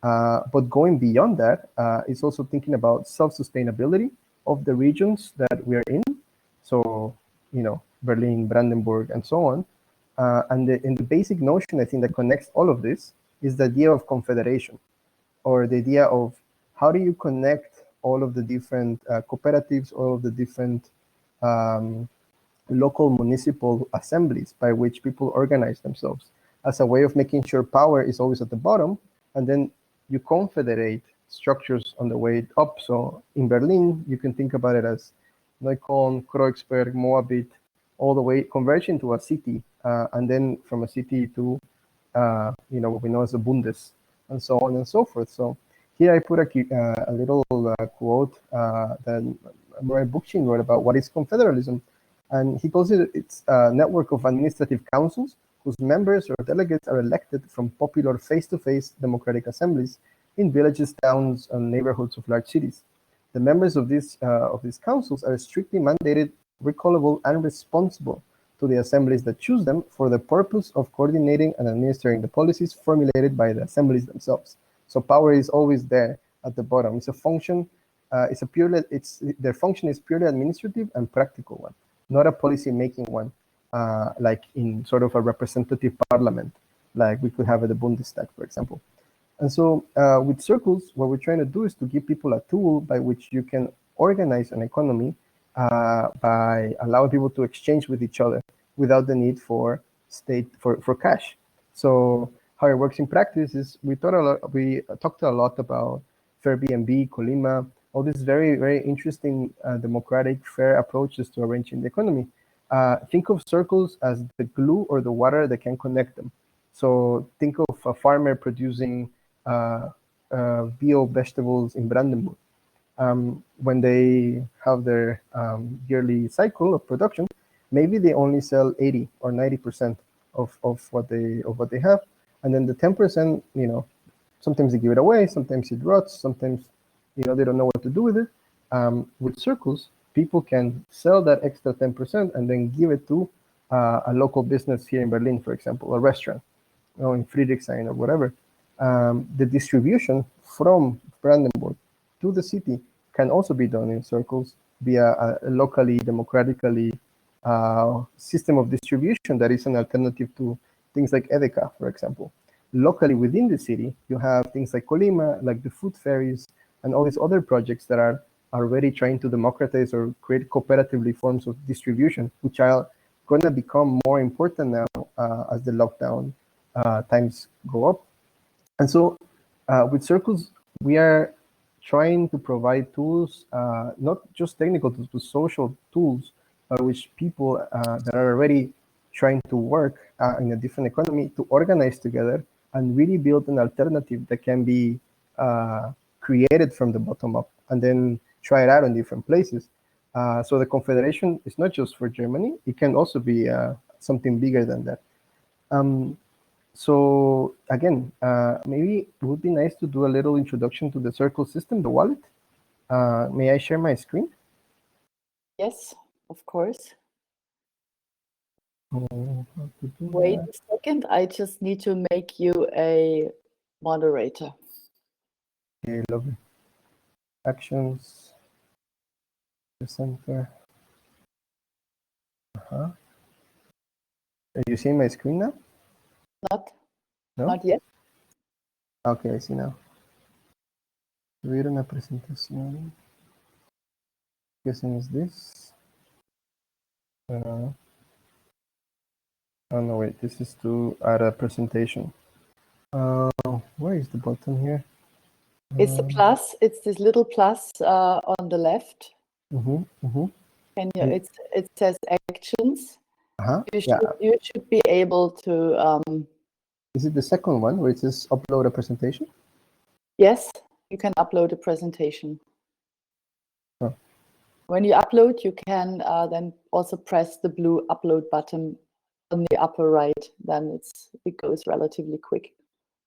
But going beyond that, it's also thinking about self-sustainability of the regions that we're in. So, Berlin, Brandenburg, and so on. And the basic notion, I think, that connects all of this is the idea of confederation, or the idea of how do you connect all of the different cooperatives, all of the different local municipal assemblies by which people organize themselves as a way of making sure power is always at the bottom, and then you confederate structures on the way up. So in Berlin, you can think about it as Neukölln, Kreuzberg, Moabit, all the way converging to a city, and then from a city to what we know as the Bundes, and so on and so forth. So here I put a little quote that Murray Bookchin wrote about what is confederalism. And he calls it's a network of administrative councils whose members or delegates are elected from popular face-to-face democratic assemblies in villages, towns, and neighborhoods of large cities. The members of these councils are strictly mandated, recallable, and responsible to the assemblies that choose them for the purpose of coordinating and administering the policies formulated by the assemblies themselves. So power is always there at the bottom. It's a function. Their function is purely administrative and practical one, not a policy-making one, like in sort of a representative parliament, like we could have at the Bundestag, for example. And so with circles, what we're trying to do is to give people a tool by which you can organize an economy by allowing people to exchange with each other without the need for cash. So how it works in practice is we talked a lot about Airbnb, Colima, all these very, very interesting democratic, fair approaches to arranging the economy. Think of circles as the glue or the water that can connect them. So think of a farmer producing bio vegetables in Brandenburg. When they have their yearly cycle of production, maybe they only sell 80 or 90% of what they have, and then the 10%, sometimes they give it away, sometimes it rots, sometimes they don't know what to do with it. With circles, people can sell that extra 10% and then give it to a local business here in Berlin, for example, a restaurant, in Friedrichshain or whatever. The distribution from Brandenburg to the city can also be done in circles via a locally, democratically system of distribution that is an alternative to things like Edeka, for example. Locally within the city, you have things like Colima, like the food ferries, and all these other projects that are already trying to democratize or create cooperatively forms of distribution, which are going to become more important now as the lockdown times go up. And so with circles, we are trying to provide tools, not just technical tools, but social tools by which people that are already trying to work in a different economy to organize together and really build an alternative that can be created from the bottom up and then try it out in different places. So the Confederation is not just for Germany, it can also be something bigger than that. So again, maybe it would be nice to do a little introduction to the Circle system, the wallet. May I share my screen? Yes, of course. Oh, how to do Wait that? a second, I just need to make you a moderator. Okay, lovely. Actions, the center. Are you seeing my screen now? Not, No? not yet. Okay, I see now. Subir una presentación. ¿Qué is this? Oh no, wait, this is to add a presentation. Where is the button here? It's the plus, it's this little plus on the left. And It says actions. yeah. You should be able to. Is it the second one where it says upload a presentation? Yes, you can upload a presentation. Oh. When you upload, you can then also press the blue upload button on the upper right. Then it goes relatively quick.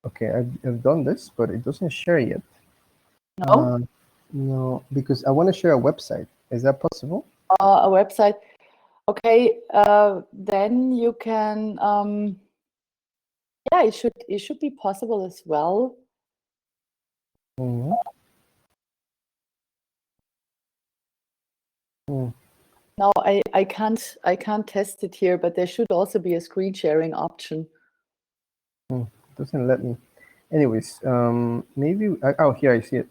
Okay, I've done this, but it doesn't share yet. No? No, because I want to share a website. Is that possible? A website. Okay, then you can. Yeah, it should be possible as well. No, I can't test it here, but there should also be a screen sharing option. Doesn't let me. Anyways, maybe oh, here I see it.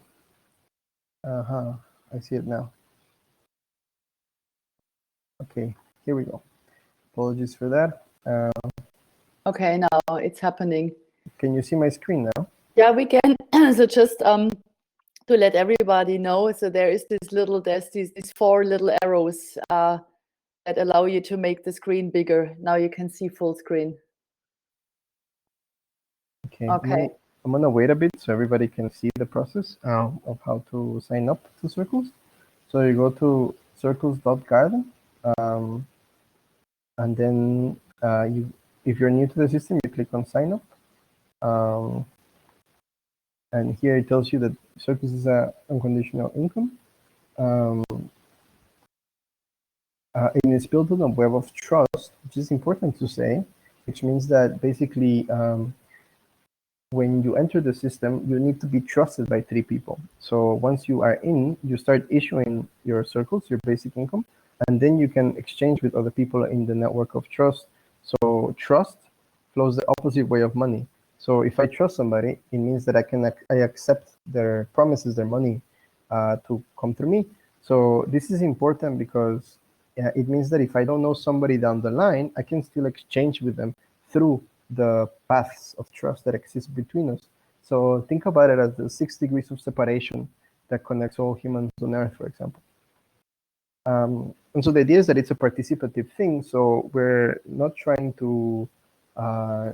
I see it now. Okay, here we go. Apologies for that. Okay, now it's happening. Can you see my screen now? Yeah, we can. So just to let everybody know, so there's these 4 little arrows that allow you to make the screen bigger. Now you can see full screen. Okay. Okay. I'm gonna wait a bit so everybody can see the process of how to sign up to Circles. So you go to circles.garden, and then if you're new to the system, you click on sign up. And here it tells you that Circles is a unconditional income. And it's built on a web of trust, which is important to say, which means that basically when you enter the system, you need to be trusted by 3 people. So once you are in, you start issuing your circles, your basic income, and then you can exchange with other people in the network of trust. So trust flows the opposite way of money. So if I trust somebody, it means that I accept their promises, their money to come through me. So this is important because it means that if I don't know somebody down the line, I can still exchange with them through the paths of trust that exist between us. So think about it as the 6 degrees of separation that connects all humans on Earth, for example. And so the idea is that it's a participative thing. So we're not trying to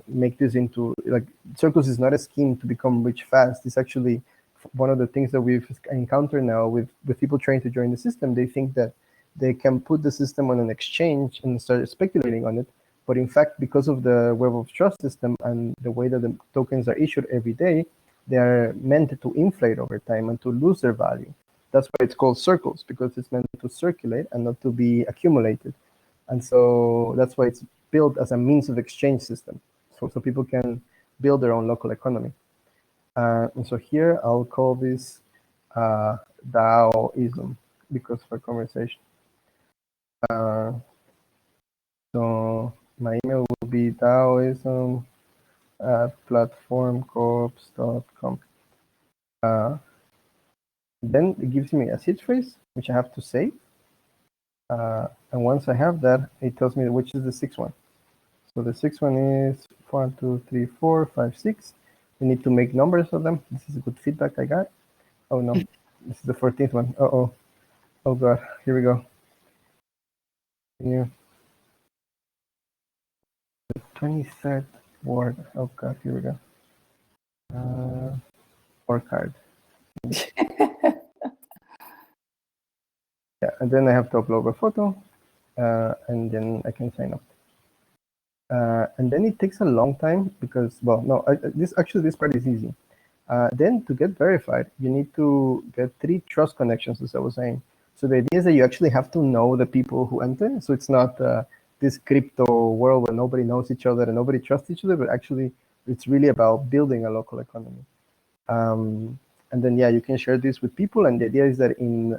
make this into, like, Circles is not a scheme to become rich fast. It's actually one of the things that we've encountered now with people trying to join the system. They think that they can put the system on an exchange and start speculating on it. But in fact, because of the web of trust system and the way that the tokens are issued every day, they are meant to inflate over time and to lose their value. That's why it's called circles, because it's meant to circulate and not to be accumulated. And so that's why it's built as a means of exchange system, so people can build their own local economy. And so here I'll call this DAOism because for conversation. So my email will be DAOism at platformcoops.com. Then it gives me a seed phrase, which I have to save. And once I have that, it tells me which is the sixth one. So the sixth one is 1, 2, 3, 4, 5, 6. We need to make numbers of them. This is a good feedback I got. Oh no, this is the 14th one. Uh-oh. Oh God, here we go. Yeah. The 23rd word. Oh God, here we go. Or card. Yeah, and then I have to upload a photo, and then I can sign up. And then it takes a long time because, well, no, this part is easy. Then to get verified, you need to get 3 trust connections, as I was saying. So the idea is that you actually have to know the people who enter. So it's not this crypto world where nobody knows each other and nobody trusts each other, but actually it's really about building a local economy. And then, yeah, you can share this with people. And the idea is that in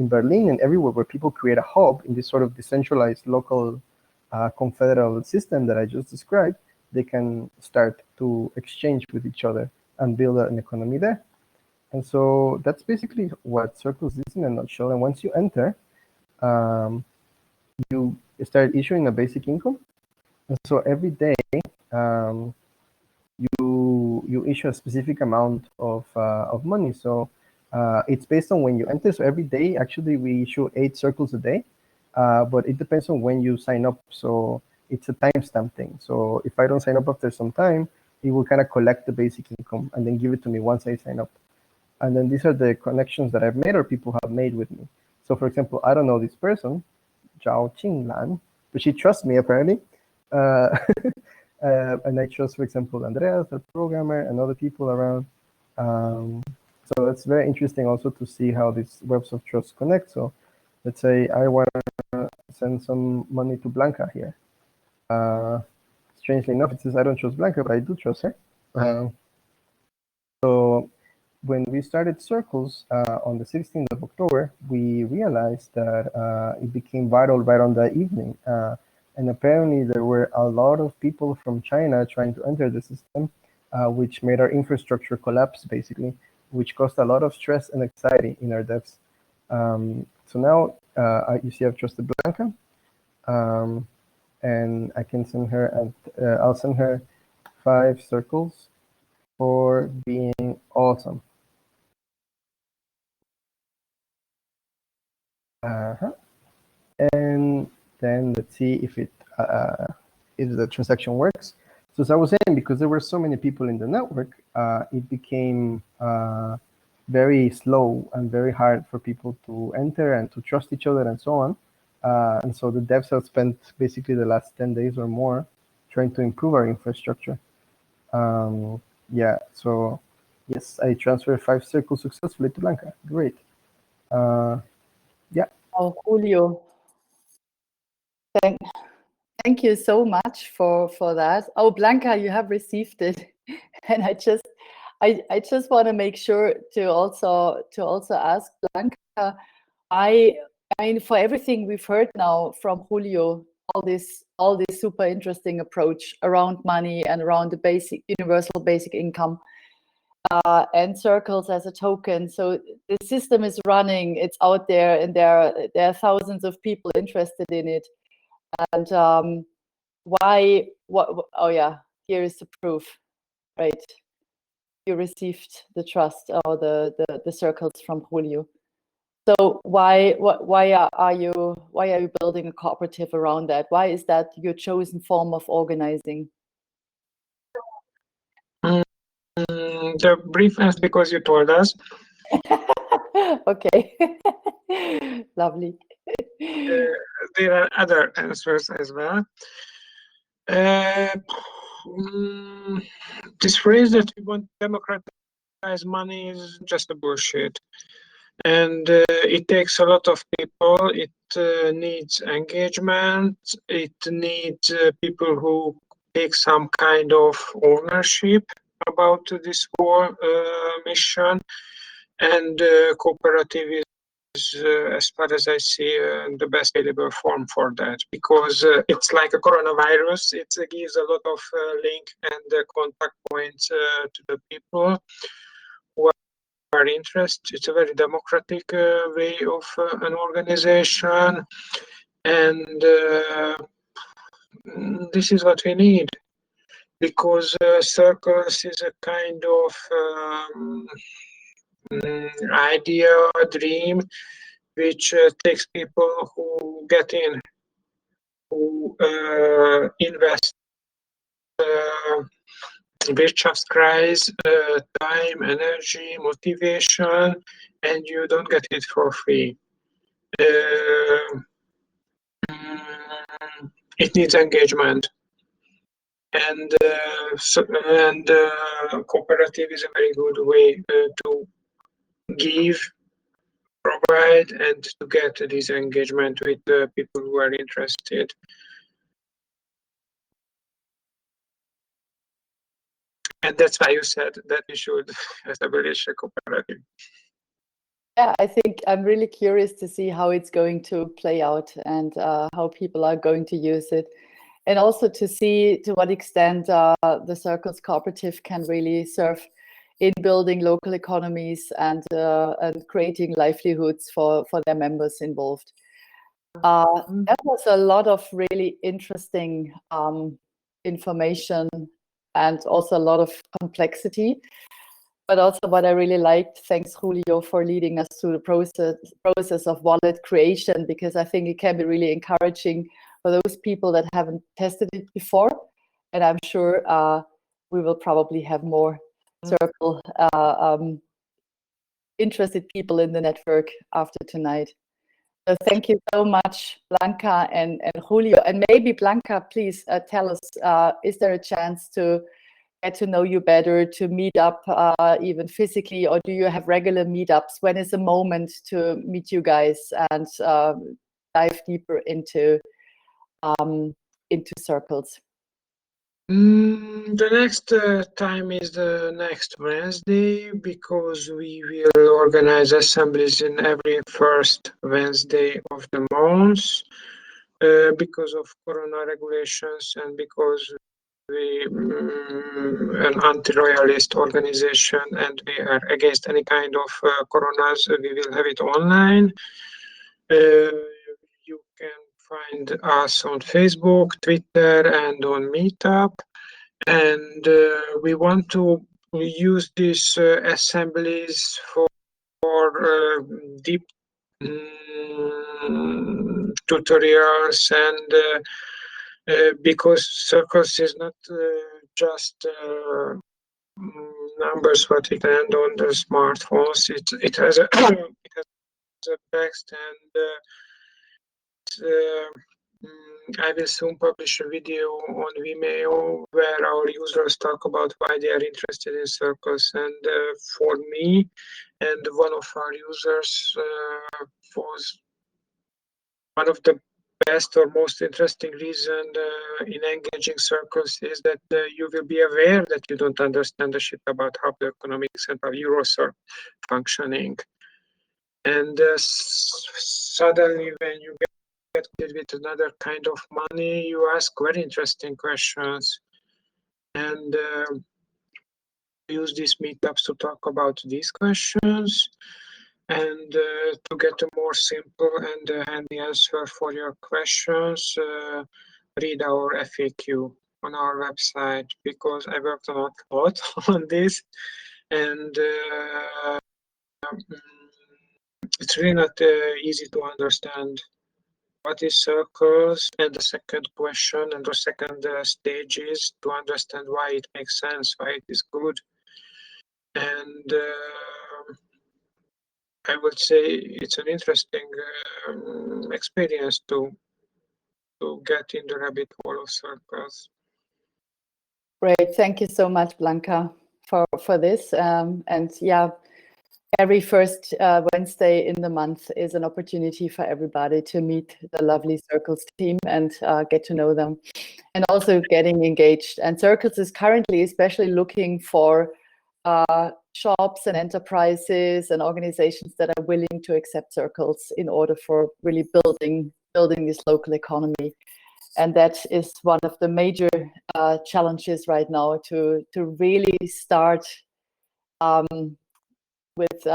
Berlin and everywhere where people create a hub in this sort of decentralized local confederal system that I just described, they can start to exchange with each other and build an economy there. And so that's basically what Circles is in a nutshell. And once you enter, you start issuing a basic income. And so every day, you issue a specific amount of money. So it's based on when you enter. So every day, actually, we issue 8 circles a day. But it depends on when you sign up. So it's a timestamp thing. So if I don't sign up after some time, it will kind of collect the basic income and then give it to me once I sign up. And then these are the connections that I've made or people have made with me. So for example, I don't know this person, Zhao Qinglan, but she trusts me apparently. And I trust, for example, Andreas, the programmer, and other people around. So it's very interesting also to see how these webs of trust connect. So let's say I want to send some money to Blanca here. Strangely enough, it says I don't trust Blanca, but I do trust her. So when we started Circles on the 16th of October, we realized that it became viral right on that evening. And apparently there were a lot of people from China trying to enter the system, which made our infrastructure collapse, basically, which caused a lot of stress and anxiety in our devs. So now you see I've trusted Blanca, and I can send her, and I'll send her 5 circles for being awesome. And then let's see if the transaction works. So as I was saying, because there were so many people in the network, it became very slow and very hard for people to enter and to trust each other and so on. And so the devs have spent basically the last 10 days or more trying to improve our infrastructure. Yeah, so yes, I transferred 5 circles successfully to Blanca. Great. Yeah. Oh, Julio. Thank you so much for that. Oh, Blanca, you have received it. And I just want to make sure to also ask Blanca, I mean, for everything we've heard now from Julio, all this super interesting approach around money and around the universal basic income, and Circles as a token. So the system is running, it's out there, and there are thousands of people interested in it. And oh yeah, here is the proof, right? You received the trust or the circles from Julio. So why are you building a cooperative around that? Why is that your chosen form of organizing? The brief answer, because you told us. Okay. Lovely. There are other answers as well. This phrase that we want to democratize money is just a bullshit. And it takes a lot of people. It needs engagement. It needs people who take some kind of ownership about this whole mission. And cooperative is, as far as I see, the best available form for that, because it's like a coronavirus. It gives a lot of link and contact points to the people who are interested. It's a very democratic way of an organization, and this is what we need, because circles is a kind of idea, dream, which takes people who get in, who invest Wirtschaftskreis, time, energy, motivation, and you don't get it for free. It needs engagement, and cooperative is a very good way to give, provide, and to get this engagement with the people who are interested. And that's why you said that we should establish a cooperative. Yeah, I think I'm really curious to see how it's going to play out and how people are going to use it. And also to see to what extent the Circles Cooperative can really serve in building local economies and creating livelihoods for their members involved. That was a lot of really interesting information and also a lot of complexity. But also what I really liked, thanks Julio for leading us through the process of wallet creation, because I think it can be really encouraging for those people that haven't tested it before. And I'm sure we will probably have more Circle interested people in the network after tonight. So thank you so much, Blanca and Julio. And maybe Blanca, please tell us, is there a chance to get to know you better, to meet up even physically, or do you have regular meetups? When is the moment to meet you guys and dive deeper into circles? The next time is the next Wednesday, because we will organize assemblies in every first Wednesday of the month because of Corona regulations and because we an anti-royalist organization and we are against any kind of coronas. We will have it online. You can find us on Facebook, Twitter, and on Meetup. And we want to use these assemblies for deep tutorials, and because Circles is not just numbers what we can end on the smartphones. It has a it has a text, and I will soon publish a video on Vimeo where our users talk about why they are interested in Circles. And for me, and one of our users was one of the best or most interesting reason in engaging Circles is that you will be aware that you don't understand the shit about how the economics and how euros are functioning. And suddenly when you get with another kind of money, you ask very interesting questions, and use these meetups to talk about these questions, and to get a more simple and handy answer for your questions, read our FAQ on our website, because I worked a lot on this, and it's really not easy to understand what is Circles, and the second question and the second stage is to understand why it makes sense, why it is good. And I would say it's an interesting experience to get in the rabbit hole of circles. Great, thank you so much, Blanca, for this. And yeah, every first Wednesday in the month is an opportunity for everybody to meet the lovely Circles team and get to know them, and also getting engaged. And Circles is currently especially looking for shops and enterprises and organizations that are willing to accept Circles in order for really building this local economy. And that is one of the major challenges right now, to really start with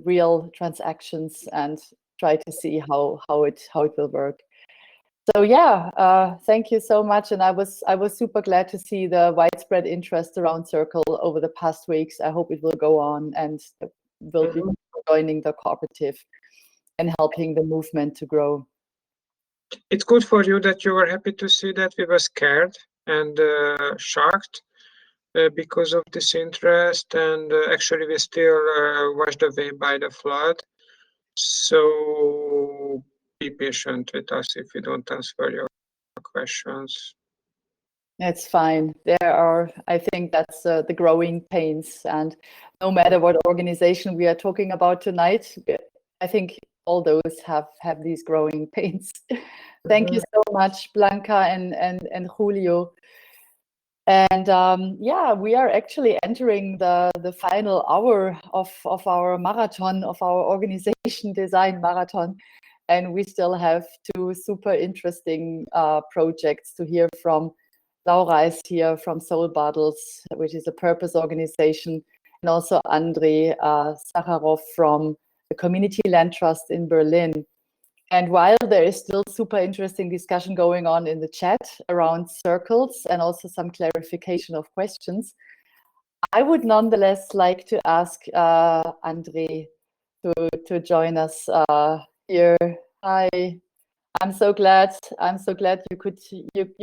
real transactions and try to see how it will work. So yeah, thank you so much. And I was super glad to see the widespread interest around Circle over the past weeks. I hope it will go on, and will be joining the cooperative and helping the movement to grow. It's good for you that you were happy to see that we were scared and shocked because of this interest, and actually we still washed away by the flood. So be patient with us if we don't answer your questions. It's fine. I think that's the growing pains, and no matter what organization we are talking about tonight, I think all those have these growing pains. Thank you so much, Blanca and Julio. And yeah, we are actually entering the final hour of our marathon, of our Organization Design Marathon. And we still have two super interesting projects to hear from. Laura is here from Soulbottles, which is a purpose organization, and also André Sacharow from the Community Land Trust in Berlin. And while there is still super interesting discussion going on in the chat around Circles and also some clarification of questions, I would nonetheless like to ask André to join us here. Hi. I'm so glad you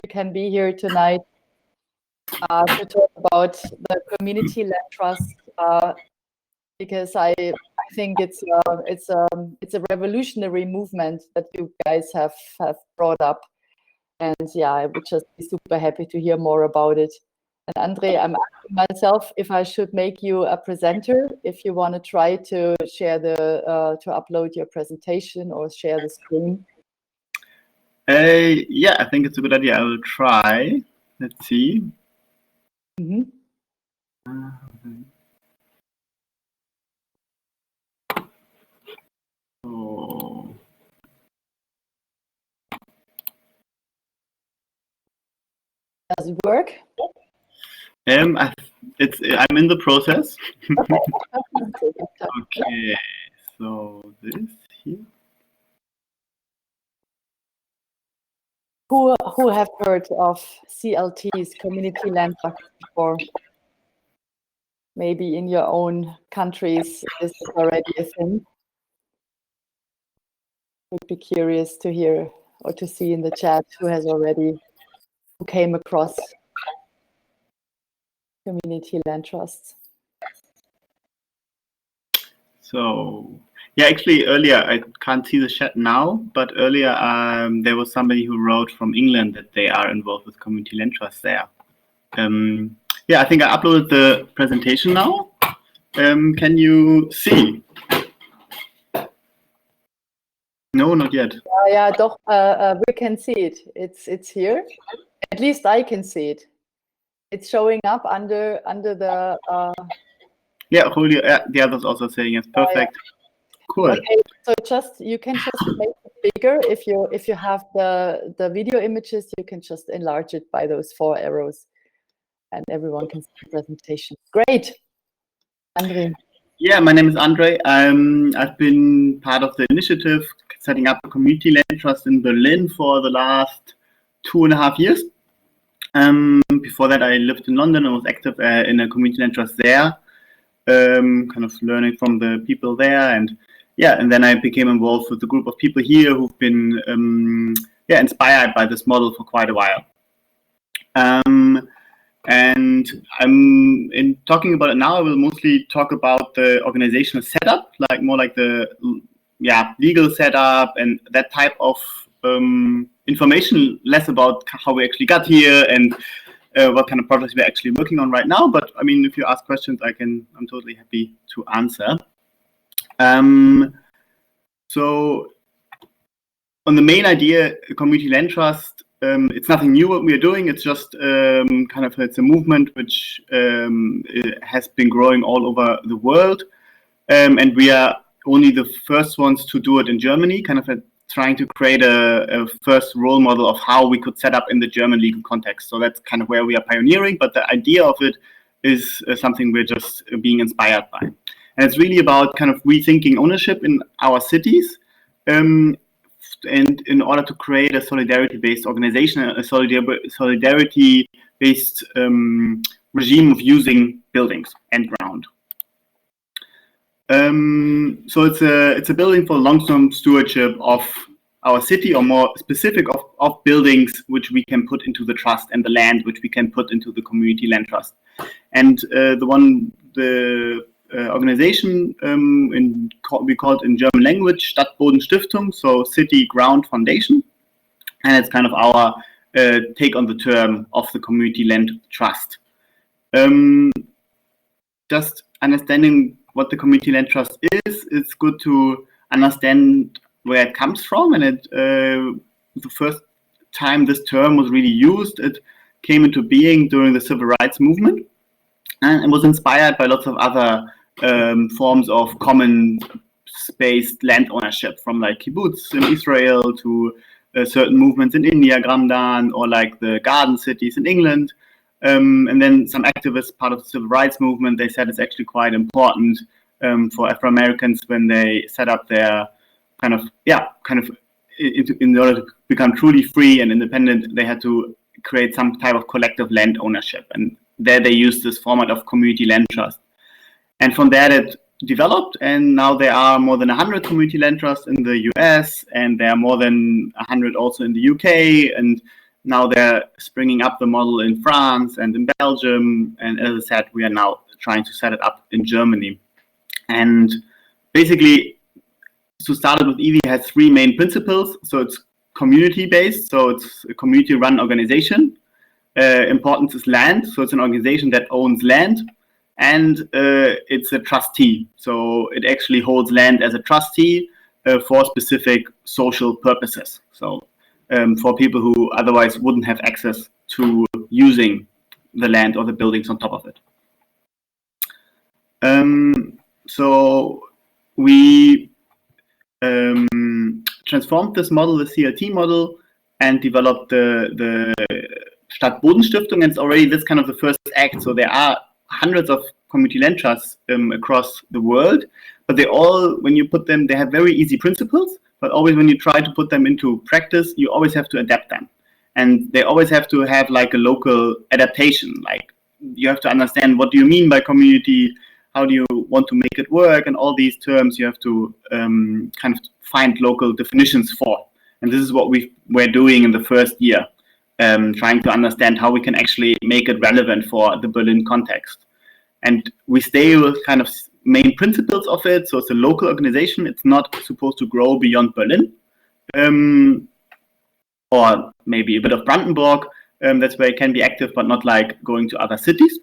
can be here tonight to talk about the Community Land Trust, because I think it's a revolutionary movement that you guys have brought up, and yeah, I would just be super happy to hear more about it. And André, I'm asking myself if I should make you a presenter, if you want to try to share to upload your presentation or share the screen. Yeah, I think it's a good idea. I will try. Let's see. Mm-hmm. Oh. Does it work? I'm in the process. Okay, so this here. Who have heard of CLTs, Community Land Trust, before? Maybe in your own countries, this is already a thing. Would be curious to hear or to see in the chat who came across Community Land Trusts. So yeah, actually earlier, I can't see the chat now, but earlier there was somebody who wrote from England that they are involved with Community Land Trust there. Yeah, I think I uploaded the presentation now. Can you see? No, not yet. Yeah, doch, we can see it. It's here. At least I can see it. It's showing up under the. Yeah, Julio, the others also saying it's perfect. Yeah. Cool. Okay, so you can just make it bigger. If you have the video images, you can just enlarge it by those 4 arrows, and everyone can see the presentation. Great, André. Yeah, my name is André. I've been part of the initiative setting up a community land trust in Berlin for the last 2.5 years. Before that, I lived in London and was active in a community land trust there, kind of learning from the people there, and then I became involved with a group of people here who've been inspired by this model for quite a while. And in talking about it now, I will mostly talk about the organizational setup, like more like the legal setup and that type of information, less about how we actually got here and what kind of projects we're actually working on right now. But I mean, if you ask questions, I'm totally happy to answer. So on the main idea, community land trust, it's nothing new what we are doing. It's just it's a movement which has been growing all over the world. And we are only the first ones to do it in Germany, trying to create a first role model of how we could set up in the German legal context. So that's kind of where we are pioneering, but the idea of it is something we're just being inspired by. And it's really about kind of rethinking ownership in our cities, and in order to create a solidarity-based organization, a solidarity-based regime of using buildings and ground. So it's a building for long-term stewardship of our city, or more specific of buildings which we can put into the trust, and the land which we can put into the community land trust. And the organization we call it in German language Stadtbodenstiftung, so City Ground Foundation, and it's kind of our take on the term of the community land trust. Just understanding what the community land trust is, it's good to understand where it comes from. And the first time this term was really used, it came into being during the civil rights movement, and it was inspired by lots of other forms of common spaced land ownership, from like kibbutz in Israel to certain movements in India, Gramdan, or like the garden cities in England. And then some activists, part of the civil rights movement, they said it's actually quite important for Afro-Americans when they set up their in order to become truly free and independent, they had to create some type of collective land ownership. And there they used this format of community land trust. And from there it developed, and now there are more than 100 community land trusts in the US, and there are more than 100 also in the UK, and now they're springing up the model in France and in Belgium. And as I said, we are now trying to set it up in Germany. And basically, to start with, EV has three main principles. So it's community-based, so it's a community-run organization. Importance is land, so it's an organization that owns land. And it's a trustee, so it actually holds land as a trustee for specific social purposes. So for people who otherwise wouldn't have access to using the land or the buildings on top of it. So we transformed this model, the CLT model, and developed the Stadtbodenstiftung, and it's already this kind of the first act. So there are hundreds of community land trusts across the world, but they all, when you put them, they have very easy principles, but always when you try to put them into practice, you always have to adapt them. And they always have to have like a local adaptation. Like you have to understand, what do you mean by community? How do you want to make it work? And all these terms you have to kind of find local definitions for. And this is what we're doing in the first year, trying to understand how we can actually make it relevant for the Berlin context. And we stay with kind of main principles of it. So it's a local organization. It's not supposed to grow beyond Berlin, or maybe a bit of Brandenburg. That's where it can be active, but not like going to other cities.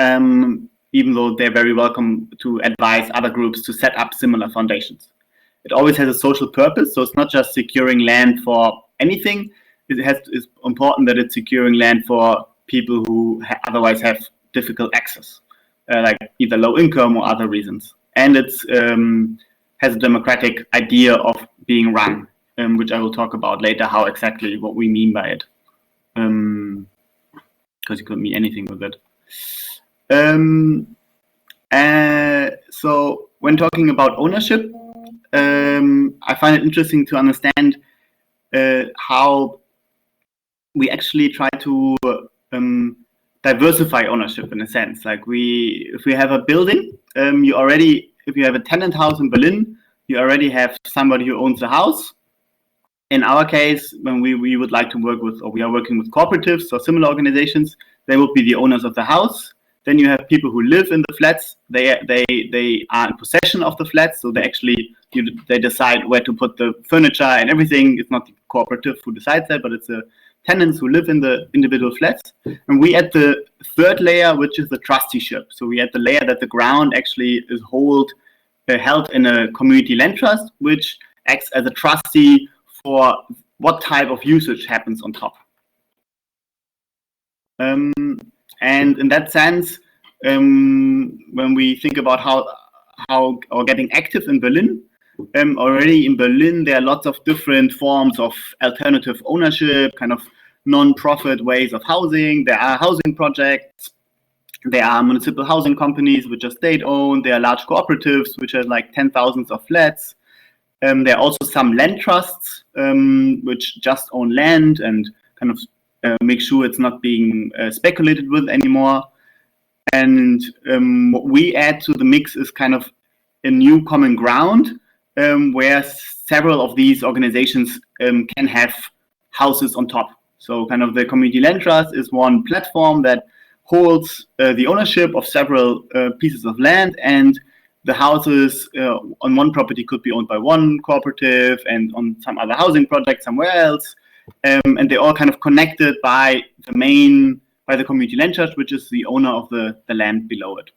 Even though they're very welcome to advise other groups to set up similar foundations. It always has a social purpose, so it's not just securing land for anything. It's important that it's securing land for people who otherwise have difficult access, like either low income or other reasons. And it's has a democratic idea of being run, which I will talk about later, how exactly what we mean by it. Because you could mean anything with it. So when talking about ownership, I find it interesting to understand how we actually try to diversify ownership in a sense. Like if we have a building, if you have a tenant house in Berlin, you already have somebody who owns the house. In our case, when we would like to work with, or we are working with cooperatives or similar organizations, they will be the owners of the house. Then you have people who live in the flats. They are in possession of the flats, so they decide where to put the furniture and everything. It's not the cooperative who decides that, but it's the tenants who live in the individual flats. And we add the third layer, which is the trusteeship. So we add the layer that the ground actually is held in a community land trust, which acts as a trustee for what type of usage happens on top. And in that sense, when we think about how or getting active in Berlin, already in Berlin there are lots of different forms of alternative ownership, kind of non-profit ways of housing. There are housing projects, there are municipal housing companies which are state-owned, there are large cooperatives which have like 10,000s of flats. There are also some land trusts which just own land and kind of make sure it's not being speculated with anymore. And what we add to the mix is kind of a new common ground where several of these organizations can have houses on top. So kind of the community land trust is one platform that holds the ownership of several pieces of land, and the houses on one property could be owned by one cooperative and on some other housing project somewhere else. And they're all kind of connected by the community land trust, which is the owner of the land below it.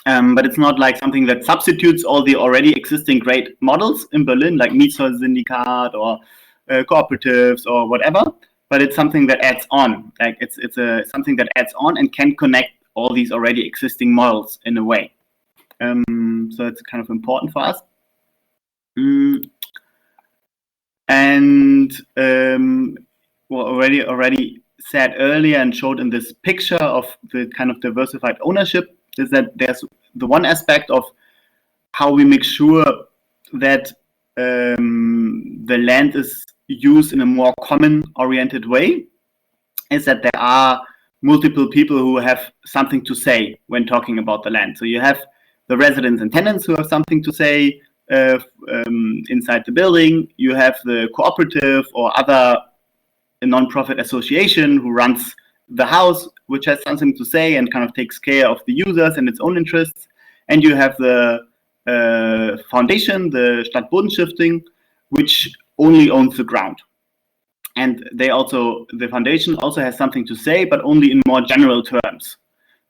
But it's not like something that substitutes all the already existing great models in Berlin, like Mietshäuser-Syndikat or cooperatives or whatever. But it's something that adds on. Like it's something that adds on and can connect all these already existing models in a way. So it's kind of important for us. And what already said earlier and showed in this picture of the kind of diversified ownership is that there's the one aspect of how we make sure that the land is used in a more common oriented way is that there are multiple people who have something to say when talking about the land. So you have the residents and tenants who have something to say inside the building. You have the cooperative or other non-profit association who runs the house, which has something to say and kind of takes care of the users and its own interests. And you have the foundation, the Stadtbodenstiftung, which only owns the ground. And the foundation also has something to say, but only in more general terms.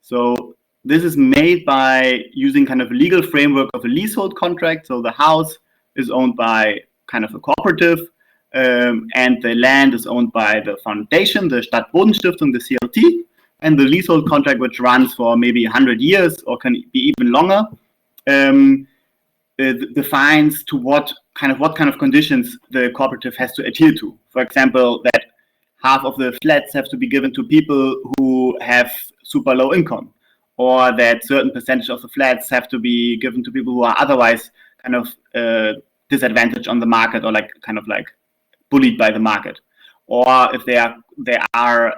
So this is made by using kind of a legal framework of a leasehold contract. So the house is owned by kind of a cooperative, and the land is owned by the foundation, the Stadtbodenstiftung, the CLT, and the leasehold contract, which runs for maybe 100 years or can be even longer, defines to what kind of conditions the cooperative has to adhere to. For example, that half of the flats have to be given to people who have super low income, or that certain percentage of the flats have to be given to people who are otherwise kind of disadvantaged on the market, or like kind of like bullied by the market. Or if there are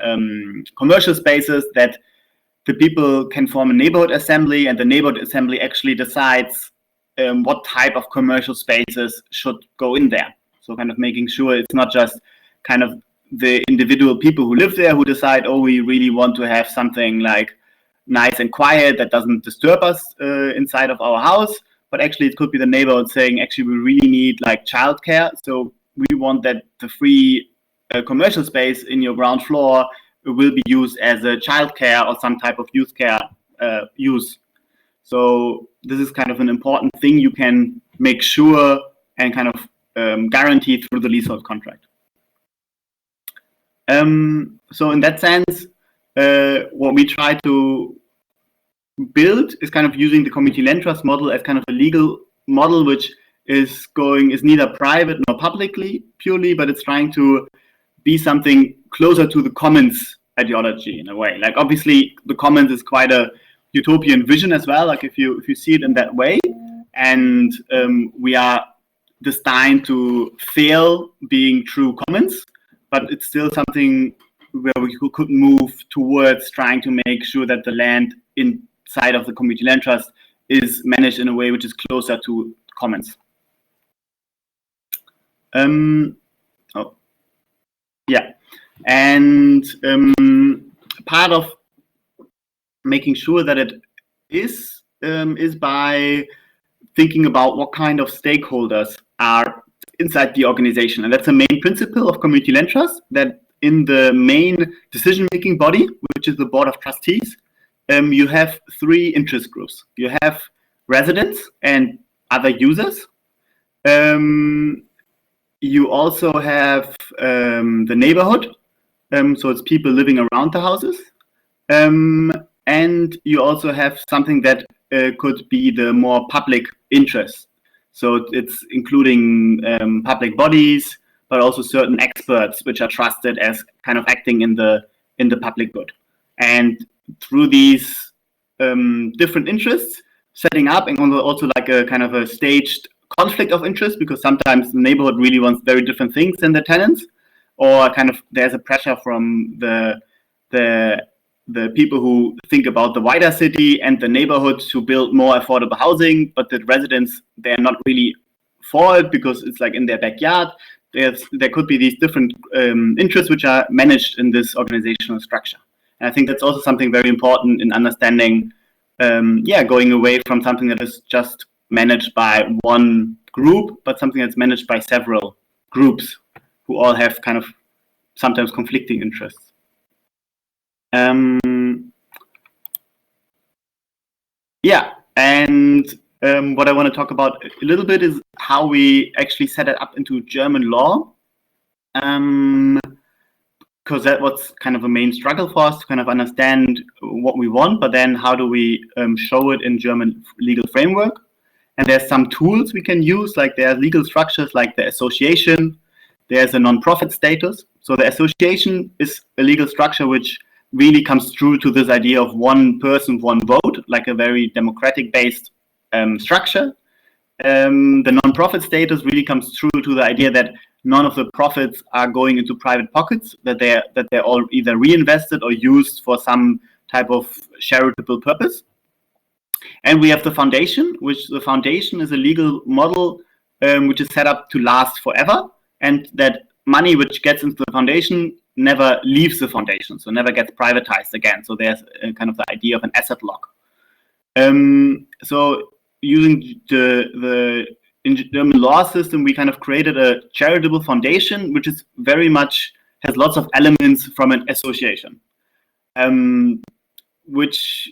commercial spaces, that the people can form a neighborhood assembly, and the neighborhood assembly actually decides what type of commercial spaces should go in there. So kind of making sure it's not just kind of the individual people who live there who decide, oh, we really want to have something like nice and quiet that doesn't disturb us inside of our house, but actually it could be the neighborhood saying, actually, we really need like childcare. So we want that the free commercial space in your ground floor will be used as a childcare or some type of youth care use. So this is kind of an important thing you can make sure and kind of guarantee through the leasehold contract. So in that sense, what we try to build is kind of using the community land trust model as kind of a legal model, which is neither private nor publicly purely, but it's trying to be something closer to the commons ideology in a way. Like obviously the commons is quite a utopian vision as well, like if you see it in that way, and we are destined to fail being true commons, but it's still something where we could move towards trying to make sure that the land inside of the community land trust is managed in a way which is closer to commons. And part of making sure that it is by thinking about what kind of stakeholders are inside the organization. And that's a main principle of community land trust, that in the main decision-making body, which is the board of trustees, you have three interest groups. You have residents and other users. You also have the neighborhood, so it's people living around the houses. And you also have something that could be the more public interest. So it's including public bodies, but also certain experts which are trusted as kind of acting in the public good. And through these different interests, setting up and also like a kind of a staged conflict of interest, because sometimes the neighborhood really wants very different things than the tenants, or kind of there's a pressure from the people who think about the wider city and the neighborhood to build more affordable housing, but the residents, they're not really for it because it's like in their backyard. There could be these different interests which are managed in this organizational structure. And I think that's also something very important in understanding, going away from something that is just managed by one group, but something that's managed by several groups who all have kind of sometimes conflicting interests. What I want to talk about a little bit is how we actually set it up into German law, because that was kind of a main struggle for us to kind of understand what we want, but then how do we show it in German legal framework? And there's some tools we can use, like there are legal structures like the association, there's a non-profit status. So the association is a legal structure which really comes through to this idea of one person, one vote, like a very democratic-based structure. The non-profit status really comes through to the idea that none of the profits are going into private pockets, that they're all either reinvested or used for some type of charitable purpose. And we have the foundation, which the foundation is a legal model which is set up to last forever, and that money which gets into the foundation never leaves the foundation, so never gets privatized again. So there's kind of the idea of an asset lock. So using the German law system, we kind of created a charitable foundation, which is very much has lots of elements from an association, which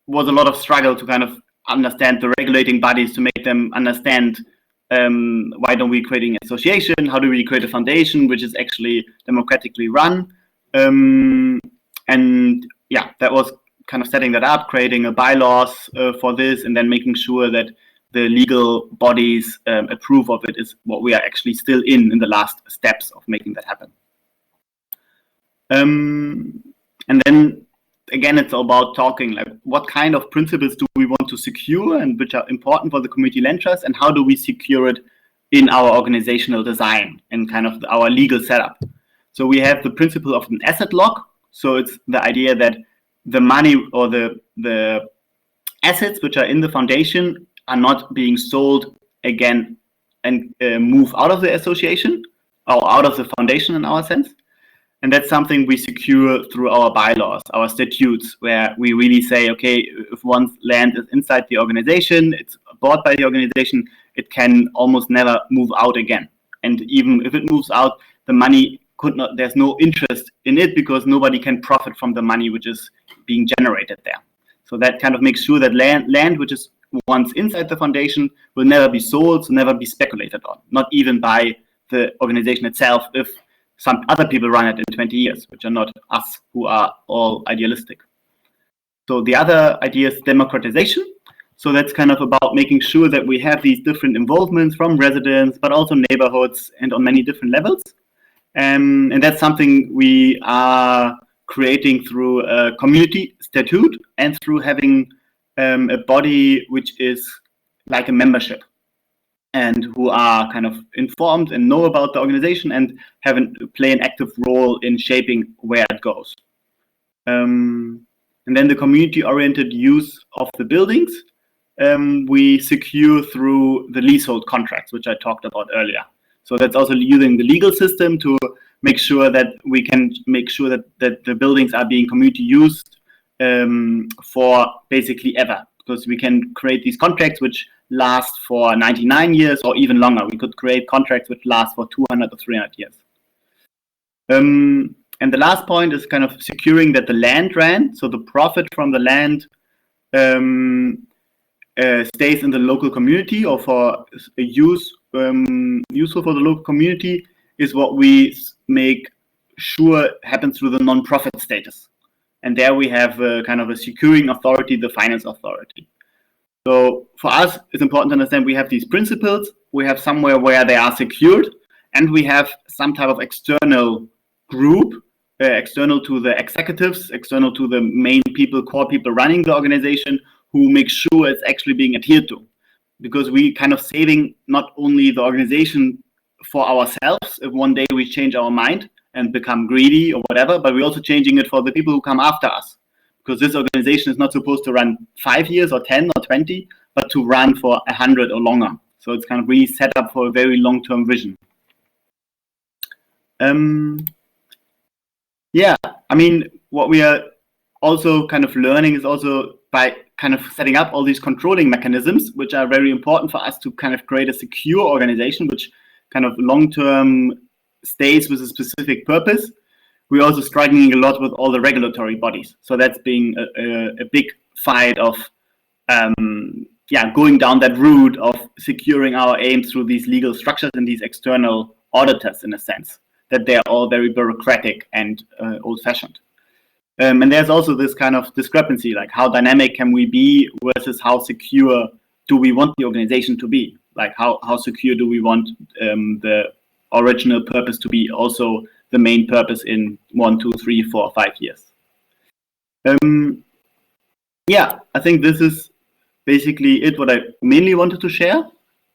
was a lot of struggle to kind of understand the regulating bodies, to make them understand why don't we create an association, how do we create a foundation which is actually democratically run. That was kind of setting that up, creating a bylaws for this, and then making sure that the legal bodies approve of it is what we are actually still in the last steps of making that happen. And then again, it's all about talking, like what kind of principles do we want to secure and which are important for the community land trust, and how do we secure it in our organizational design and kind of our legal setup. So we have the principle of an asset lock. So it's the idea that the money or the assets which are in the foundation are not being sold again and move out of the association or out of the foundation in our sense. And that's something we secure through our bylaws, our statutes, where we really say, okay, if one's land is inside the organization, it's bought by the organization, it can almost never move out again. And even if it moves out, the money there's no interest in it because nobody can profit from the money which is being generated there. So that kind of makes sure that land which is once inside the foundation will never be sold, so never be speculated on, not even by the organization itself if some other people run it in 20 years, which are not us who are all idealistic. So the other idea is democratization. So that's kind of about making sure that we have these different involvements from residents, but also neighborhoods and on many different levels. And that's something we are creating through a community statute and through having a body which is like a membership, and who are kind of informed and know about the organization and play an active role in shaping where it goes. And then the community-oriented use of the buildings, we secure through the leasehold contracts, which I talked about earlier. So that's also using the legal system to make sure that we can make sure that the buildings are being community used for basically ever, because we can create these contracts which last for 99 years or even longer. We could create contracts which last for 200 or 300 years. And the last point is kind of securing that the land rent, so the profit from the land, stays in the local community or for use useful for the local community, is what we make sure happens through the non-profit status. And there we have kind of a securing authority, the finance authority. So for us, it's important to understand we have these principles, we have somewhere where they are secured, and we have some type of external group, external to the executives, external to the main people, core people running the organization, who make sure it's actually being adhered to. Because we kind of saving not only the organization for ourselves, if one day we change our mind and become greedy or whatever, but we're also changing it for the people who come after us. Because this organization is not supposed to run 5 years or 10 or 20, but to run for 100 or longer. So it's kind of really set up for a very long-term vision. Yeah, I mean, what we are also kind of learning is also by kind of setting up all these controlling mechanisms, which are very important for us to kind of create a secure organization, which kind of long-term stays with a specific purpose. We're also struggling a lot with all the regulatory bodies. So that's being a big fight of, going down that route of securing our aims through these legal structures and these external auditors, in a sense, that they're all very bureaucratic and old-fashioned. And there's also this kind of discrepancy, like how dynamic can we be versus how secure do we want the organization to be? Like how secure do we want the original purpose to be also the main purpose in 1, 2, 3, 4, 5 years? Yeah, I think this is basically it, what I mainly wanted to share.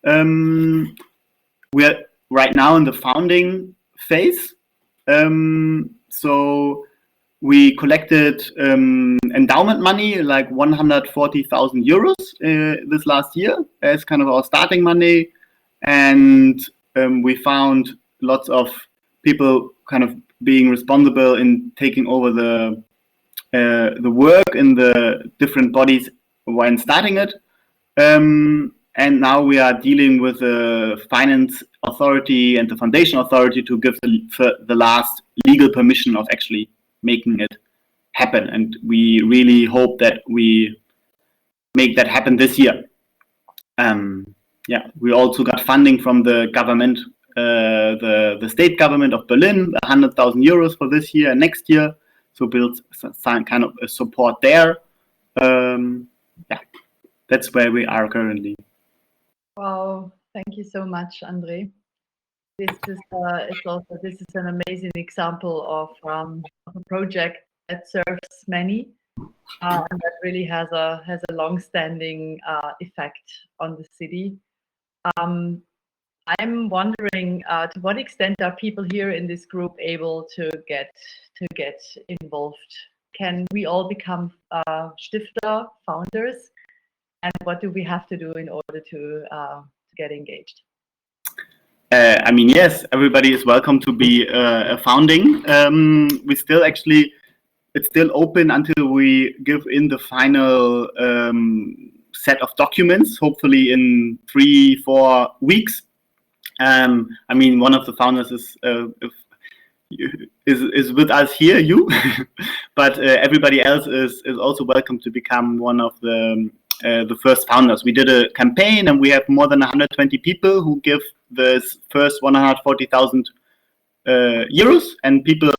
We're right now in the founding phase. So we collected endowment money, like 140,000 euros this last year as kind of our starting money. And we found lots of people kind of being responsible in taking over the work in the different bodies when starting it. And now we are dealing with the finance authority and the foundation authority to give the last legal permission of actually making it happen. And we really hope that we make that happen this year. We also got funding from the government, the state government of Berlin, 100,000 euros for this year and next year. So build some kind of a support there. That's where we are currently. Wow, thank you so much, André. This is an amazing example of a project that serves many and that really has a long-standing effect on the city. I'm wondering to what extent are people here in this group able to get involved? Can we all become Stifter, founders? And what do we have to do in order to get engaged? I mean, yes, everybody is welcome to be a founding. We still it's still open until we give in the final set of documents, hopefully in 3-4 weeks. I mean, one of the founders is with us here, you, but everybody else is also welcome to become one of the first founders. We did a campaign and we have more than 120 people who give this first 140,000 euros, and people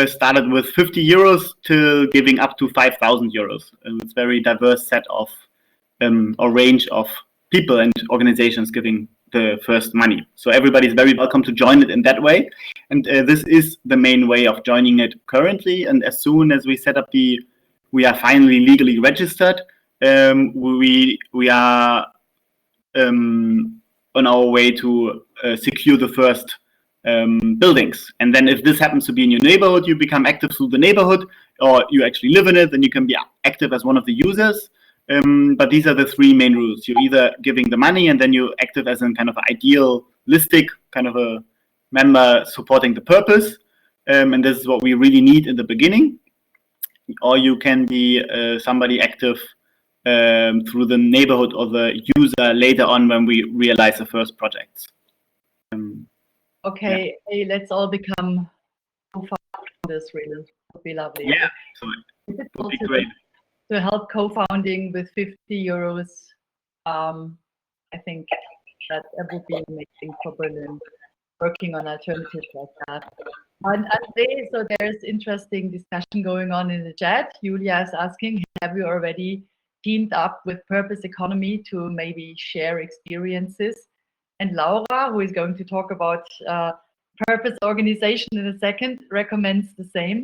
started with 50 euros to giving up to 5,000 euros. And it's a very diverse set of or range of people and organizations giving the first money. So everybody is very welcome to join it in that way. And this is the main way of joining it currently. And as soon as we set up we are finally legally registered, we are on our way to secure the first buildings. And then if this happens to be in your neighborhood, you become active through the neighborhood, or you actually live in it, then you can be active as one of the users. But these are the 3 main rules. You're either giving the money and then you're active as a kind of idealistic kind of a member supporting the purpose, and this is what we really need in the beginning. Or you can be somebody active through the neighborhood or the user later on when we realize the first projects. Okay, hey, let's all become co-founders, really. It would be lovely. Yeah, so it would be great. To help co-founding with 50 euros, I think that would be amazing for Berlin, working on alternatives like that. And André, so there's interesting discussion going on in the chat. Julia is asking, have you already teamed up with Purpose Economy to maybe share experiences? And Laura, who is going to talk about purpose organization in a second, recommends the same.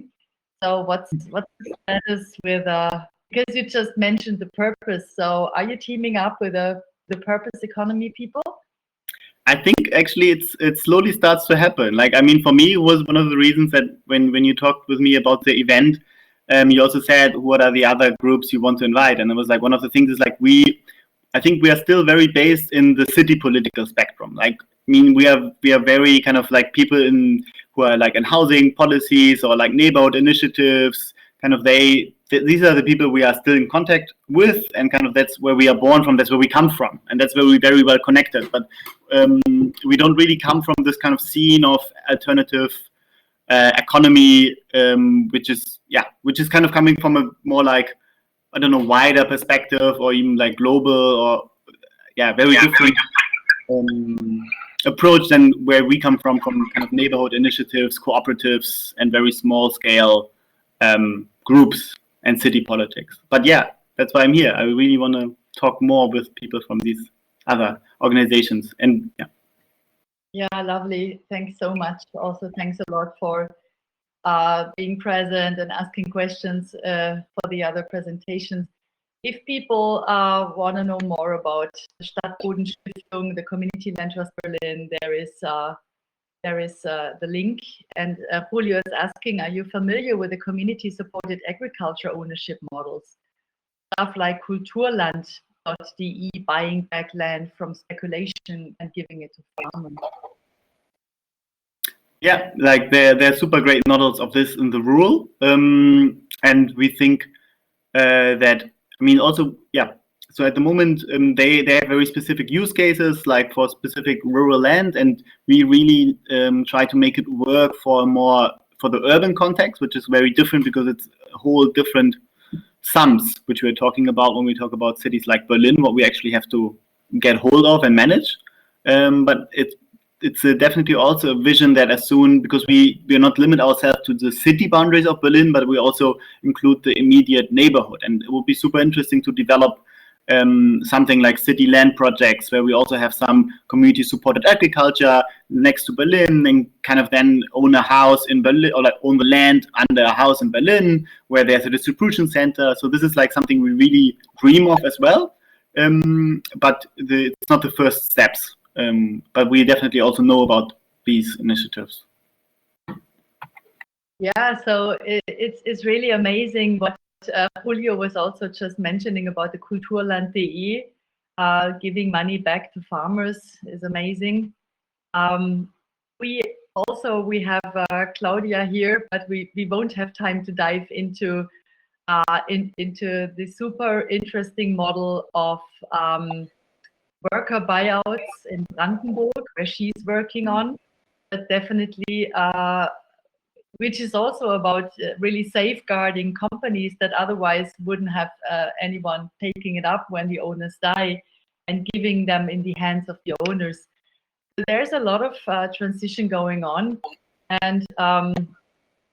So what's the status with, because you just mentioned the purpose, so are you teaming up with the Purpose Economy people? I think actually it slowly starts to happen. Like, I mean, for me, it was one of the reasons that when you talked with me about the event, you also said, what are the other groups you want to invite? And it was like, one of the things is like, I think we are still very based in the city political spectrum. Like, I mean, we are very kind of like people who are like in housing policies or like neighborhood initiatives, kind of these are the people we are still in contact with, and kind of that's where we are born from, that's where we come from, and that's where we're very well connected. But we don't really come from this kind of scene of alternative economy, which is kind of coming from a more like, I don't know, wider perspective, or even like global, or very different approach than where we come from kind of neighborhood initiatives, cooperatives, and very small scale groups and city politics. But yeah, that's why I'm here. I really want to talk more with people from these other organizations. And yeah, lovely. Thanks so much. Also, thanks a lot for being present and asking questions for the other presentations. If people want to know more about the Stadtbodenstiftung, the Community Land Trust Berlin, there is the link. And Julio is asking, are you familiar with the community-supported agriculture ownership models? Stuff like Kulturland.de, buying back land from speculation and giving it to farmers. Yeah, like they're super great models of this in the rural. And we think that, I mean, also, so at the moment, they have very specific use cases, like for specific rural land, and we really try to make it work for the urban context, which is very different because it's a whole different sums, which we're talking about when we talk about cities like Berlin, what we actually have to get hold of and manage. But it's definitely also a vision that as soon, because we not limit ourselves to the city boundaries of Berlin, but we also include the immediate neighborhood. And it would be super interesting to develop something like city land projects, where we also have some community supported agriculture next to Berlin, and kind of then own a house in Berlin, or like own the land under a house in Berlin where there's a distribution center. So this is like something we really dream of as well. But it's not the first steps. But we definitely also know about these initiatives. Yeah, so it's really amazing what Julio was also just mentioning about the Kulturland.de, giving money back to farmers is amazing. We have Claudia here, but we won't have time to dive into the super interesting model of worker buyouts in Brandenburg, where she's working on, but definitely which is also about really safeguarding companies that otherwise wouldn't have anyone taking it up when the owners die, and giving them in the hands of the owners. So there's a lot of transition going on, and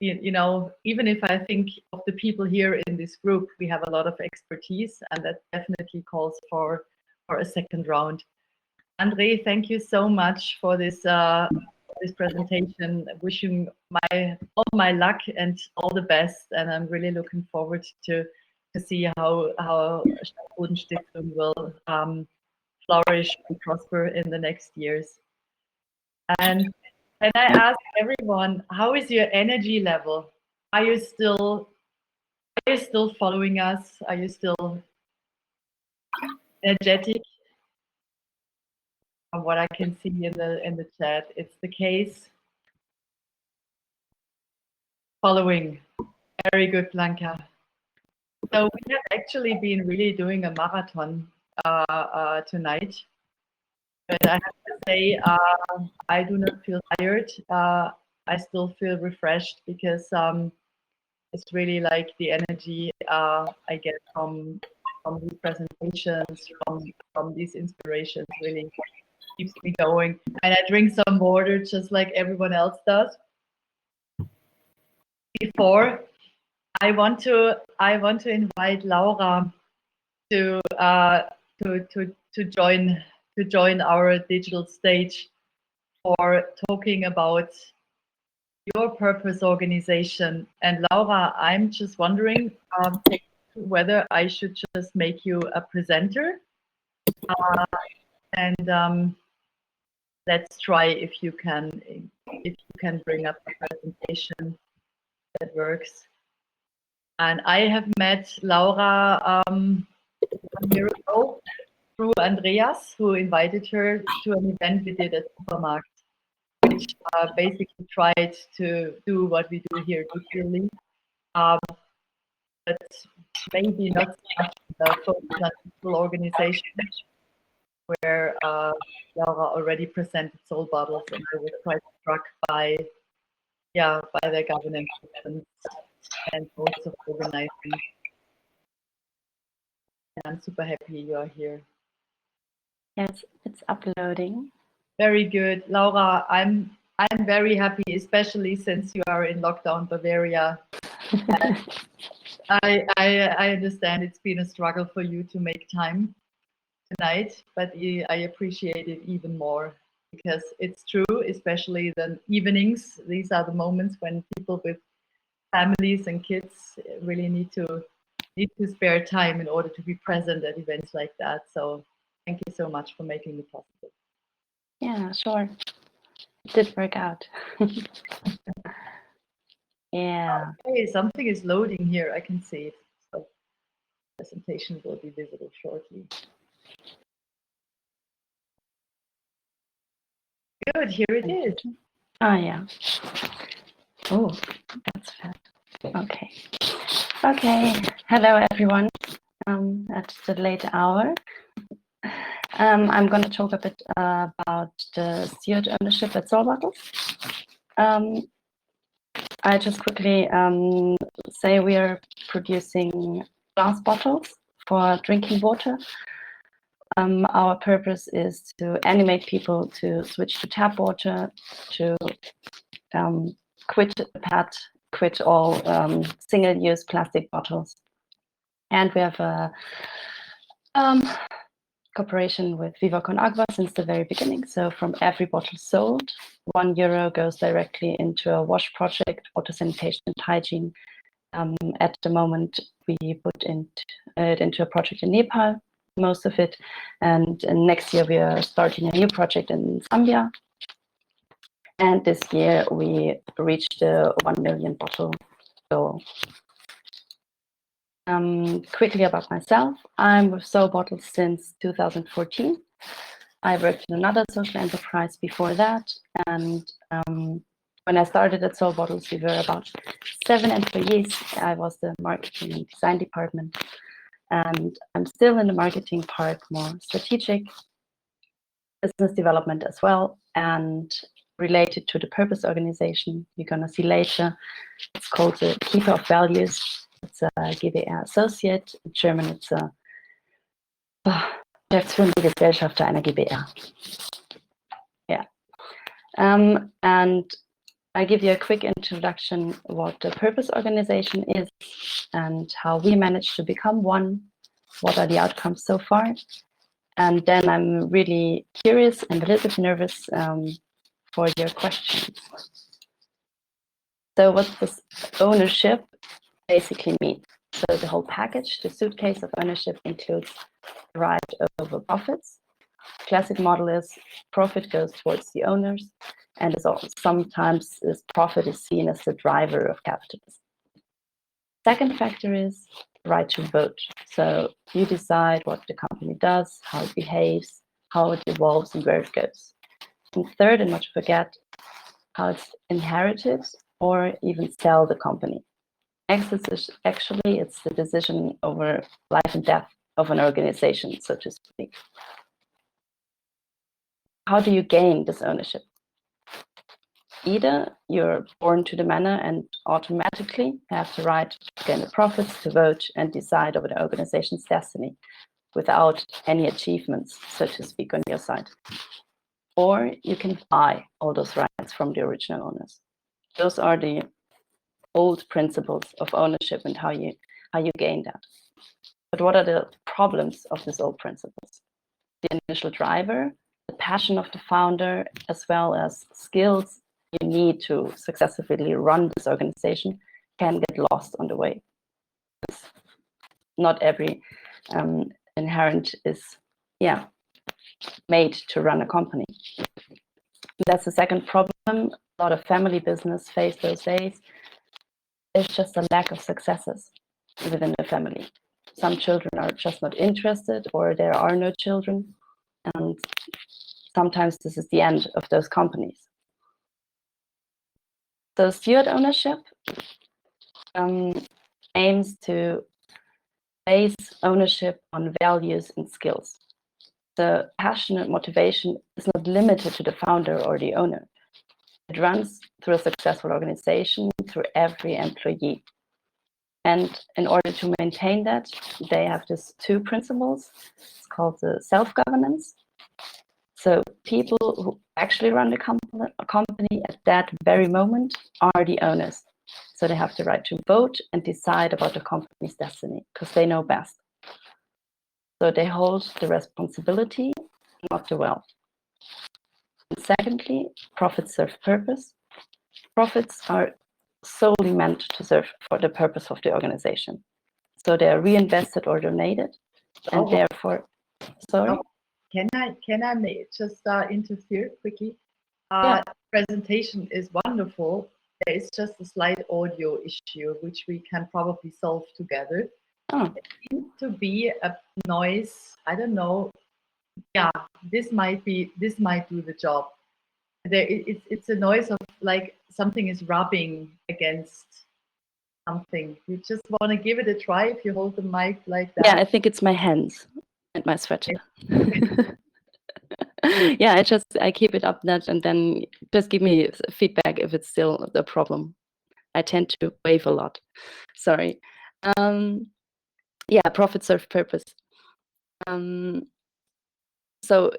you know, even if I think of the people here in this group, we have a lot of expertise, and that definitely calls for a second round. André, thank you so much for this this presentation. Wishing all my luck and all the best, and I'm really looking forward to see how Stadtbodenstiftung will flourish and prosper in the next years. And I ask everyone, how is your energy level? Are you still following us? Are you still energetic? From what I can see in the chat, it's the case. Following. Very good, Blanca. So we have actually been really doing a marathon tonight. But I have to say, I do not feel tired. I still feel refreshed because it's really like the energy I get from these presentations, from these inspirations really keeps me going. And I drink some water just like everyone else does. Before, I want to invite Laura to join our digital stage for talking about your purpose organization. And Laura, I'm just wondering whether I should just make you a presenter, and let's try if you can bring up a presentation that works. And I have met Laura 1 year ago through Andreas, who invited her to an event we did at SUPERMARKT, which basically tried to do what we do here digitally, but maybe not so much the focus on digital organizations, where Laura already presented Soulbottles, and I was quite struck by their governance systems and modes of organizing. And I'm super happy you are here. Yes, it's uploading. Very good, Laura. I'm very happy, especially since you are in lockdown Bavaria. I understand it's been a struggle for you to make time tonight, but I appreciate it even more because it's true, especially the evenings. These are the moments when people with families and kids really need to spare time in order to be present at events like that. So thank you so much for making it possible. Yeah, sure. It did work out. Yeah. Okay, something is loading here. I can see it. So presentation will be visible shortly. Good, here it is. Oh, yeah. Oh, that's fast. Okay. Okay. Hello, everyone. At the late hour. I'm going to talk a bit about the steward ownership at Soulbottles. I just quickly say we are producing glass bottles for drinking water. Our purpose is to animate people to switch to tap water, to quit all single-use plastic bottles. And we have a cooperation with Viva Con Agua since the very beginning. So from every bottle sold, €1 goes directly into a wash project, water sanitation and hygiene. At the moment, we put it into a project in Nepal, most of it. And next year, we are starting a new project in Zambia. And this year, we reached the 1 million bottle goal. Quickly about myself, I'm with Soulbottles since 2014. I worked in another social enterprise before that, and when I started at Soulbottles, we were about 7 employees. I was the marketing and design department, and I'm still in the marketing part, more strategic, business development as well, and related to the purpose organization you're going to see later. It's called the Keeper of Values. It's a GbR Associate. In German, it's a Geschäftsführende Gesellschafter einer GbR. Yeah. And I give you a quick introduction what the purpose organization is and how we managed to become one. What are the outcomes so far? And then I'm really curious and a little bit nervous for your questions. So what does ownership basically mean? So the whole package, the suitcase of ownership includes right over profits. Classic model is profit goes towards the owners, and sometimes this profit is seen as the driver of capitalism. Second factor is right to vote. So you decide what the company does, how it behaves, how it evolves, and where it goes. And third, and not to forget, how it's inherited or even sell the company. Exit is actually, it's the decision over life and death of an organization, so to speak. How do you gain this ownership? Either you're born to the manor and automatically have the right to gain the profits, to vote and decide over the organization's destiny without any achievements, so to speak, on your side. Or you can buy all those rights from the original owners. Those are the old principles of ownership and how you gain that. But what are the problems of these old principles? The initial driver, the passion of the founder, as well as skills you need to successfully run this organization can get lost on the way. Not every inherent is made to run a company. That's the second problem. A lot of family business face those days. There's just a lack of successes within the family. Some children are just not interested, or there are no children. And sometimes this is the end of those companies. So steward ownership aims to base ownership on values and skills. The passionate motivation is not limited to the founder or the owner. It runs through a successful organization, through every employee. And in order to maintain that, they have these two principles. It's called the self-governance. So people who actually run the company at that very moment are the owners. So they have the right to vote and decide about the company's destiny because they know best. So they hold the responsibility, not the wealth. And secondly, profits serve purpose. Profits are solely meant to serve for the purpose of the organization. So they are reinvested or donated, and therefore, sorry? Can I just interfere quickly? Yeah. Presentation is wonderful. There is just a slight audio issue, which we can probably solve together. Oh. It seems to be a noise. I don't know. Yeah, this might do the job. It's a noise of like something is rubbing against something. You just want to give it a try if you hold the mic like that. Yeah, I think it's my hands and my sweater. Yeah, I keep it up that, and then just give me feedback if it's still a problem. I tend to wave a lot. Sorry. Yeah, profit serve purpose. So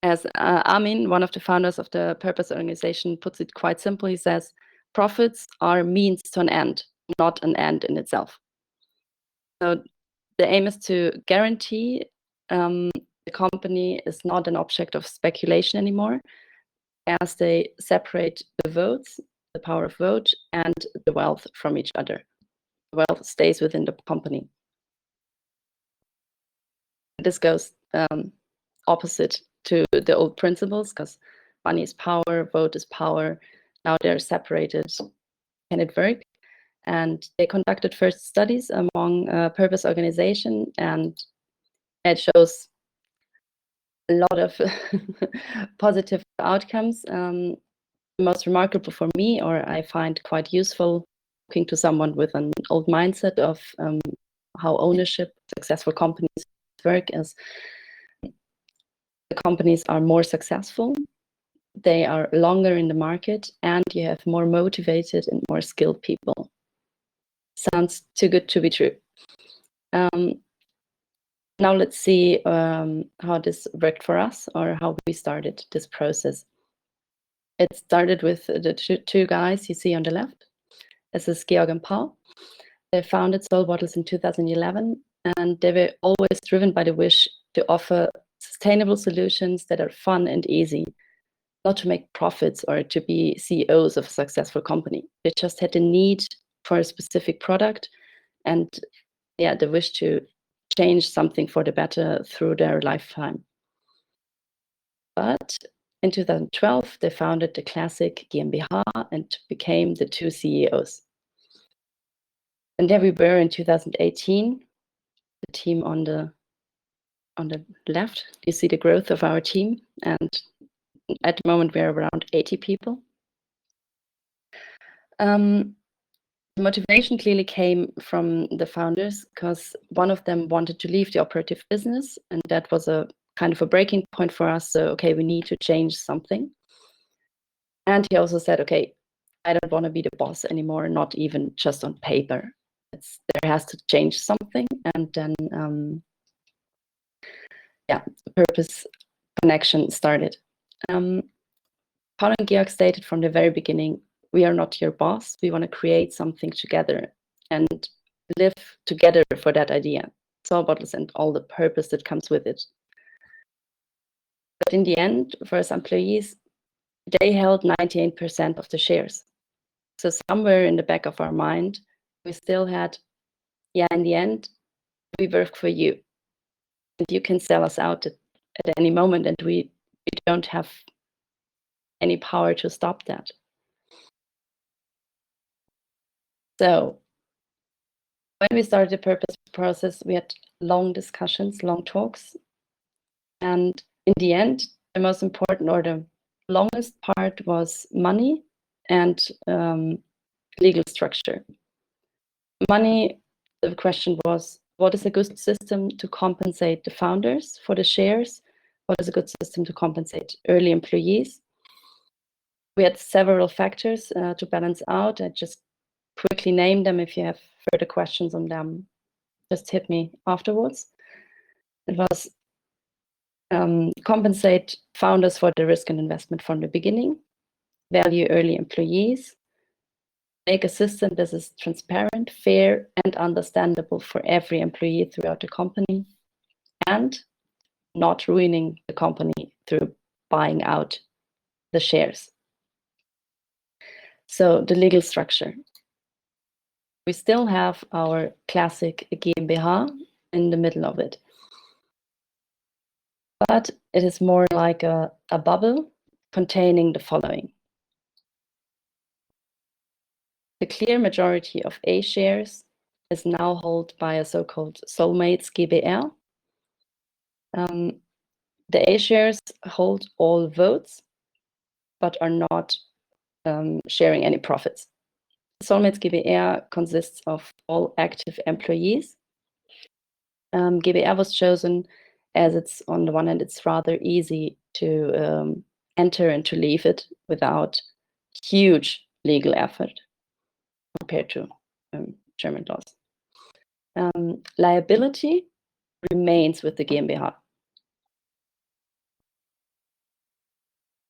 as Armin, one of the founders of the Purpose Organization, puts it quite simple, he says, profits are means to an end, not an end in itself. So the aim is to guarantee the company is not an object of speculation anymore, as they separate the votes, the power of vote, and the wealth from each other. The wealth stays within the company. This goes opposite to the old principles, because money is power, vote is power. Now they're separated. Can it work? And they conducted first studies among purpose organization, and it shows a lot of positive outcomes. The most remarkable for me, or I find quite useful, talking to someone with an old mindset of how ownership, successful companies work, is the companies are more successful, they are longer in the market, and you have more motivated and more skilled people. Sounds too good to be true. Now let's see how this worked for us, or how we started this process. It started with the two guys you see on the left. This is Georg and Paul. They founded Soulbottles in 2011, and they were always driven by the wish to offer sustainable solutions that are fun and easy, not to make profits or to be CEOs of a successful company. They just had the need for a specific product and the wish to change something for the better through their lifetime. But in 2012, they founded the classic GmbH and became the two CEOs. And there we were in 2018, the team on the left. You see the growth of our team, and at the moment we're around 80 people. The motivation clearly came from the founders because one of them wanted to leave the operative business, and that was a kind of a breaking point for us. So, okay, we need to change something. And he also said, okay, I don't want to be the boss anymore, not even just on paper. There has to change something. And then, the purpose connection started. Paul and Georg stated from the very beginning, we are not your boss. We want to create something together and live together for that idea. Soulbottles and all the purpose that comes with it. But in the end, for us employees, they held 98% of the shares. So somewhere in the back of our mind, we still had, in the end, we work for you. And you can sell us out at any moment, and we don't have any power to stop that. So when we started the purpose process, we had long discussions, long talks. And in the end, the most important or the longest part was money and legal structure. Money, the question was, what is a good system to compensate the founders for the shares? What is a good system to compensate early employees? We had several factors to balance out. I just quickly name them. If you have further questions on them, just hit me afterwards. It was compensate founders for the risk and investment from the beginning, value early employees, make a system that is transparent, fair, and understandable for every employee throughout the company, and not ruining the company through buying out the shares. So the legal structure. We still have our classic GmbH in the middle of it. But it is more like a bubble containing the following. The clear majority of A shares is now held by a so-called soulmates GbR. The A shares hold all votes, but are not sharing any profits. Soulmates GbR consists of all active employees. GbR was chosen as it's, on the one hand, it's rather easy to enter and to leave it without huge legal effort compared to German laws. Liability remains with the GmbH.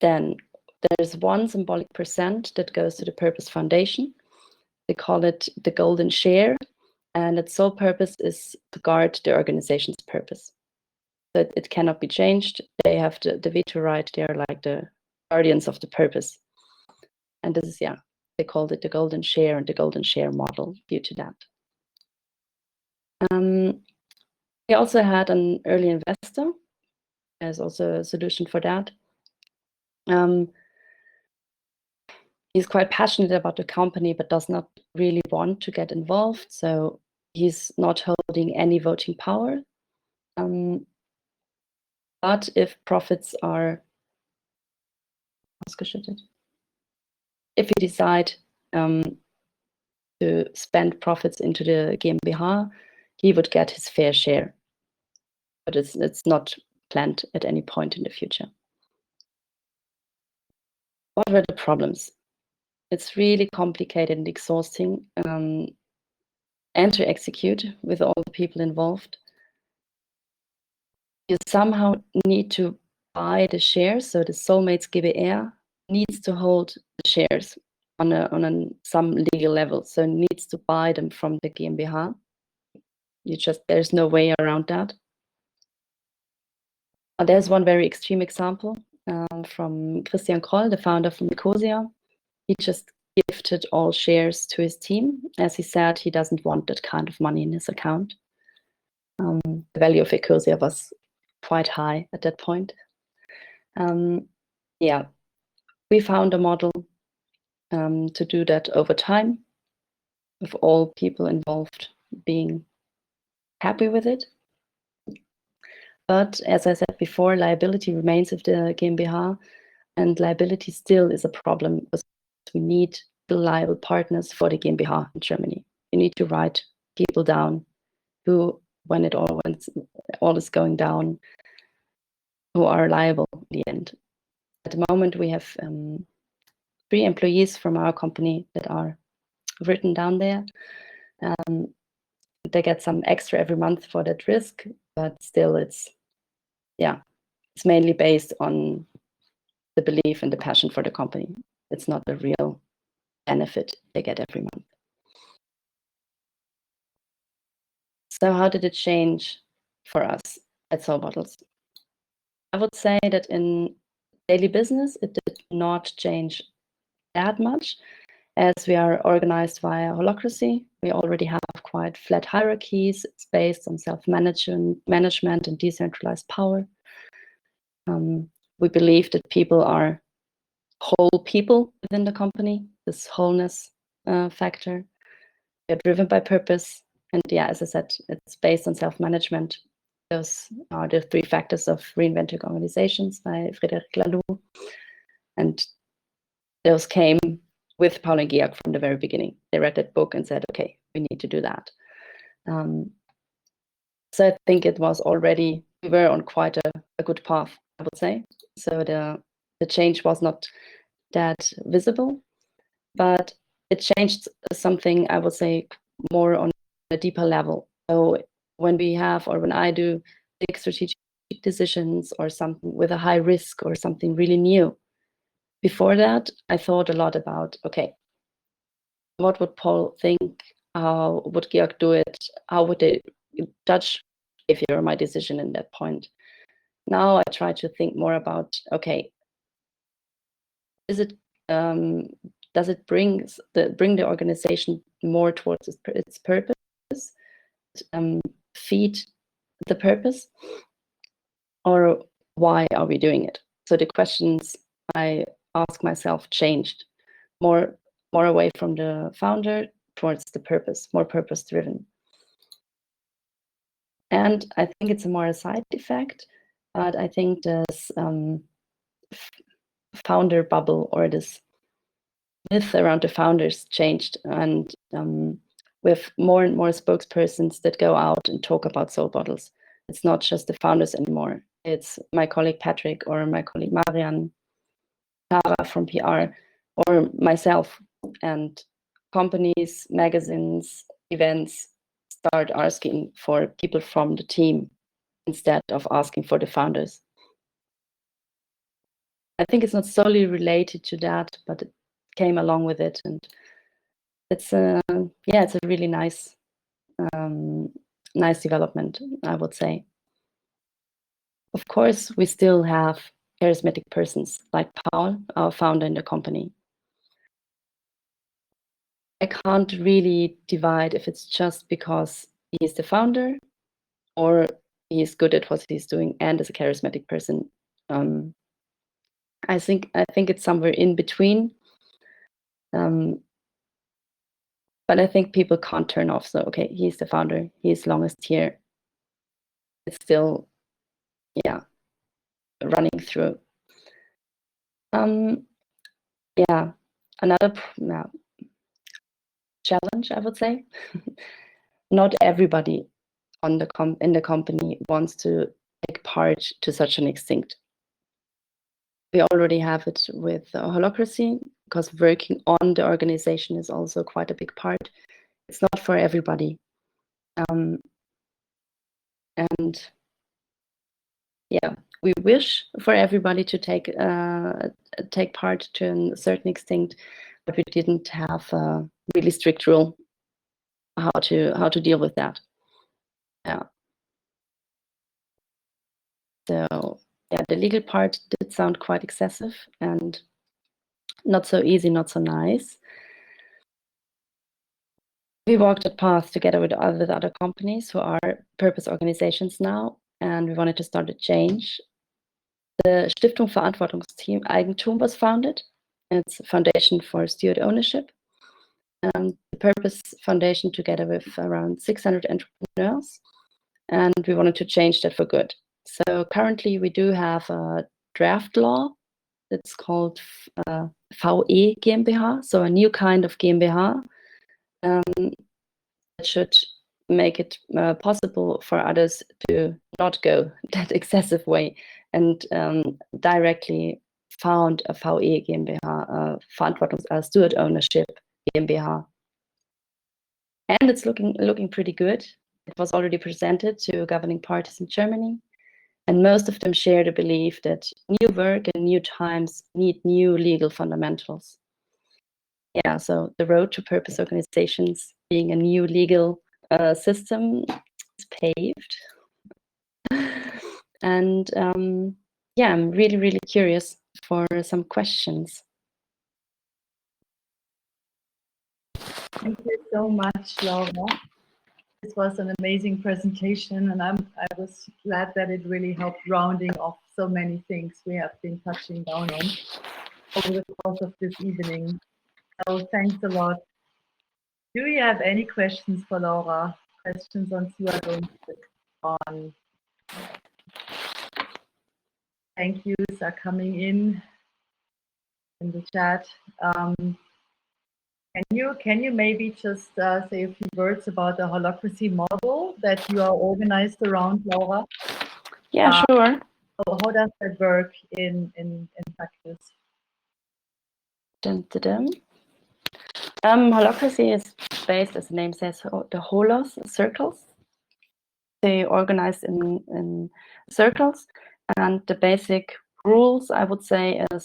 Then there's one symbolic percent that goes to the Purpose Foundation. They call it the golden share, and its sole purpose is to guard the organization's purpose. So it cannot be changed. They have the veto right. They are like the guardians of the purpose. And this is, they called it the golden share and the golden share model due to that. We also had an early investor. There's also a solution for that. He's quite passionate about the company, but does not really want to get involved. So he's not holding any voting power. But if profits are if we decide to spend profits into the GmbH, he would get his fair share. But it's not planned at any point in the future. What were the problems? It's really complicated and exhausting and to execute with all the people involved. You somehow need to buy the shares, so the soulmates GbR needs to hold the shares on some legal level, so needs to buy them from the GmbH. There's no way around that. There's one very extreme example from Christian Kroll, the founder from Nicosia. He just gifted all shares to his team. As he said, he doesn't want that kind of money in his account. The value of Nicosia was quite high at that point. We found a model to do that over time, with all people involved being happy with it. But as I said before, liability remains with the GmbH, and liability still is a problem because we need liable partners for the GmbH in Germany. You need to write people down who, when all is going down, who are liable in the end. At the moment, we have 3 employees from our company that are written down there. They get some extra every month for that risk, but still it's mainly based on the belief and the passion for the company. It's not a real benefit they get every month. So how did it change for us at Soulbottles? I would say that in daily business, it did not change that much, as we are organized via holacracy. We already have quite flat hierarchies. It's based on self-management and decentralized power. We believe that people are whole people within the company, this wholeness factor. They're driven by purpose. And yeah, as I said, it's based on self-management. Those are the 3 factors of reinventing organizations by Frédéric Laloux. And those came with Paul and Georg from the very beginning. They read that book and said, okay, we need to do that. So I think it was already, we were on quite a good path, I would say. So the change was not that visible, but it changed something, I would say, more on a deeper level. So when I do big strategic decisions or something with a high risk or something really new, before that, I thought a lot about, okay, what would Paul think? How would Georg do it? How would they judge if you're my decision in that point? Now I try to think more about, okay, does it bring the organization more towards its purpose, feed the purpose, or why are we doing it? So the questions I ask myself changed more away from the founder towards the purpose, more purpose driven. And I think it's a more a side effect, but I think this founder bubble or this myth around the founders changed, and with more and more spokespersons that go out and talk about Soulbottles. It's not just the founders anymore. It's my colleague Patrick or my colleague Marian, Tara from PR, or myself. And companies, magazines, events start asking for people from the team instead of asking for the founders. I think it's not solely related to that, but it came along with it, and it's it's a really nice development, I would say. Of course, we still have charismatic persons like Paul, our founder in the company. I can't really divide if it's just because he's the founder or he's good at what he's doing and is a charismatic person. I think it's somewhere in between. But I think people can't turn off. So, okay, he's the founder. He's longest here. It's still, running through. Another challenge, I would say. Not everybody in the company wants to take part to such an extent. We already have it with holacracy, because working on the organization is also quite a big part. It's not for everybody. We wish for everybody to take part to a certain extent, but we didn't have a really strict rule how to deal with that. So the legal part did sound quite excessive and not so easy, not so nice. We walked that path together with other companies who are purpose organizations now, and we wanted to start a change. The Stiftung Verantwortungsteam Eigentum was founded. It's a foundation for steward ownership. The Purpose Foundation together with around 600 entrepreneurs. And we wanted to change that for good. So currently we do have a draft law It's called VE GmbH, so a new kind of GmbH that should make it possible for others to not go that excessive way and directly found a VE GmbH, Steward Ownership GmbH. And it's looking pretty good. It was already presented to governing parties in Germany, and most of them share the belief that new work and new times need new legal fundamentals. Yeah, so the road to purpose organizations being a new legal system is paved. And yeah, I'm really, really curious for some questions. Thank you so much, Laura. This was an amazing presentation, and I was glad that it really helped rounding off so many things we have been touching down on over the course of this evening. So thanks a lot. Do you have any questions for Laura? Questions on steward ownership? On thank yous are coming in the chat. Can you maybe just say a few words about the holacracy model that you are organized around, Laura? Yeah, sure. How does that work in practice? Holacracy is based, as the name says, the holos circles. They organize in circles, and the basic rules, I would say, is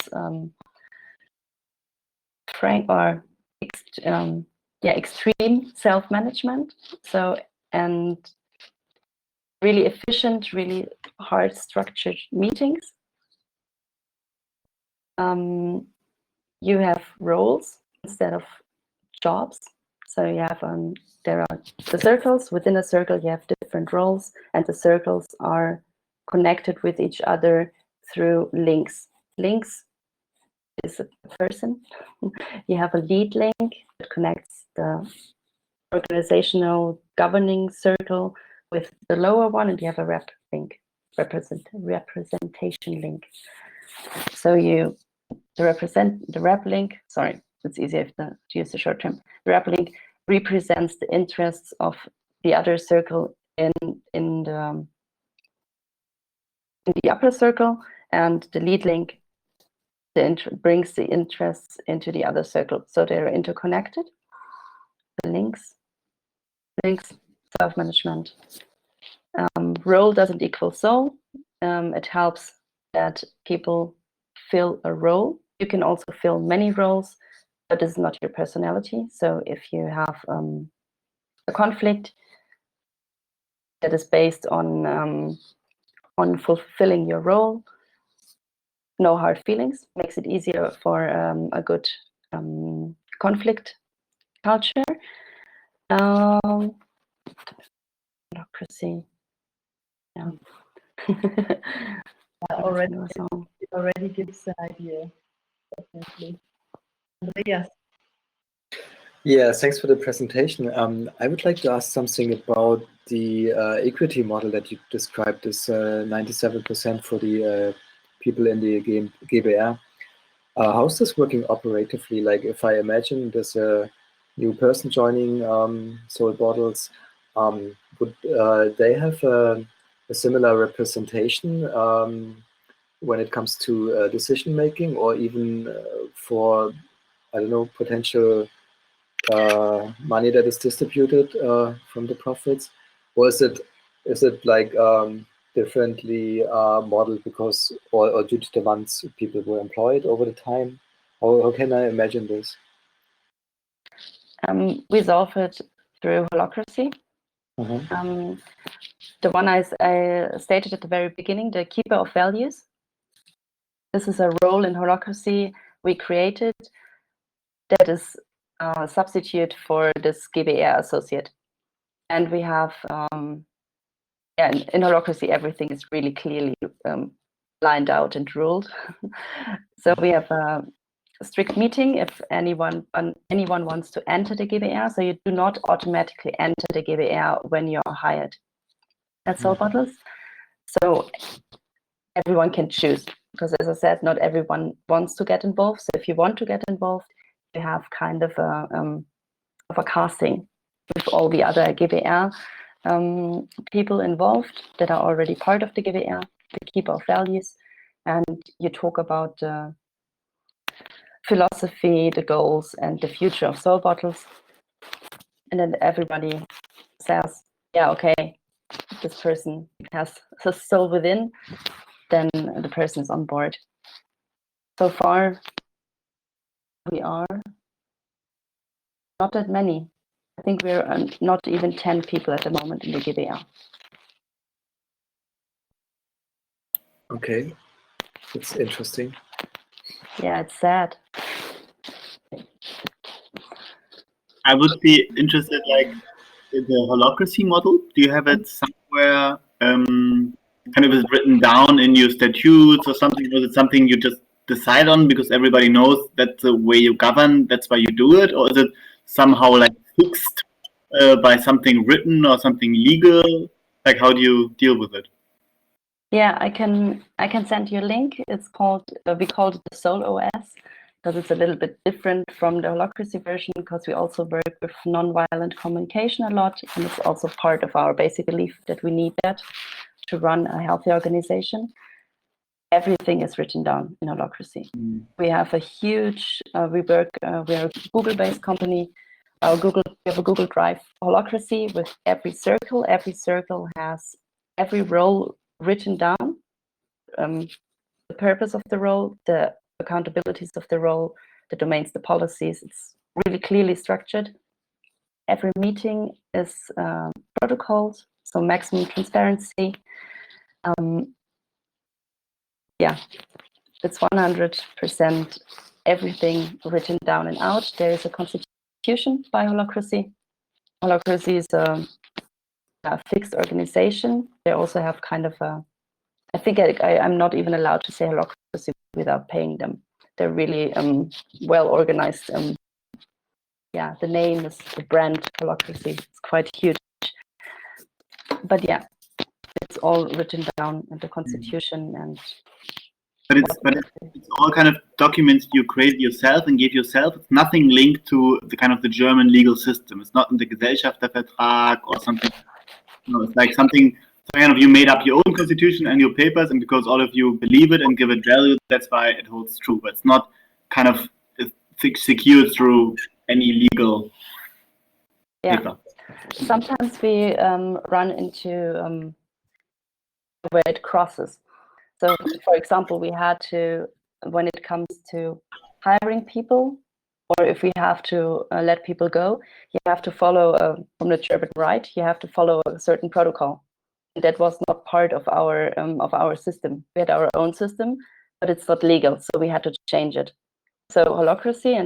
extreme self-management. So, and really efficient, really hard structured meetings. You have roles instead of jobs. So you have there are the circles. Within a circle, you have different roles, and the circles are connected with each other through links. Links is a person. You have a lead link that connects the organizational governing circle with the lower one, and you have a rep link, representation link. So the rep link, sorry, it's easier if to use the short term. The rep link represents the interests of the other circle in the upper circle, and the lead link brings the interests into the other circle. So they're interconnected. The links, self-management. Role doesn't equal soul. It helps that people fill a role. You can also fill many roles, but this is not your personality. So if you have a conflict that is based on fulfilling your role, no hard feelings, makes it easier for a good conflict culture. Democracy. Yeah. It already gives an idea, definitely. Andreas. Yeah, thanks for the presentation. I would like to ask something about the equity model that you described as 97% for the people in the GBR. How's this working operatively? Like, if I imagine there's a new person joining Soulbottles, would they have a similar representation when it comes to decision making, or even for, I don't know, potential money that is distributed from the profits? Or is it like differently modeled because, or due to the months people were employed over the time? How can I imagine this? We solve it through holacracy. The one I stated at the very beginning, the keeper of values. This is a role in holacracy we created that is a substitute for this GBR associate. And we have, in holacracy, everything is really clearly lined out and ruled. So we have a strict meeting if anyone wants to enter the GBR. So you do not automatically enter the GBR when you're hired at Soulbottles. So everyone can choose. because as I said, not everyone wants to get involved. So if you want to get involved, you have kind of a casting with all the other GWR people involved that are already part of the GWR, the keep of values, and you talk about philosophy, the goals, and the future of Soulbottles. And then everybody says, yeah, okay, this person has a soul within, then the person is on board. So far, we are not that many. I think we're not even 10 people at the moment in the GWR. Okay, it's interesting. Yeah, it's sad. I would be interested, like, in the holacracy model. Do you have it somewhere? Kind of is written down in your statutes or something? Was it something you just decide on because everybody knows that's the way you govern, that's why you do it, or is it somehow like fixed by something written or something legal? Like, how do you deal with it? Yeah, I can send you a link. It's called we call it the Soul OS because it's a little bit different from the holacracy version because we also work with non-violent communication a lot, and it's also part of our basic belief that we need that to run a healthy organization. Everything is written down in holacracy. We have a huge we're a Google-based company. We have a Google Drive holacracy with every circle. Every circle has every role written down, the purpose of the role, the accountabilities of the role, the domains, the policies. It's really clearly structured. Every meeting is protocoled, so maximum transparency. Yeah, it's 100% everything written down and out. There is a constitution by holacracy. Holacracy is a fixed organization. They also have kind of a, I think I'm not even allowed to say holacracy without paying them. They're really well organized. Yeah, the name is the brand holacracy. It's quite huge. But yeah, it's all written down in the constitution and. But it's all kind of documents you create yourself and give yourself. It's nothing linked to the kind of the German legal system. It's not in the Gesellschaftervertrag or something. No, it's like something kind of you made up your own constitution and your papers, and because all of you believe it and give it value, that's why it holds true. But it's not kind of secured through any legal paper. Sometimes we run into where it crosses. So, for example, we had to, when it comes to hiring people, or if we have to let people go, you have to follow, from the German right, you have to follow a certain protocol. That was not part of our system. We had our own system, but it's not legal, so we had to change it. So holacracy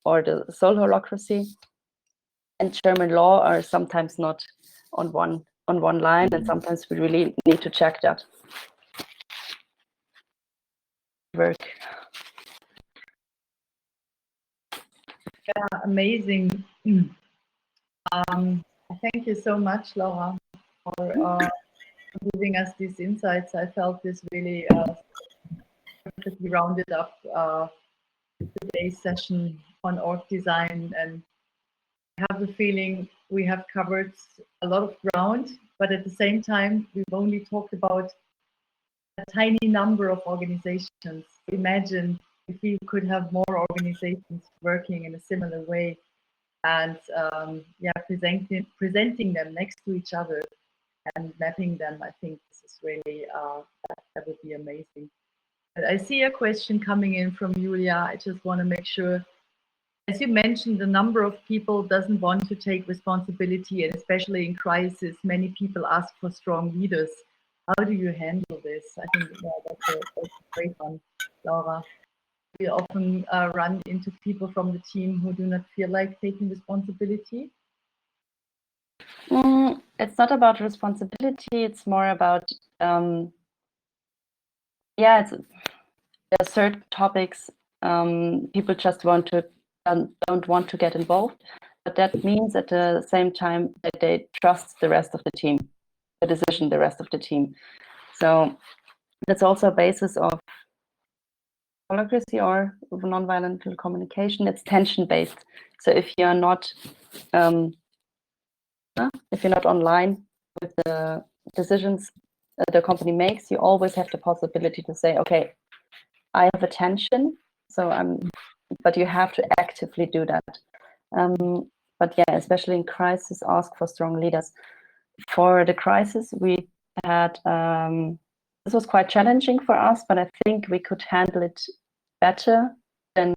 or the soul holacracy and German law are sometimes not on one line, and sometimes we really need to check that. Work. Yeah, amazing. Thank you so much, Laura, for giving us these insights. I felt this really perfectly rounded up today's session on org design, and I have the feeling we have covered a lot of ground, but at the same time, we've only talked about a tiny number of organizations. Imagine if we could have more organizations working in a similar way and presenting them next to each other and mapping them. I think this is really, that would be amazing. But I see a question coming in from Julia. I just want to make sure, as you mentioned, the number of people doesn't want to take responsibility, and especially in crisis, many people ask for strong leaders. How do you handle this? I think that's a great one, Laura. We often run into people from the team who do not feel like taking responsibility. It's not about responsibility. It's more about, there are certain topics people just don't want to get involved, but that means at the same time that they trust the rest of the team, the rest of the team. So that's also a basis of holacracy or nonviolent communication, it's tension-based. So if you're not online with the decisions the company makes, you always have the possibility to say, okay, I have a tension, but you have to actively do that. But yeah, especially in crisis, ask for strong leaders. For the crisis, we had, this was quite challenging for us, but I think we could handle it better than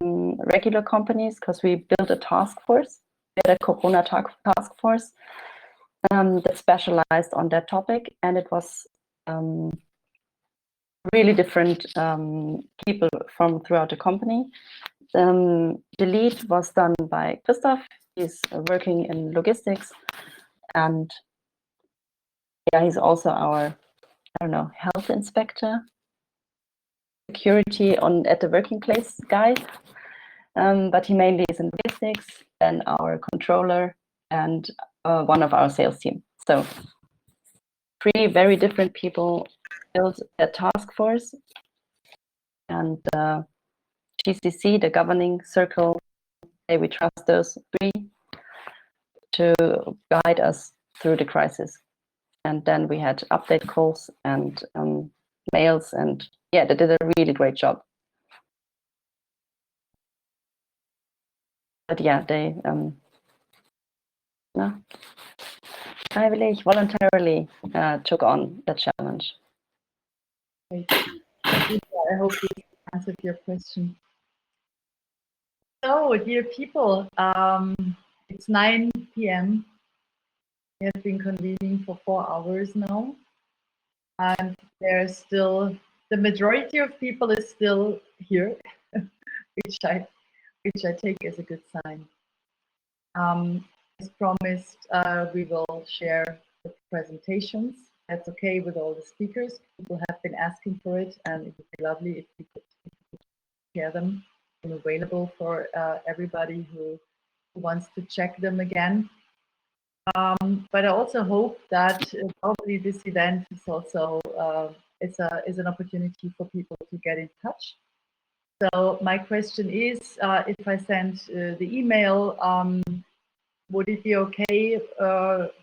regular companies because we built a task force. We had a Corona task force that specialized on that topic, and it was really different people from throughout the company. The lead was done by Christoph. He's working in logistics, and yeah, he's also our, I don't know, health inspector, security at the working place guy. But he mainly is in logistics, and our controller, and one of our sales team. So 3 very different people built a task force, and GCC, the governing circle, we trust those 3 to guide us through the crisis. And then we had update calls and mails, and yeah, they did a really great job. But yeah, they voluntarily took on the challenge. Great. I hope this answered your question. So, dear people, it's 9 p.m. We have been convening for 4 hours now, and there's still, the majority of people is still here, which I take as a good sign. As promised, we will share the presentations. That's okay with all the speakers. People have been asking for it, and it would be lovely if we could share them and available for everybody who wants to check them again. But I also hope that probably this event is also is an opportunity for people to get in touch. So my question is, if I send the email, would it be okay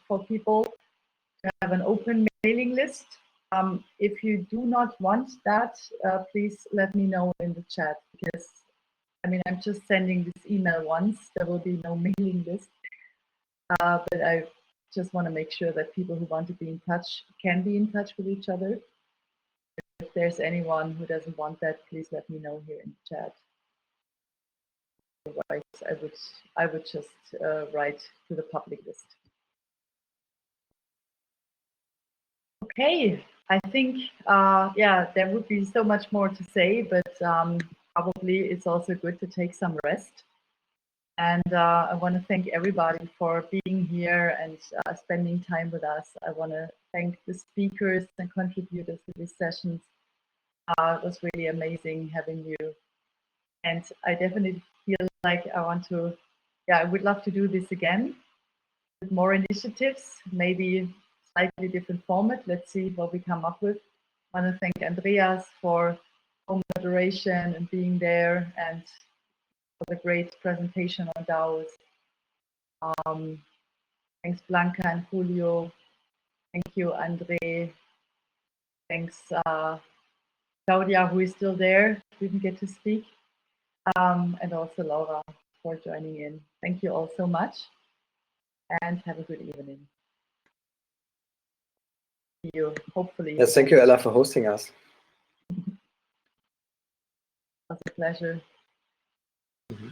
for people to have an open mailing list? If you do not want that, please let me know in the chat, because I mean, I'm just sending this email once. There will be no mailing list. But I just want to make sure that people who want to be in touch can be in touch with each other. If there's anyone who doesn't want that, please let me know here in the chat. Otherwise, I would just write to the public list. Okay, I think yeah, there would be so much more to say, but probably it's also good to take some rest. And I want to thank everybody for being here and spending time with us. I want to thank the speakers and contributors to these sessions. It was really amazing having you. And I definitely feel like I want to, yeah, I would love to do this again with more initiatives, maybe slightly different format. Let's see what we come up with. I want to thank Andreas for moderation and being there, and for the great presentation on DAOs. Thanks Blanca and Julio. Thank you, André. Thanks Claudia, who is still there, didn't get to speak. And also Laura for joining in. Thank you all so much, and have a good evening. See you, hopefully. Yes, thank you, Ela, for hosting us. It was a pleasure. Mm-hmm.